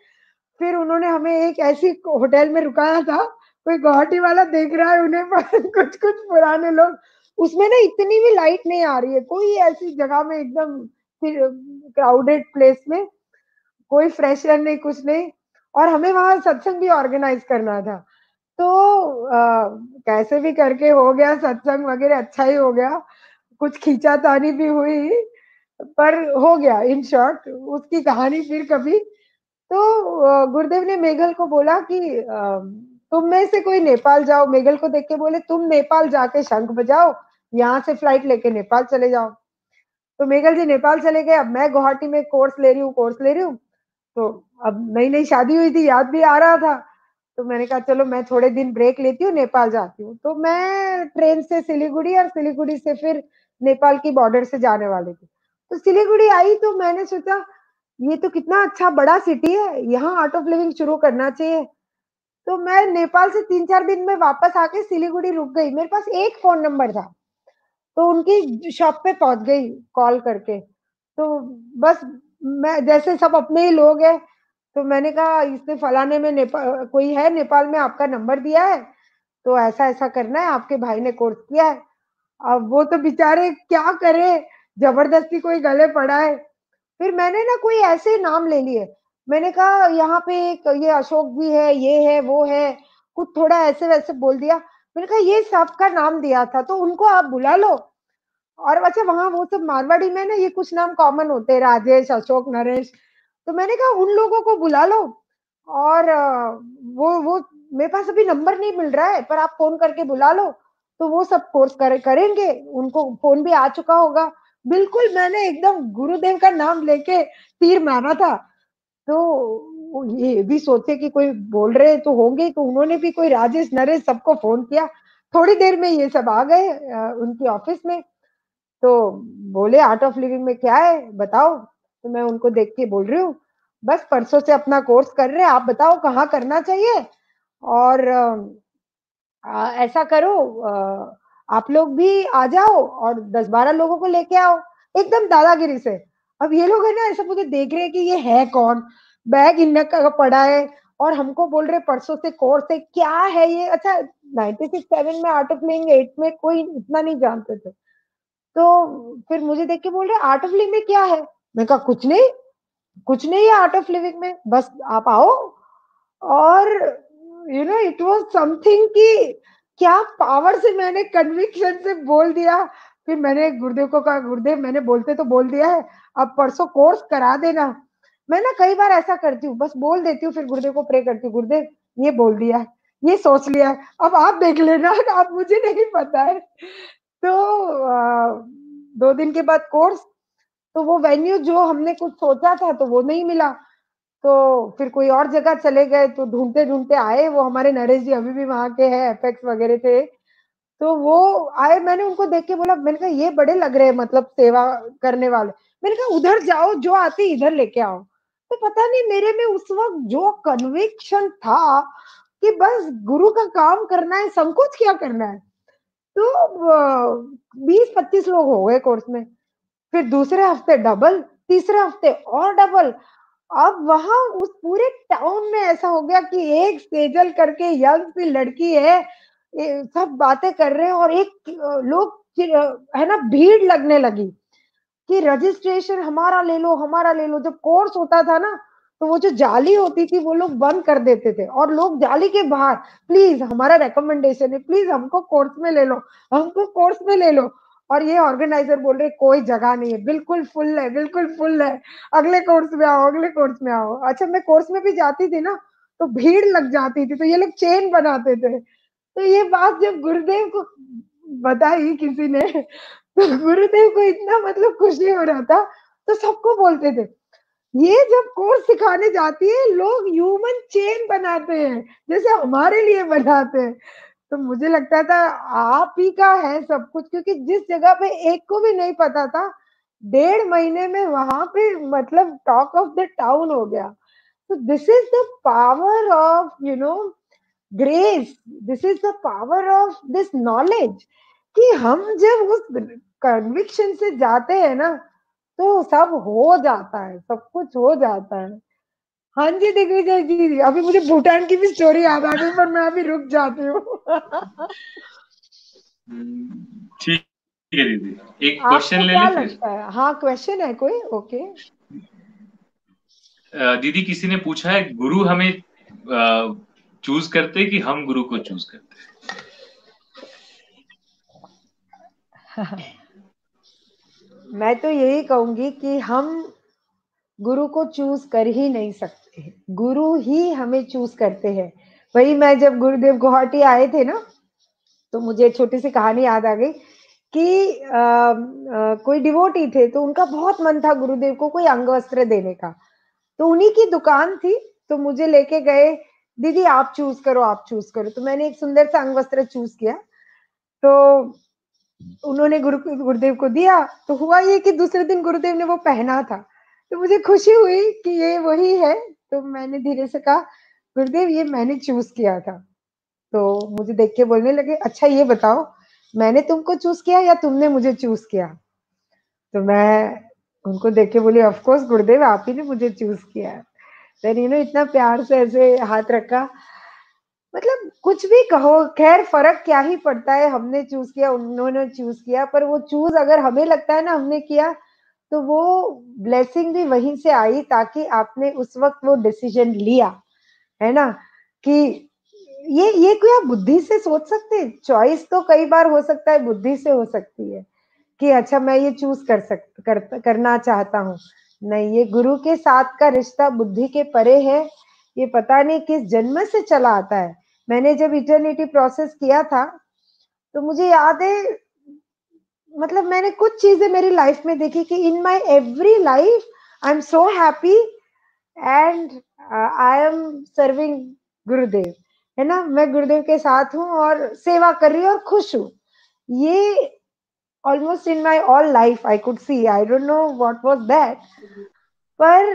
फिर उन्होंने हमें एक ऐसी होटल में रुकाया था, कोई गुवाहाटी वाला देख रहा है उन्हें, पर कुछ कुछ पुराने लोग, उसमें ना इतनी भी लाइट नहीं आ रही है, कोई ऐसी जगह में एकदम क्राउडेड प्लेस में, कोई फ्रेश एयर नहीं, कुछ नहीं। और हमें वहां सत्संग भी ऑर्गेनाइज करना था। तो कैसे भी करके हो गया, सत्संग वगैरह अच्छा ही हो गया, कुछ खींचातानी भी हुई, पर हो गया इन शॉर्ट, उसकी कहानी फिर कभी। तो गुरुदेव ने मेघल को बोला कि तुम में से कोई नेपाल जाओ, मेघल को देख के बोले तुम नेपाल जाके शंख बजाओ, यहाँ से फ्लाइट लेके नेपाल चले जाओ। तो मेघल जी नेपाल चले गए, अब मैं गुवाहाटी में कोर्स ले रही हूँ। तो अब नई नई शादी हुई थी, याद भी आ रहा था। तो मैंने कहा चलो मैं थोड़े दिन ब्रेक लेती हूँ, नेपाल जाती हूँ। तो मैं ट्रेन से सिलीगुड़ी, और सिलीगुड़ी से फिर नेपाल की बॉर्डर से जाने वाली थी। तो सिलीगुड़ी आई तो मैंने सोचा ये तो कितना अच्छा बड़ा सिटी है, यहाँ आर्ट ऑफ लिविंग शुरू करना चाहिए। तो मैं नेपाल से 3-4 दिन में वापस आके सिलीगुड़ी रुक गई, मेरे पास एक फोन नंबर था। तो उनकी शॉप पे पहुंच गई कॉल करके। तो बस मैं, जैसे सब अपने ही लोग हैं, तो मैंने कहा इसने फलाने में नेपाल कोई है, नेपाल में आपका नंबर दिया है, तो ऐसा ऐसा करना है, आपके भाई ने कोर्स किया है। अब वो तो बेचारे क्या करे, जबरदस्ती कोई गले पड़ा है। फिर मैंने ना कोई ऐसे नाम ले लिए, मैंने कहा यहाँ पे एक ये अशोक भी है, ये है, वो है, कुछ थोड़ा ऐसे वैसे बोल दिया। मैंने कहा ये सबका नाम दिया था तो उनको आप बुला लो। और अच्छा, वहां वो सब मारवाड़ी में ना ये कुछ नाम कॉमन होते हैं, राजेश, अशोक, नरेश। तो मैंने कहा उन लोगों को बुला लो, और वो मेरे पास अभी नंबर नहीं मिल रहा है, पर आप फोन करके बुला लो, तो वो सब कोर्स करेंगे, उनको फोन भी आ चुका होगा। बिल्कुल मैंने एकदम गुरुदेव का नाम लेके तीर मारा था। तो ये भी सोचे कि कोई बोल रहे तो होंगे, तो उन्होंने भी कोई राजेश नरेश सबको फोन किया। थोड़ी देर में ये सब आ गए उनकी ऑफिस में। तो बोले आर्ट ऑफ लिविंग में क्या है बताओ। तो मैं उनको देख के बोल रही हूँ बस परसों से अपना कोर्स कर रहे हैं, आप बताओ कहाँ करना चाहिए। और ऐसा करो, आप लोग भी आ जाओ और 10-12 लोगों को लेके आओ, एकदम दादागिरी से। अब ये लोग है ना ऐसा मुझे देख रहे हैं कि ये है कौन, बैग इन का पड़ा है और हमको बोल रहे परसों से कोर्स है, क्या है ये। अच्छा 96-7 में आर्ट ऑफ लिविंग 8 में कोई इतना नहीं जानते थे। तो फिर मुझे देख के बोल रहे आर्ट ऑफ लिविंग में क्या है। मैं कहा कुछ नहीं, कुछ नहीं है आर्ट ऑफ लिविंग में, बस आप आओ। और इट वाज समथिंग कि क्या पावर से मैंने कन्विक्शन से बोल दिया। फिर मैंने गुरुदेव को कहा गुरुदेव मैंने बोलते तो बोल दिया है, अब परसों कोर्स करा देना। मैं ना कई बार ऐसा करती हूँ, बस बोल देती हूँ, फिर गुरुदेव को प्रे करती हूँ गुरुदेव ये बोल दिया है, ये सोच लिया है, अब आप देख लेना, अब मुझे नहीं पता है। तो 2 दिन के बाद कोर्स, तो वो वेन्यू जो हमने कुछ सोचा था तो वो नहीं मिला। तो फिर कोई और जगह चले गए, तो ढूंढते ढूंढते आए, वो हमारे नरेश जी अभी भी वहां के हैं, एपेक्स वगैरह थे। तो वो आए, मैंने उनको देख के बोला, मैंने कहा ये बड़े लग रहे हैं मतलब सेवा करने वाले। मैंने कहा उधर जाओ, जो आती इधर लेके आओ। तो पता नहीं मेरे में उस वक्त जो कन्विक्शन था कि बस गुरु का काम करना है, संकोच क्या करना है। तो 20-25 लोग हो गए कोर्स में। फिर दूसरे हफ्ते डबल, तीसरे हफ्ते और डबल। अब वहां उस पूरे टाउन में ऐसा हो गया कि एक सेजल करके यंग सी लड़की है, सब बातें कर रहे हैं, और एक लोग है ना भीड़ लगने लगी कि रजिस्ट्रेशन हमारा ले लो, हमारा ले लो। जब कोर्स होता था ना, तो वो जो जाली होती थी वो लोग बंद कर देते थे, और लोग जाली के बाहर, प्लीज हमारा रिकमेंडेशन है, प्लीज हमको कोर्स में ले लो, हमको कोर्स में ले लो। और ये ऑर्गेनाइजर बोल रहे कोई जगह नहीं है, बिल्कुल फुल है, बिल्कुल फुल है, अगले कोर्स में आओ, अगले कोर्स में आओ। अच्छा मैं कोर्स में भी जाती थी ना, तो भीड़ लग जाती थी, तो ये लोग चेन बनाते थे। तो ये बात जब गुरुदेव को बताई किसी ने, तो गुरुदेव को इतना मतलब खुशी हो रहा था, तो सबको बोलते थे ये जब कोर्स सिखाने जाती है लोग ह्यूमन चेन बनाते हैं, जैसे हमारे लिए बनाते हैं। तो मुझे लगता था आप ही का है सब कुछ, क्योंकि जिस जगह पे एक को भी नहीं पता था, 1.5 महीने में वहां पे मतलब टॉक ऑफ द टाउन हो गया। तो this is the power of grace, this is the power of this knowledge, कि हम जब उस कन्विक्शन से जाते हैं ना, तो सब हो जाता है, सब कुछ हो जाता है। हाँ जी दिग्विजय जी, अभी मुझे भूटान की भी स्टोरी याद आ गई, पर मैं अभी रुक जाती हूँ। ठीक है दीदी, एक क्वेश्चन आपको ले क्या ले फिर। लगता है, हाँ क्वेश्चन है कोई? ओके। दीदी किसी ने पूछा है गुरु हमें चूज करते कि हम गुरु को चूज करते? मैं तो यही कहूंगी कि हम गुरु को चूज कर ही नहीं सकते, गुरु ही हमें चूज करते हैं। वही मैं जब गुरुदेव गुवाहाटी आए थे ना, तो मुझे एक छोटी सी कहानी याद आ गई कि कोई डिवोटी थे, तो उनका बहुत मन था गुरुदेव को कोई अंग वस्त्र देने का। तो उन्हीं की दुकान थी, तो मुझे लेके गए, दीदी आप चूज करो, आप चूज करो। तो मैंने एक सुंदर सा अंग वस्त्र चूज किया। तो उन्होंने गुरुदेव को दिया। तो हुआ ये कि दूसरे दिन गुरुदेव ने वो पहना था। तो मुझे खुशी हुई कि ये वही है। तो मैंने धीरे से कहा गुरुदेव ये मैंने चूज किया था। तो मुझे देख के बोलने लगे अच्छा ये बताओ, मैंने तुमको चूज किया या तुमने मुझे चूज किया? तो मैं उनको देख के बोली ऑफ कोर्स गुरुदेव आप ही ने मुझे चूज किया है। देन इतना प्यार से ऐसे हाथ रखा। मतलब कुछ भी कहो, खैर फर्क क्या ही पड़ता है, हमने चूज किया उन्होंने चूज किया, पर वो चूज अगर हमें लगता है ना हमने किया, तो वो ब्लेसिंग भी वहीं से आई, ताकि आपने उस वक्त वो डिसीजन लिया, है ना। कि ये कोई आप बुद्धि से सोच सकते हैं, चॉइस तो कई बार हो सकता है बुद्धि से हो सकती है कि अच्छा मैं ये चूज करना चाहता हूँ। नहीं, ये गुरु के साथ का रिश्ता बुद्धि के परे है। ये पता नहीं किस जन्म से चला आता है। मैंने जब इटर्निटी प्रोसेस किया था, तो मुझे याद है, मतलब मैंने कुछ चीजें मेरी लाइफ में देखी कि in my every life I am so happy and I am serving गुरुदेव, है ना। मैं गुरुदेव के साथ हूँ और सेवा कर रही हूँ और खुश हूँ। ये almost in my all life I could see, I don't know what was that, पर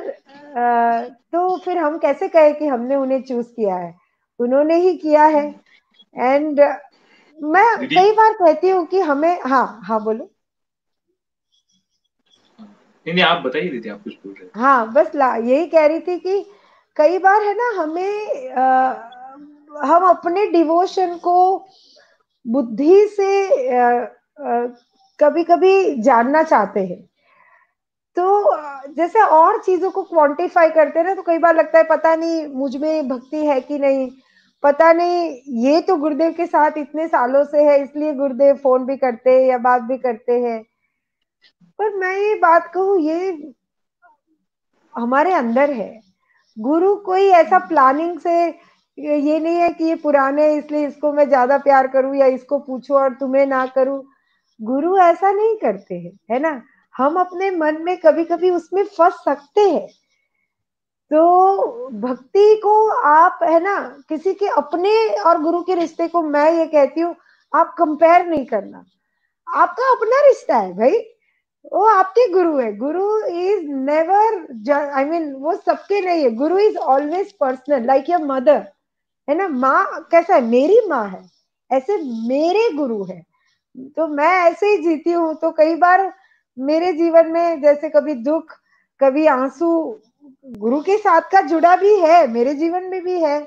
तो फिर हम कैसे कहे कि हमने उन्हें चूज किया है, उन्होंने ही किया है। एंड मैं दीदी, कई बार कहती हूँ कि हमें, हाँ हाँ बोलो। नहीं नहीं, आप बताइए दीदी, आप कुछ बोल रहे थे। हाँ बस यही कह रही थी कि कई बार है ना हमें हम अपने डिवोशन को बुद्धि से कभी कभी जानना चाहते हैं, तो जैसे और चीजों को क्वांटिफाई करते हैं ना, तो कई बार लगता है पता नहीं मुझ में भक्ति है कि नहीं, पता नहीं ये तो गुरुदेव के साथ इतने सालों से है इसलिए गुरुदेव फोन भी करते हैं या बात भी करते हैं। पर मैं ये बात कहूँ, ये हमारे अंदर है। गुरु कोई ऐसा प्लानिंग से, ये नहीं है कि ये पुराने हैं इसलिए इसको मैं ज्यादा प्यार करूं या इसको पूछूं और तुम्हें ना करूं। गुरु ऐसा नहीं करते हैं, है ना। हम अपने मन में कभी कभी उसमें फंस सकते हैं। तो भक्ति को आप, है ना, किसी के अपने और गुरु के रिश्ते को मैं ये कहती हूँ, आप कंपेयर नहीं करना। आपका अपना रिश्ता है भाई, वो आपके गुरु है। गुरु इज नेवर, आई मीन वो सबके नहीं है। गुरु is always personal, like your mother, है ना। माँ कैसा है, मेरी माँ है, ऐसे मेरे गुरु है। तो मैं ऐसे ही जीती हूँ। तो कई बार मेरे जीवन में जैसे कभी दुख, कभी आंसू, गुरु के साथ का जुड़ा भी है, मेरे जीवन में भी है।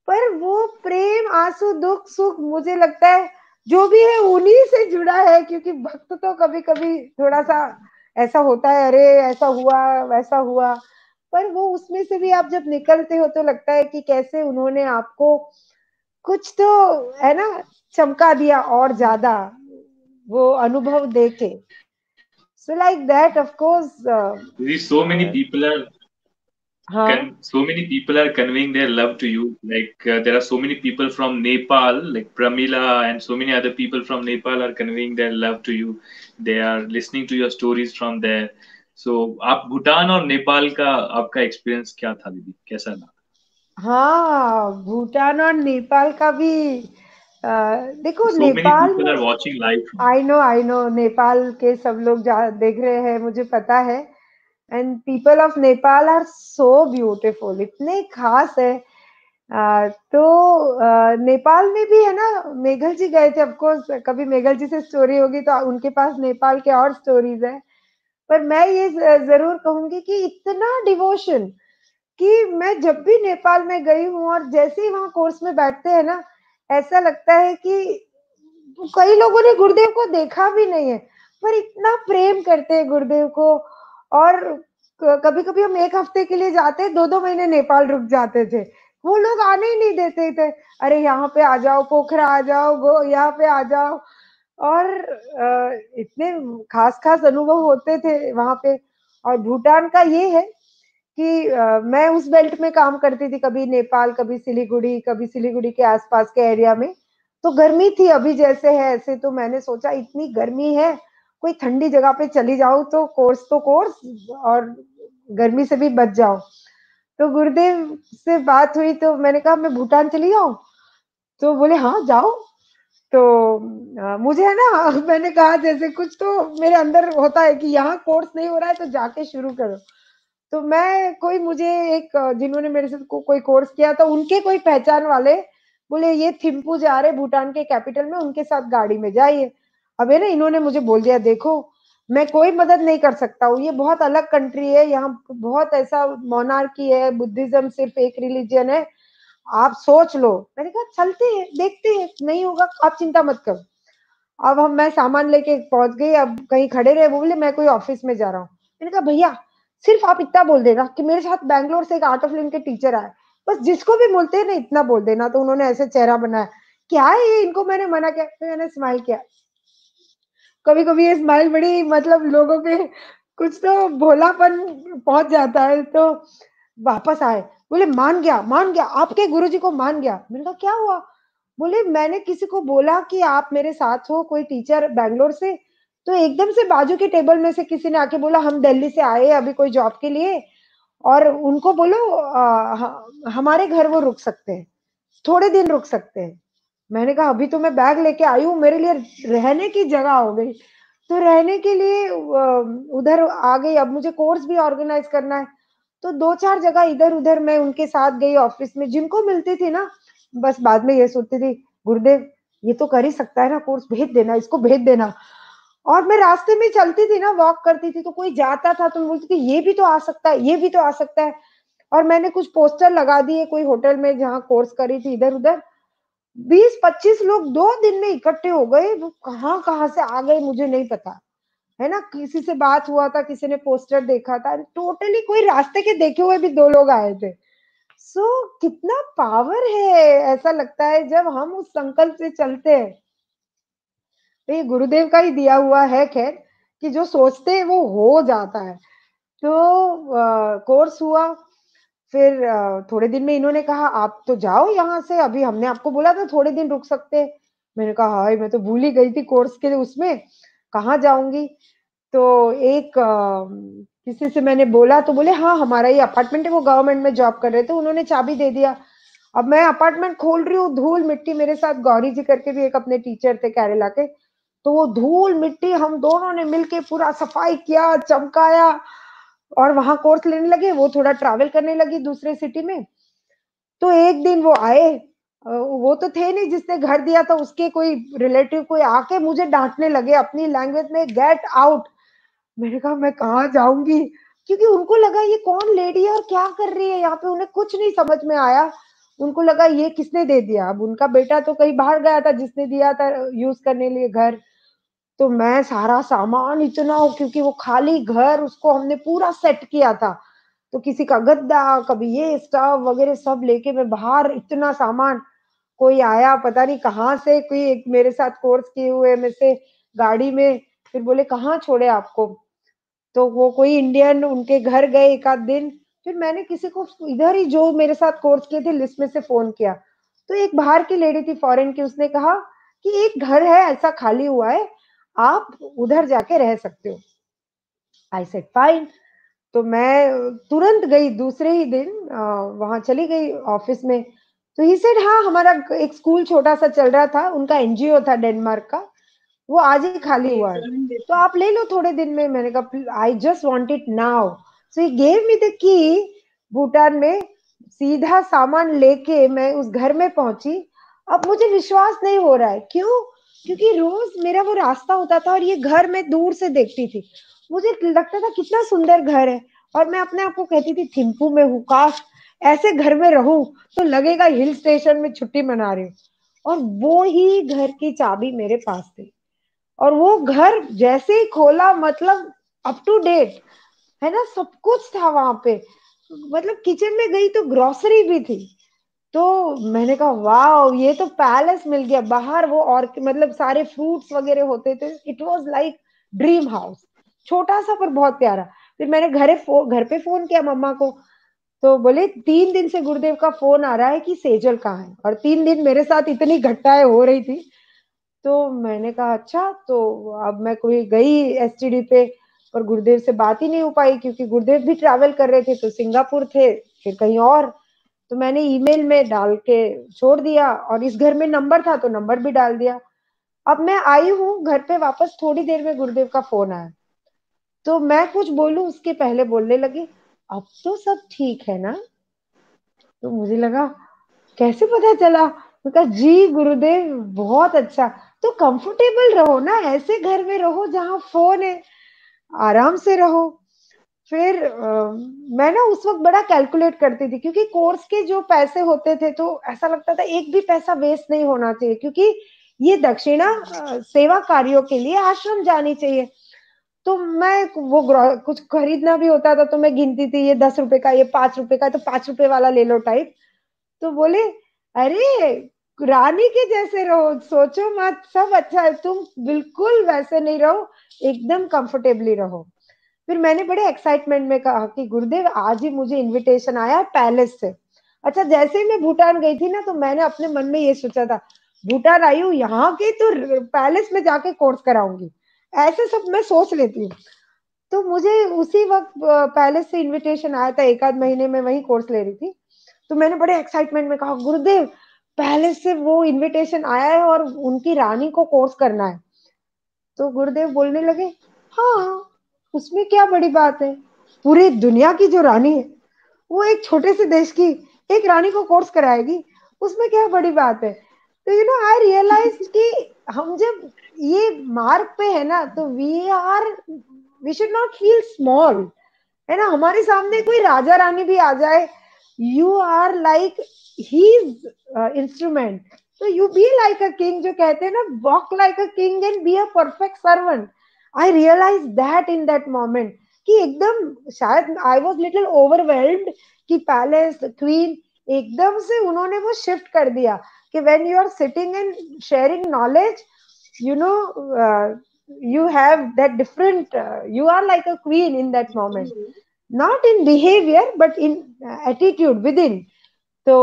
पर वो प्रेम, आंसू, दुख, सुख, मुझे लगता है जो भी है उन्हीं से जुड़ा है। क्योंकि भक्त तो कभी कभी थोड़ा सा ऐसा होता है, अरे ऐसा हुआ वैसा हुआ, पर वो उसमें से भी आप जब निकलते हो तो लगता है कि कैसे उन्होंने आपको कुछ तो, है ना, चमका दिया और ज्यादा वो अनुभव देके। So like that of course. दीदी, हाँ so many people are conveying their love to you. Like there are so many people from Nepal, like Pramila, and so many other people from Nepal are conveying their love to you. They are listening to your stories from there. So आप भूटान और नेपाल का आपका एक्सपीरियंस क्या था दीदी, कैसा लगा? हाँ, भूटान और नेपाल का भी देखो So many नेपाल people में, are watching live from there. I know Nepal के सब लोग देख रहे हैं, मुझे पता है। And people of Nepal are so beautiful, इतने खास है। तो नेपाल में भी है ना, मेघल जी गए थे, ऑफकोर्स कभी मेघल जी से स्टोरी होगी तो उनके पास नेपाल के और स्टोरीज है। पर मैं ये जरूर कहूंगी कि इतना डिवोशन कि मैं जब भी नेपाल में गई हूँ और जैसे ही वहां कोर्स में बैठते हैं ना, ऐसा लगता है कि कई लोगों ने गुरुदेव को देखा भी नहीं है, पर इतना प्रेम करते हैं गुरुदेव को। और कभी कभी हम एक हफ्ते के लिए जाते, 2-2 महीने नेपाल रुक जाते थे, वो लोग आने ही नहीं देते थे। अरे यहाँ पे आ जाओ, पोखरा आ जाओ, यहाँ पे आ जाओ। और इतने खास खास अनुभव होते थे वहां पे। और भूटान का ये है कि मैं उस बेल्ट में काम करती थी, कभी नेपाल, कभी सिलीगुड़ी, कभी सिलीगुड़ी के आसपास के एरिया में। तो गर्मी थी, अभी जैसे है ऐसे। तो मैंने सोचा इतनी गर्मी है, कोई ठंडी जगह पे चली जाऊं तो कोर्स और गर्मी से भी बच जाओ। तो गुरुदेव से बात हुई तो मैंने कहा मैं भूटान चली जाऊं। तो बोले हाँ जाओ। तो मुझे है ना मैंने कहा जैसे कुछ तो मेरे अंदर होता है कि यहाँ कोर्स नहीं हो रहा है तो जाके शुरू करो। तो मैं कोई मुझे एक जिन्होंने मेरे से कोई कोर्स किया था, उनके कोई पहचान वाले बोले ये थिम्पू जा रहे भूटान के कैपिटल में, उनके साथ गाड़ी में जाइए। अब है ना, इन्होंने मुझे बोल दिया देखो मैं कोई मदद नहीं कर सकता हूँ, ये बहुत अलग कंट्री है, यहाँ बहुत ऐसा मोनार्की है, बुद्धिज्म सिर्फ एक रिलीजन है, आप सोच लो। मैंने कहा चलते हैं देखते हैं, नहीं होगा आप चिंता मत करो। अब मैं सामान लेके पहुंच गई, अब कहीं खड़े रहे, वो बोले मैं कोई ऑफिस में जा रहा हूँ। मैंने कहा भैया सिर्फ आप इतना बोल देना कि मेरे साथ बैंगलोर से एक आर्ट ऑफ लिविंग के टीचर आए, बस जिसको भी बोलते हैं ना इतना बोल देना। तो उन्होंने ऐसे चेहरा बनाया, क्या है ये, इनको मैंने मना किया। तो मैंने स्माइल किया। कभी कभी ये स्माइल बड़ी, मतलब लोगों पे कुछ तो भोलापन पहुंच जाता है। तो वापस आए, बोले मान गया, आपके गुरुजी को मान गया। मैंने कहा क्या हुआ? बोले मैंने किसी को बोला कि आप मेरे साथ हो, कोई टीचर बैंगलोर से, तो एकदम से बाजू के टेबल में से किसी ने आके बोला हम दिल्ली से आए अभी कोई जॉब के लिए, और उनको बोलो हमारे घर वो रुक सकते हैं, थोड़े दिन रुक सकते हैं। मैंने कहा अभी तो मैं बैग लेके आई हूँ, मेरे लिए रहने की जगह हो गई। तो रहने के लिए उधर आ गई। अब मुझे कोर्स भी ऑर्गेनाइज करना है, तो दो चार जगह इधर उधर मैं उनके साथ गई ऑफिस में, जिनको मिलती थी ना, बस बाद में ये सोचती थी गुरुदेव ये तो कर ही सकता है ना कोर्स, भेज देना इसको, भेज देना। और मैं रास्ते में चलती थी ना, वॉक करती थी, तो कोई जाता था तो मैं बोलती थी ये भी तो आ सकता है, ये भी तो आ सकता है। और मैंने कुछ पोस्टर लगा दिए कोई होटल में जहाँ कोर्स करी थी, इधर उधर 20-25 लोग 2 दिन में इकट्ठे हो गए। वो कहाँ कहाँ से आ गए मुझे नहीं पता, है ना। किसी से बात हुआ था, किसी ने पोस्टर देखा था, टोटली कोई रास्ते के देखे हुए भी 2 लोग आए थे। सो कितना पावर है, ऐसा लगता है जब हम उस संकल्प से चलते हैं। तो ये गुरुदेव का ही दिया हुआ है खैर, कि जो सोचते हैं वो हो जाता है। तो कोर्स हुआ, फिर थोड़े दिन में इन्होंने कहा आप तो जाओ यहाँ से, अभी हमने आपको बोला था थोड़े दिन रुक सकते हैं। मैंने कहा हाय मैं तो भूल ही गई थी कोर्स के उसमें, कहाँ जाऊंगी। तो एक किसी से मैंने बोला तो बोले हाँ हमारा ये अपार्टमेंट है, वो गवर्नमेंट में जॉब कर रहे थे, उन्होंने चाबी दे दिया। अब मैं अपार्टमेंट खोल रही हूँ, धूल मिट्टी, मेरे साथ गौरी जी करके भी एक अपने टीचर थे केरला के, तो वो धूल मिट्टी हम दोनों ने मिलके पूरा सफाई किया, चमकाया, और वहां कोर्स लेने लगे। वो थोड़ा ट्रैवल करने लगी दूसरे सिटी में। तो एक दिन वो आए, वो तो थे नहीं जिसने घर दिया था, उसके कोई रिलेटिव कोई आके मुझे डांटने लगे अपनी लैंग्वेज में, गेट आउट। मैंने कहा मैं कहाँ जाऊंगी, क्योंकि उनको लगा ये कौन लेडी है और क्या कर रही है यहाँ पे, उन्हें कुछ नहीं समझ में आया। उनको लगा ये किसने दे दिया, अब उनका बेटा तो कहीं बाहर गया था जिसने दिया था यूज करने लिए घर। तो मैं सारा सामान इतना, क्योंकि वो खाली घर उसको हमने पूरा सेट किया था, तो किसी का गद्दा, कभी ये स्टव वगैरह सब लेके मैं बाहर, इतना सामान। कोई आया पता नहीं कहाँ से, कोई एक मेरे साथ कोर्स किए हुए में से गाड़ी में, फिर बोले कहाँ छोड़े आपको, तो वो कोई इंडियन, उनके घर गए एक आध दिन। फिर मैंने किसी को इधर ही जो मेरे साथ कोर्स किए थे लिस्ट में से फोन किया, तो एक बाहर की लेडी थी फॉरेन की, उसने कहा कि एक घर है ऐसा खाली हुआ है, आप उधर जाके रह सकते हो। I said fine. तो मैं तुरंत गई दूसरे ही दिन, वहां चली गई ऑफिस में। तो ही सेड हाँ हमारा एक स्कूल छोटा सा चल रहा था, उनका एनजीओ था डेनमार्क का, वो आज ही खाली हुआ है, तो आप ले लो थोड़े दिन में। मैंने कहा I just want it now. So he gave me the key. Bhutan में सीधा सामान लेके मैं उस घर में पहुंची। अब मुझे विश्वास नहीं हो रहा है, क्यों? क्योंकि रोज मेरा वो रास्ता होता था और ये घर मैं दूर से देखती थी, मुझे लगता था कितना सुंदर घर है, और मैं अपने आप को कहती थी थिम्पू में हूँ, काश ऐसे घर में रहूं तो लगेगा हिल स्टेशन में छुट्टी मना रही हूँ। और वो ही घर की चाबी मेरे पास थी, और वो घर जैसे ही खोला, मतलब अप टू डेट, है ना, सब कुछ था वहां पे। मतलब किचन में गई तो ग्रोसरी भी थी। तो मैंने कहा वाह ये तो पैलेस मिल गया बाहर, वो और मतलब सारे फ्रूट्स वगैरह होते थे, it was like dream house, छोटा सा पर बहुत प्यारा। फिर मैंने घर पे फोन किया मम्मा को, तो बोले 3 दिन से गुरुदेव का फोन आ रहा है कि सेजल कहाँ है, और 3 दिन मेरे साथ इतनी घटनाएं हो रही थी। तो मैंने कहा अच्छा, तो अब मैं कोई गई एसटीडी पे, पर गुरुदेव से बात ही नहीं हो पाई, क्योंकि गुरुदेव भी ट्रैवल कर रहे थे, तो सिंगापुर थे, फिर कहीं और। तो मैंने ईमेल में डाल के छोड़ दिया, और इस घर में नंबर था तो नंबर भी डाल दिया। अब मैं आई हूँ घर पे वापस, थोड़ी देर में गुरुदेव का फोन आया, तो मैं कुछ बोलूं उसके पहले बोलने लगी अब तो सब ठीक है ना। तो मुझे लगा कैसे पता चला? मैं कहा जी गुरुदेव बहुत अच्छा। तो कंफर्टेबल रहो ना, ऐसे घर में रहो जहाँ फोन है, आराम से रहो। फिर मैं ना उस वक्त बड़ा कैलकुलेट करती थी, क्योंकि कोर्स के जो पैसे होते थे तो ऐसा लगता था एक भी पैसा वेस्ट नहीं होना चाहिए, क्योंकि ये दक्षिणा सेवा कार्यों के लिए आश्रम जानी चाहिए। तो मैं वो कुछ खरीदना भी होता था तो मैं गिनती थी, ये 10 रुपए का, ये 5 रुपए का, तो 5 रुपए वाला ले लो टाइप। तो बोले अरे रानी के जैसे रहो, सोचो मत, सब अच्छा है, तुम बिल्कुल वैसे नहीं रहो, एकदम कंफर्टेबली रहो। फिर मैंने बड़े एक्साइटमेंट में कहा कि गुरुदेव आज ही मुझे इनविटेशन आया पैलेस से। अच्छा, जैसे ही मैं भूटान गई थी ना, तो मैंने अपने मन में ये सोचा था, भूटान आई हूँ यहाँ की तो पैलेस में जाके कोर्स कराऊंगी, ऐसे सब मैं सोच लेती हूँ। तो मुझे उसी वक्त पैलेस से इनविटेशन आया था, एक आध महीने में वही कोर्स ले रही थी। तो मैंने बड़े एक्साइटमेंट में कहा, गुरुदेव पैलेस से वो इनविटेशन आया है और उनकी रानी को कोर्स करना है। तो गुरुदेव बोलने लगे, हाँ उसमें क्या बड़ी बात है, पूरी दुनिया की जो रानी है वो एक छोटे से देश की एक रानी को कोर्स कराएगी, उसमें क्या बड़ी बात है। तो आई रियलाइज कि हम जब ये मार्ग पे है ना, तो we should not feel small, है ना। हमारे सामने कोई राजा रानी भी आ जाए, you are like his instrument, तो you be like a king, जो कहते हैं ना, walk like a king and be a perfect servant. I realize that in that moment, कि एकदम शायद आई वॉज लिटिल ओवरवेल्म्ड, कि पैलेस क्वीन एकदम से उन्होंने वो शिफ्ट कर दिया कि when you are sitting and sharing knowledge, you know you have that different you are like a queen in that moment, not in behavior but in attitude within. तो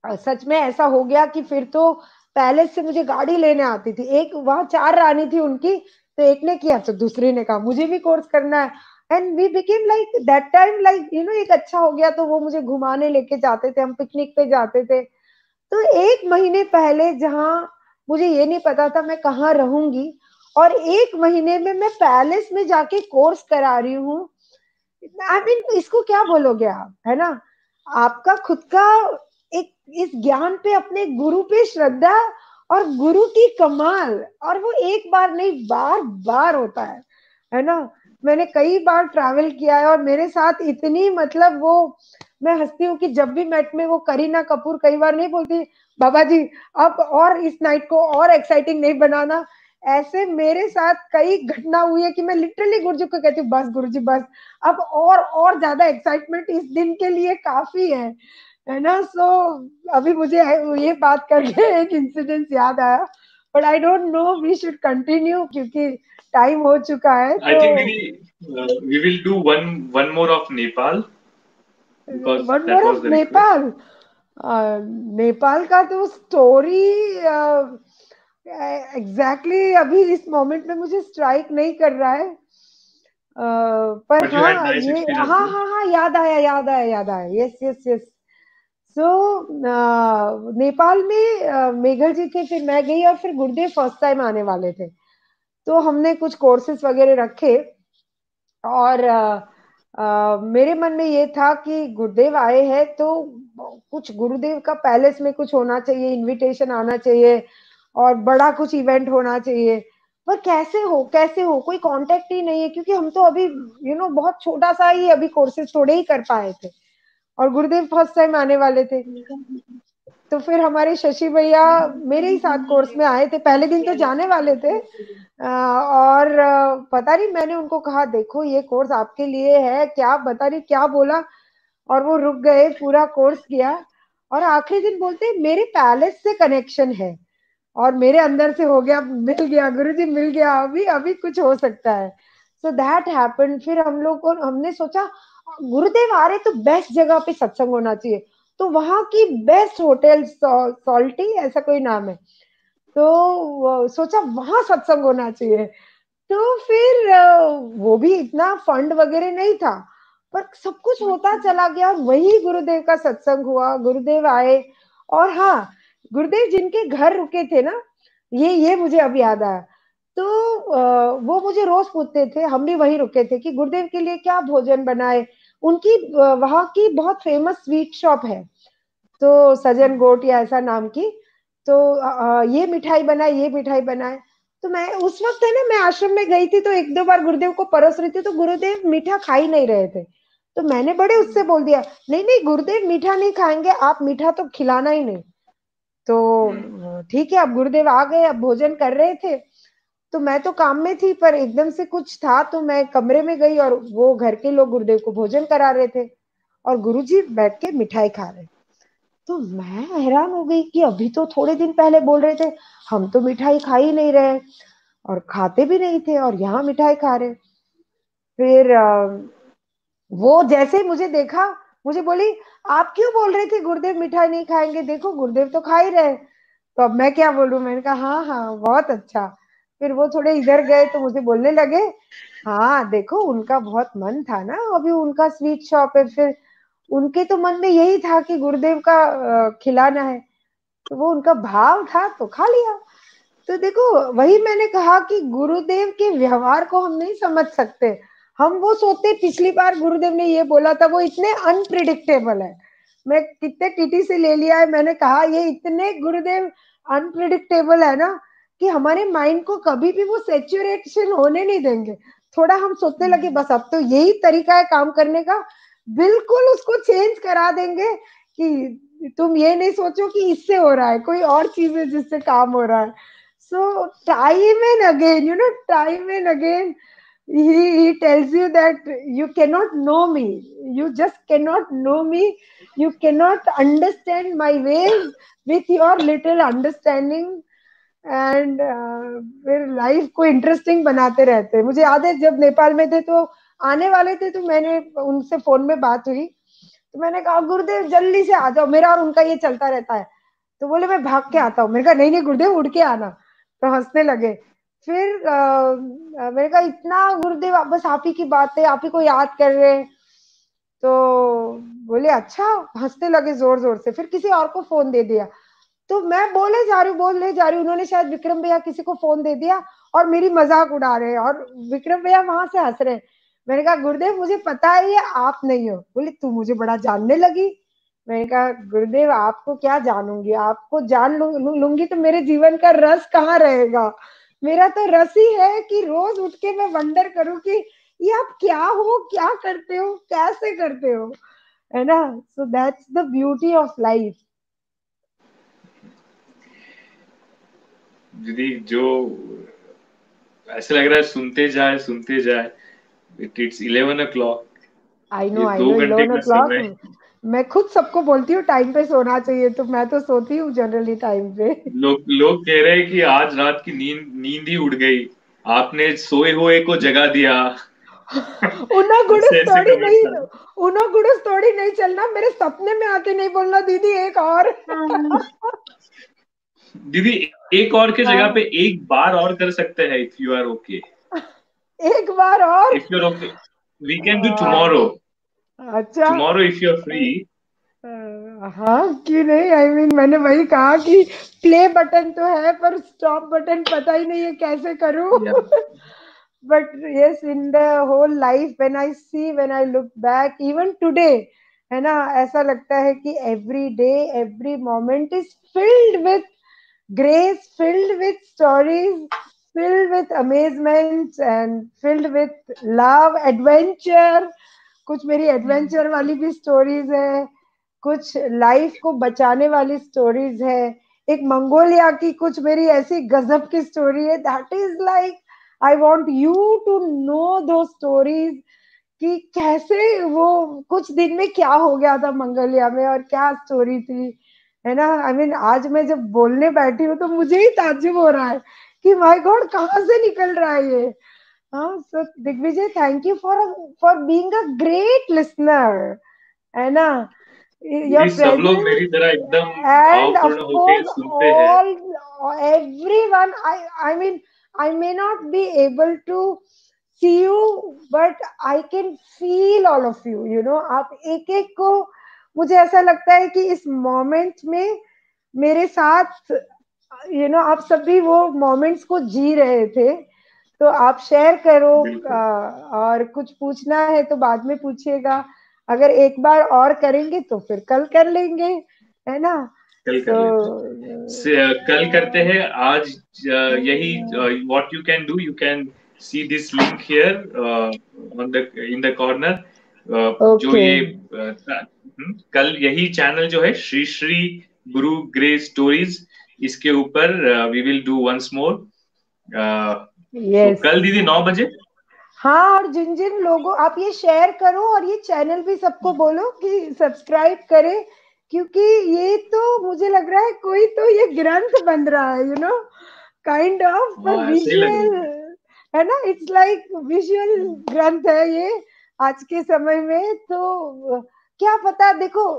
सच में ऐसा हो गया कि फिर तो पैलेस से मुझे गाड़ी लेने आती थी, एक वहां चार रानी थी उनकी, तो एक ने किया तो दूसरी ने कहा मुझे भी कोर्स करना है, and we became like that time, like एक अच्छा हो गया, तो वो मुझे घुमाने लेके जाते थे, हम पिकनिक पे जाते थे। तो एक महीने पहले जहां मुझे ये नहीं पता था मैं कहाँ रहूंगी, और एक महीने में मैं पैलेस में जाके कोर्स करा रही हूँ। आई मीन इसको क्या बोलोगे आप, है ना। आपका खुद का एक इस ज्ञान पे, अपने गुरु पे श्रद्धा, और गुरु की कमाल, और वो एक बार नहीं बार बार होता है ना। मैंने कई बार ट्रैवल किया है, और मेरे साथ इतनी, मतलब वो, मैं हंसती हूँ कि जब भी मेट में वो करीना कपूर कई बार नहीं बोलती, बाबा जी अब और इस नाइट को और एक्साइटिंग नहीं बनाना, ऐसे मेरे साथ कई घटना हुई है कि मैं लिटरली गुरुजी को कहती हूँ, बस गुरुजी बस, अब और ज्यादा एक्साइटमेंट इस दिन के लिए काफी है ना। सो अभी मुझे ये बात करके एक इंसिडेंट याद आया, but I don't know we should continue क्योंकि टाइम हो चुका है। I तो think we will do one more of Nepal because one that more was of the request. Nepal. Nepal का तो स्टोरी एग्जैक्टली अभी इस मोमेंट में मुझे स्ट्राइक नहीं कर रहा है, पर But you had हाँ nice ये, experience, हाँ no? हाँ हाँ, याद आया याद आया याद आया, यस यस यस। सो नेपाल में मेघल जी थे, फिर मैं गई, और फिर गुरुदेव फर्स्ट टाइम आने वाले थे, तो हमने कुछ कोर्सेज वगैरह रखे, और मेरे मन में ये था कि गुरुदेव आए हैं तो कुछ गुरुदेव का पैलेस में कुछ होना चाहिए, इनविटेशन आना चाहिए, और बड़ा कुछ इवेंट होना चाहिए। पर कैसे हो कोई कांटेक्ट ही नहीं है, क्योंकि हम तो अभी बहुत छोटा सा ही अभी कोर्सेज थोड़े ही कर पाए थे, और गुरुदेव फर्स्ट टाइम आने वाले थे। तो फिर हमारे शशि भैया मेरे ही साथ कोर्स में आए थे, पहले दिन तो जाने वाले थे, और पता नहीं मैंने उनको कहा देखो ये कोर्स आपके लिए है क्या, पता नहीं क्या बोला, और वो रुक गए, पूरा कोर्स किया, और आखिरी दिन बोलते मेरे पैलेस से कनेक्शन है, और मेरे अंदर से हो गया, मिल गया गुरुजी, मिल गया, अभी अभी कुछ हो सकता है। So that happened. फिर हम लोग को, हमने सोचा गुरुदेव आ रहे तो बेस्ट जगह पे सत्संग होना चाहिए, तो वहां की बेस्ट होटल सॉल्टी ऐसा कोई नाम है, तो सोचा वहां सत्संग होना चाहिए। तो फिर वो भी इतना फंड वगैरह नहीं था, पर सब कुछ होता चला गया, वही गुरुदेव का सत्संग हुआ, गुरुदेव आए। और हाँ, गुरुदेव जिनके घर रुके थे ना, ये मुझे अब याद आया, तो वो मुझे रोज पूछते थे, हम भी वहीं रुके थे, कि गुरुदेव के लिए क्या भोजन बनाए। उनकी वहां की बहुत फेमस स्वीट शॉप है, तो सजन गोट या ऐसा नाम की, तो ये मिठाई बनाए, ये मिठाई बनाए। तो मैं उस वक्त है ना, मैं आश्रम में गई थी, तो एक दो बार गुरुदेव को परोस रही थी, तो गुरुदेव मीठा खा ही नहीं रहे थे, तो मैंने बड़े उससे बोल दिया, नहीं नहीं गुरुदेव मीठा नहीं खाएंगे, आप मीठा तो खिलाना ही नहीं। तो ठीक है, अब गुरुदेव आ गए, अब भोजन कर रहे थे, तो मैं तो काम में थी, पर एकदम से कुछ था, तो मैं कमरे में गई, और वो घर के लोग गुरुदेव को भोजन करा रहे थे, और गुरुजी बैठ के मिठाई खा रहे। तो मैं हैरान हो गई कि अभी तो थोड़े दिन पहले बोल रहे थे हम तो मिठाई खा ही नहीं रहे, और खाते भी नहीं थे, और यहाँ मिठाई खा रहे। फिर वो जैसे मुझे देखा, मुझे बोली, आप क्यों बोल रहे थे गुरुदेव मिठाई नहीं खाएंगे, देखो गुरुदेव तो खा ही रहे। तो अब मैं क्या बोलूं, मैंने कहा हाँ हाँ बहुत अच्छा। फिर वो थोड़े इधर गए तो मुझे बोलने लगे, हाँ देखो उनका बहुत मन था ना, अभी उनका स्वीट शॉप है, फिर उनके तो मन में यही था कि गुरुदेव का खिलाना है, तो वो उनका भाव था तो खा लिया। तो देखो, वही मैंने कहा कि गुरुदेव के व्यवहार को हम नहीं समझ सकते। हम वो सोचते पिछली बार गुरुदेव ने ये बोला था, वो इतने अनप्रिडिक्टेबल है। मैं कितने टीटी से ले लिया है, मैंने कहा ये इतने गुरुदेव अनप्रिडिक्टेबल है ना, कि हमारे माइंड को कभी भी वो सेचुरेशन होने नहीं देंगे। थोड़ा हम सोचने लगे बस अब तो यही तरीका है काम करने का, बिल्कुल उसको चेंज करा देंगे, कि तुम ये नहीं सोचो कि इससे हो रहा है, कोई और चीज है जिससे काम हो रहा है। So time and again, time and again, he tells you that you cannot know me. You just cannot know me. You cannot understand my ways with your little understanding. And फिर लाइफ को इंटरेस्टिंग बनाते रहते हैं। मुझे याद है जब नेपाल में थे तो आने वाले थे, तो मैंने उनसे फोन में बात हुई, तो मैंने कहा गुरुदेव जल्दी से आ जाओ, मेरा और उनका ये चलता रहता है। तो बोले मैं भाग के आता हूँ। मैंने कहा नहीं नहीं गुरुदेव उड़ के आना। तो हंसने लगे। फिर मैंने कहा इतना गुरुदेव बस आप ही की बात है, आप ही को याद कर रहे हैं। तो बोले अच्छा, हंसने लगे जोर जोर से। फिर किसी और को फोन दे दिया। तो मैं बोले जा रही हूँ, उन्होंने शायद विक्रम भैया किसी को फोन दे दिया और मेरी मजाक उड़ा रहे हैं, और विक्रम भैया वहां से हंस रहे हैं। मैंने कहा गुरुदेव मुझे पता है ये आप नहीं हो। बोले तू मुझे बड़ा जानने लगी। मैंने कहा गुरुदेव आपको क्या जानूंगी, आपको जान लूंगी तो मेरे जीवन का रस कहाँ रहेगा। मेरा तो रस ही है कि रोज उठ के मैं वंडर करूं कि ये आप क्या हो, क्या करते हो, कैसे करते हो, है ना। So that's the beauty of life. दीदी जो ऐसे लग रहा है सुनते जाए, इट्स 11 o'clock, ये आई दो नो घंटे 11 का o'clock। समय। मैं खुद सबको बोलती हूँ टाइम पे सोना चाहिए, तो मैं तो सोती हूँ जनरली टाइम पे। लोग लोग कह रहे हैं कि आज रात की नींद नींद ही उड़ गई, आपने सोए हुए को जगा दिया। उना गुड़स ऐसे ऐसे थोड़ी कमेंट्स नहीं, आ उना गुड़स थोड़ी नहीं चलना, मेरे सपने में आके नहीं बोलना दीदी एक और। रहे हैं। दीदी एक और के जगह पे हाँ, एक बार और कर सकते हैं, इफ यू आर ओके। एक बार और। If you are okay we can do हाँ, टुमारो। अच्छा। Tomorrow if you are free. हाँ क्यों नहीं, मैंने वही कहा कि प्ले बटन तो है पर स्टॉप बटन पता ही नहीं है कैसे करूं। या but yes, in the whole life, when I see, when I look back even today, है ना, ऐसा लगता है कि every day, every moment is filled with grace, filled with stories, filled with amazement and filled with love, adventure। कुछ मेरी एडवेंचर वाली भी स्टोरीज है, कुछ लाइफ को बचाने वाली स्टोरीज है। एक मंगोलिया की कुछ मेरी ऐसी गजब की स्टोरी है, that is like I want you to know दो स्टोरीज, कि कैसे वो कुछ दिन में क्या हो गया था मंगोलिया में और क्या स्टोरी थी, है ना। आज मैं जब बोलने बैठी हूँ तो मुझे ही ताज्जुब हो रहा है कि माय गॉड कहाँ से निकल रहा है ये। हाँ, so Digvijay, thank you for being a great listener, है ना। दीदी Your सब लोग presence, मेरी तरह एकदम and of भावपूर्ण होके course सुनते हैं। all, everyone. I may not be able to see you, but I can feel all of you, आप एक एक को, मुझे ऐसा लगता है कि इस मोमेंट में मेरे साथ, आप सभी वो मोमेंट्स को जी रहे थे। तो आप शेयर करो। बिल्कुल। और कुछ पूछना है तो बाद में पूछिएगा। अगर एक बार और करेंगे तो फिर कल कर लेंगे, है ना। कल कर सो लेते हैं। कल करते हैं आज। यही what you can do, you can see this link here on the in the corner. जो ओके। ये कल यही चैनल जो है श्री श्री गुरु ग्रे स्टोरीज, इसके ऊपर we will do once more. तो यस। कल दीदी 9 बजे। हाँ, और जिन जिन लोगों, आप ये शेयर करो और ये चैनल भी सबको बोलो कि सब्सक्राइब करें, क्योंकि ये तो मुझे लग रहा है कोई तो ये ग्रंथ बन रहा है, काइंड ऑफ हाँ ऐसे ही लग रहा विजुअल, है। है ना, इट्स लाइक विजुअल ग्रंथ है ये आज के समय में। तो क्या पता, देखो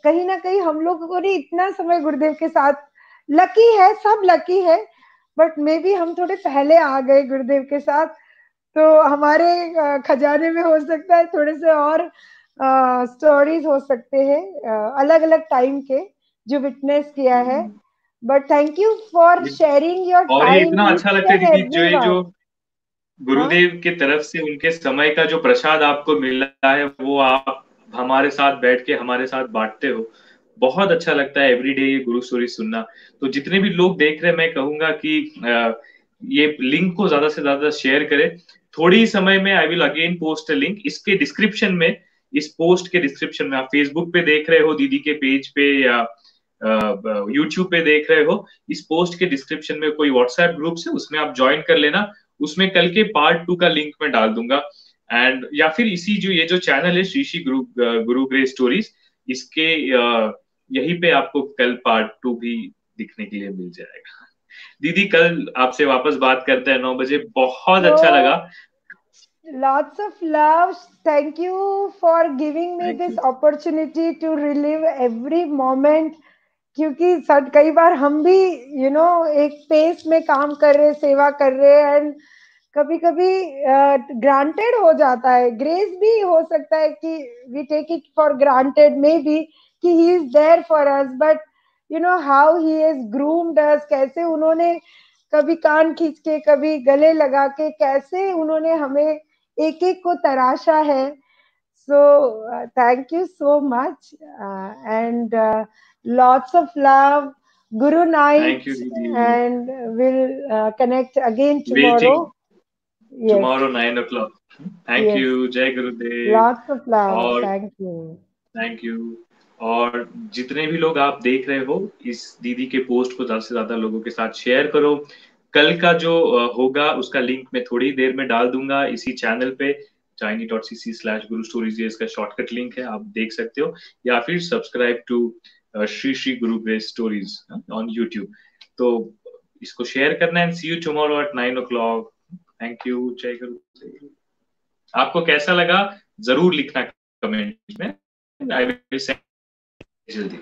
कहीं ना कहीं हम लोगों को नहीं इतना समय गुरुदेव के साथ, लकी है, सब लकी है, बट मे बी हम थोड़े पहले आ गए गुरुदेव के साथ, तो हमारे खजाने में हो सकता है थोड़े से और स्टोरीज हो सकते हैं अलग अलग टाइम के जो विटनेस किया है। But thank you for sharing your और ये टाइम इतना विद अच्छा ईच लगता है एंड दीदी, जो ये जो एवरीवन। हाँ, गुरुदेव की तरफ से उनके समय का जो प्रसाद आपको मिला है, वो आप हमारे साथ बैठ के हमारे साथ बांटते हो। बहुत अच्छा लगता है एवरीडे ये गुरु स्टोरी सुनना। तो जितने भी लोग देख रहे हैं, मैं कहूंगा कि ये लिंक को ज्यादा से ज्यादा शेयर करें। थोड़ी ही समय में I will again post a link इसके डिस्क्रिप्शन में। इस पोस्ट के डिस्क्रिप्शन में, आप फेसबुक पे देख रहे हो दीदी के पेज पे या यूट्यूब पे देख रहे हो, इस पोस्ट के डिस्क्रिप्शन में कोई व्हाट्सएप ग्रुप है, उसमें आप ज्वाइन कर लेना। उसमें कल के पार्ट 2 का लिंक मैं डाल दूंगा। एंड या फिर इसी जो ये जो चैनल है, श्री श्री गुरु ग्रे स्टोरीज, इसके यहीं पे आपको कल पार्ट 2 भी दिखने के लिए मिल जाएगा। दीदी कल आपसे वापस बात करते हैं 9 बजे। बहुत अच्छा लगा। so lots of love. Thank you for giving me thank this you. opportunity to relive every moment. क्योंकि सर कई बार हम भी एक पेस में काम कर रहे, सेवा कर रहे, एंड कभी कभी ग्रांटेड हो जाता है, ग्रेस भी हो सकता है कि we take it for granted maybe कि he is there for us, but how he has groomed us, कैसे उन्होंने कभी कान खींच के, कभी गले लगा के, कैसे उन्होंने हमें एक एक को तराशा है। So thank you so much and lots of love. Guru thank you night, दीदी। and we'll connect again tomorrow. Waiting Yes, tomorrow 9 o'clock। Thank yes. You. जय गुरुदेव। Lots of love. और Thank you. Thank you. और जितने भी लोग आप देख रहे हो, इस दीदी के पोस्ट को ज्यादा से ज्यादा लोगों के साथ शेयर करो। कल का जो होगा उसका लिंक मैं थोड़ी देर में डाल दूंगा इसी चैनल पे। tiny.cc/guru stories, ये इसका शॉर्टकट लिंक है, आप देख सकते हो। या फिर subscribe to Shri Shri Guru grace stories on YouTube. तो इसको शेयर करना है। See you tomorrow at 9 o'clock। Thank you. जय गुरु। आपको कैसा लगा जरूर लिखना कमेंट में। आई विल सेंड जल्दी।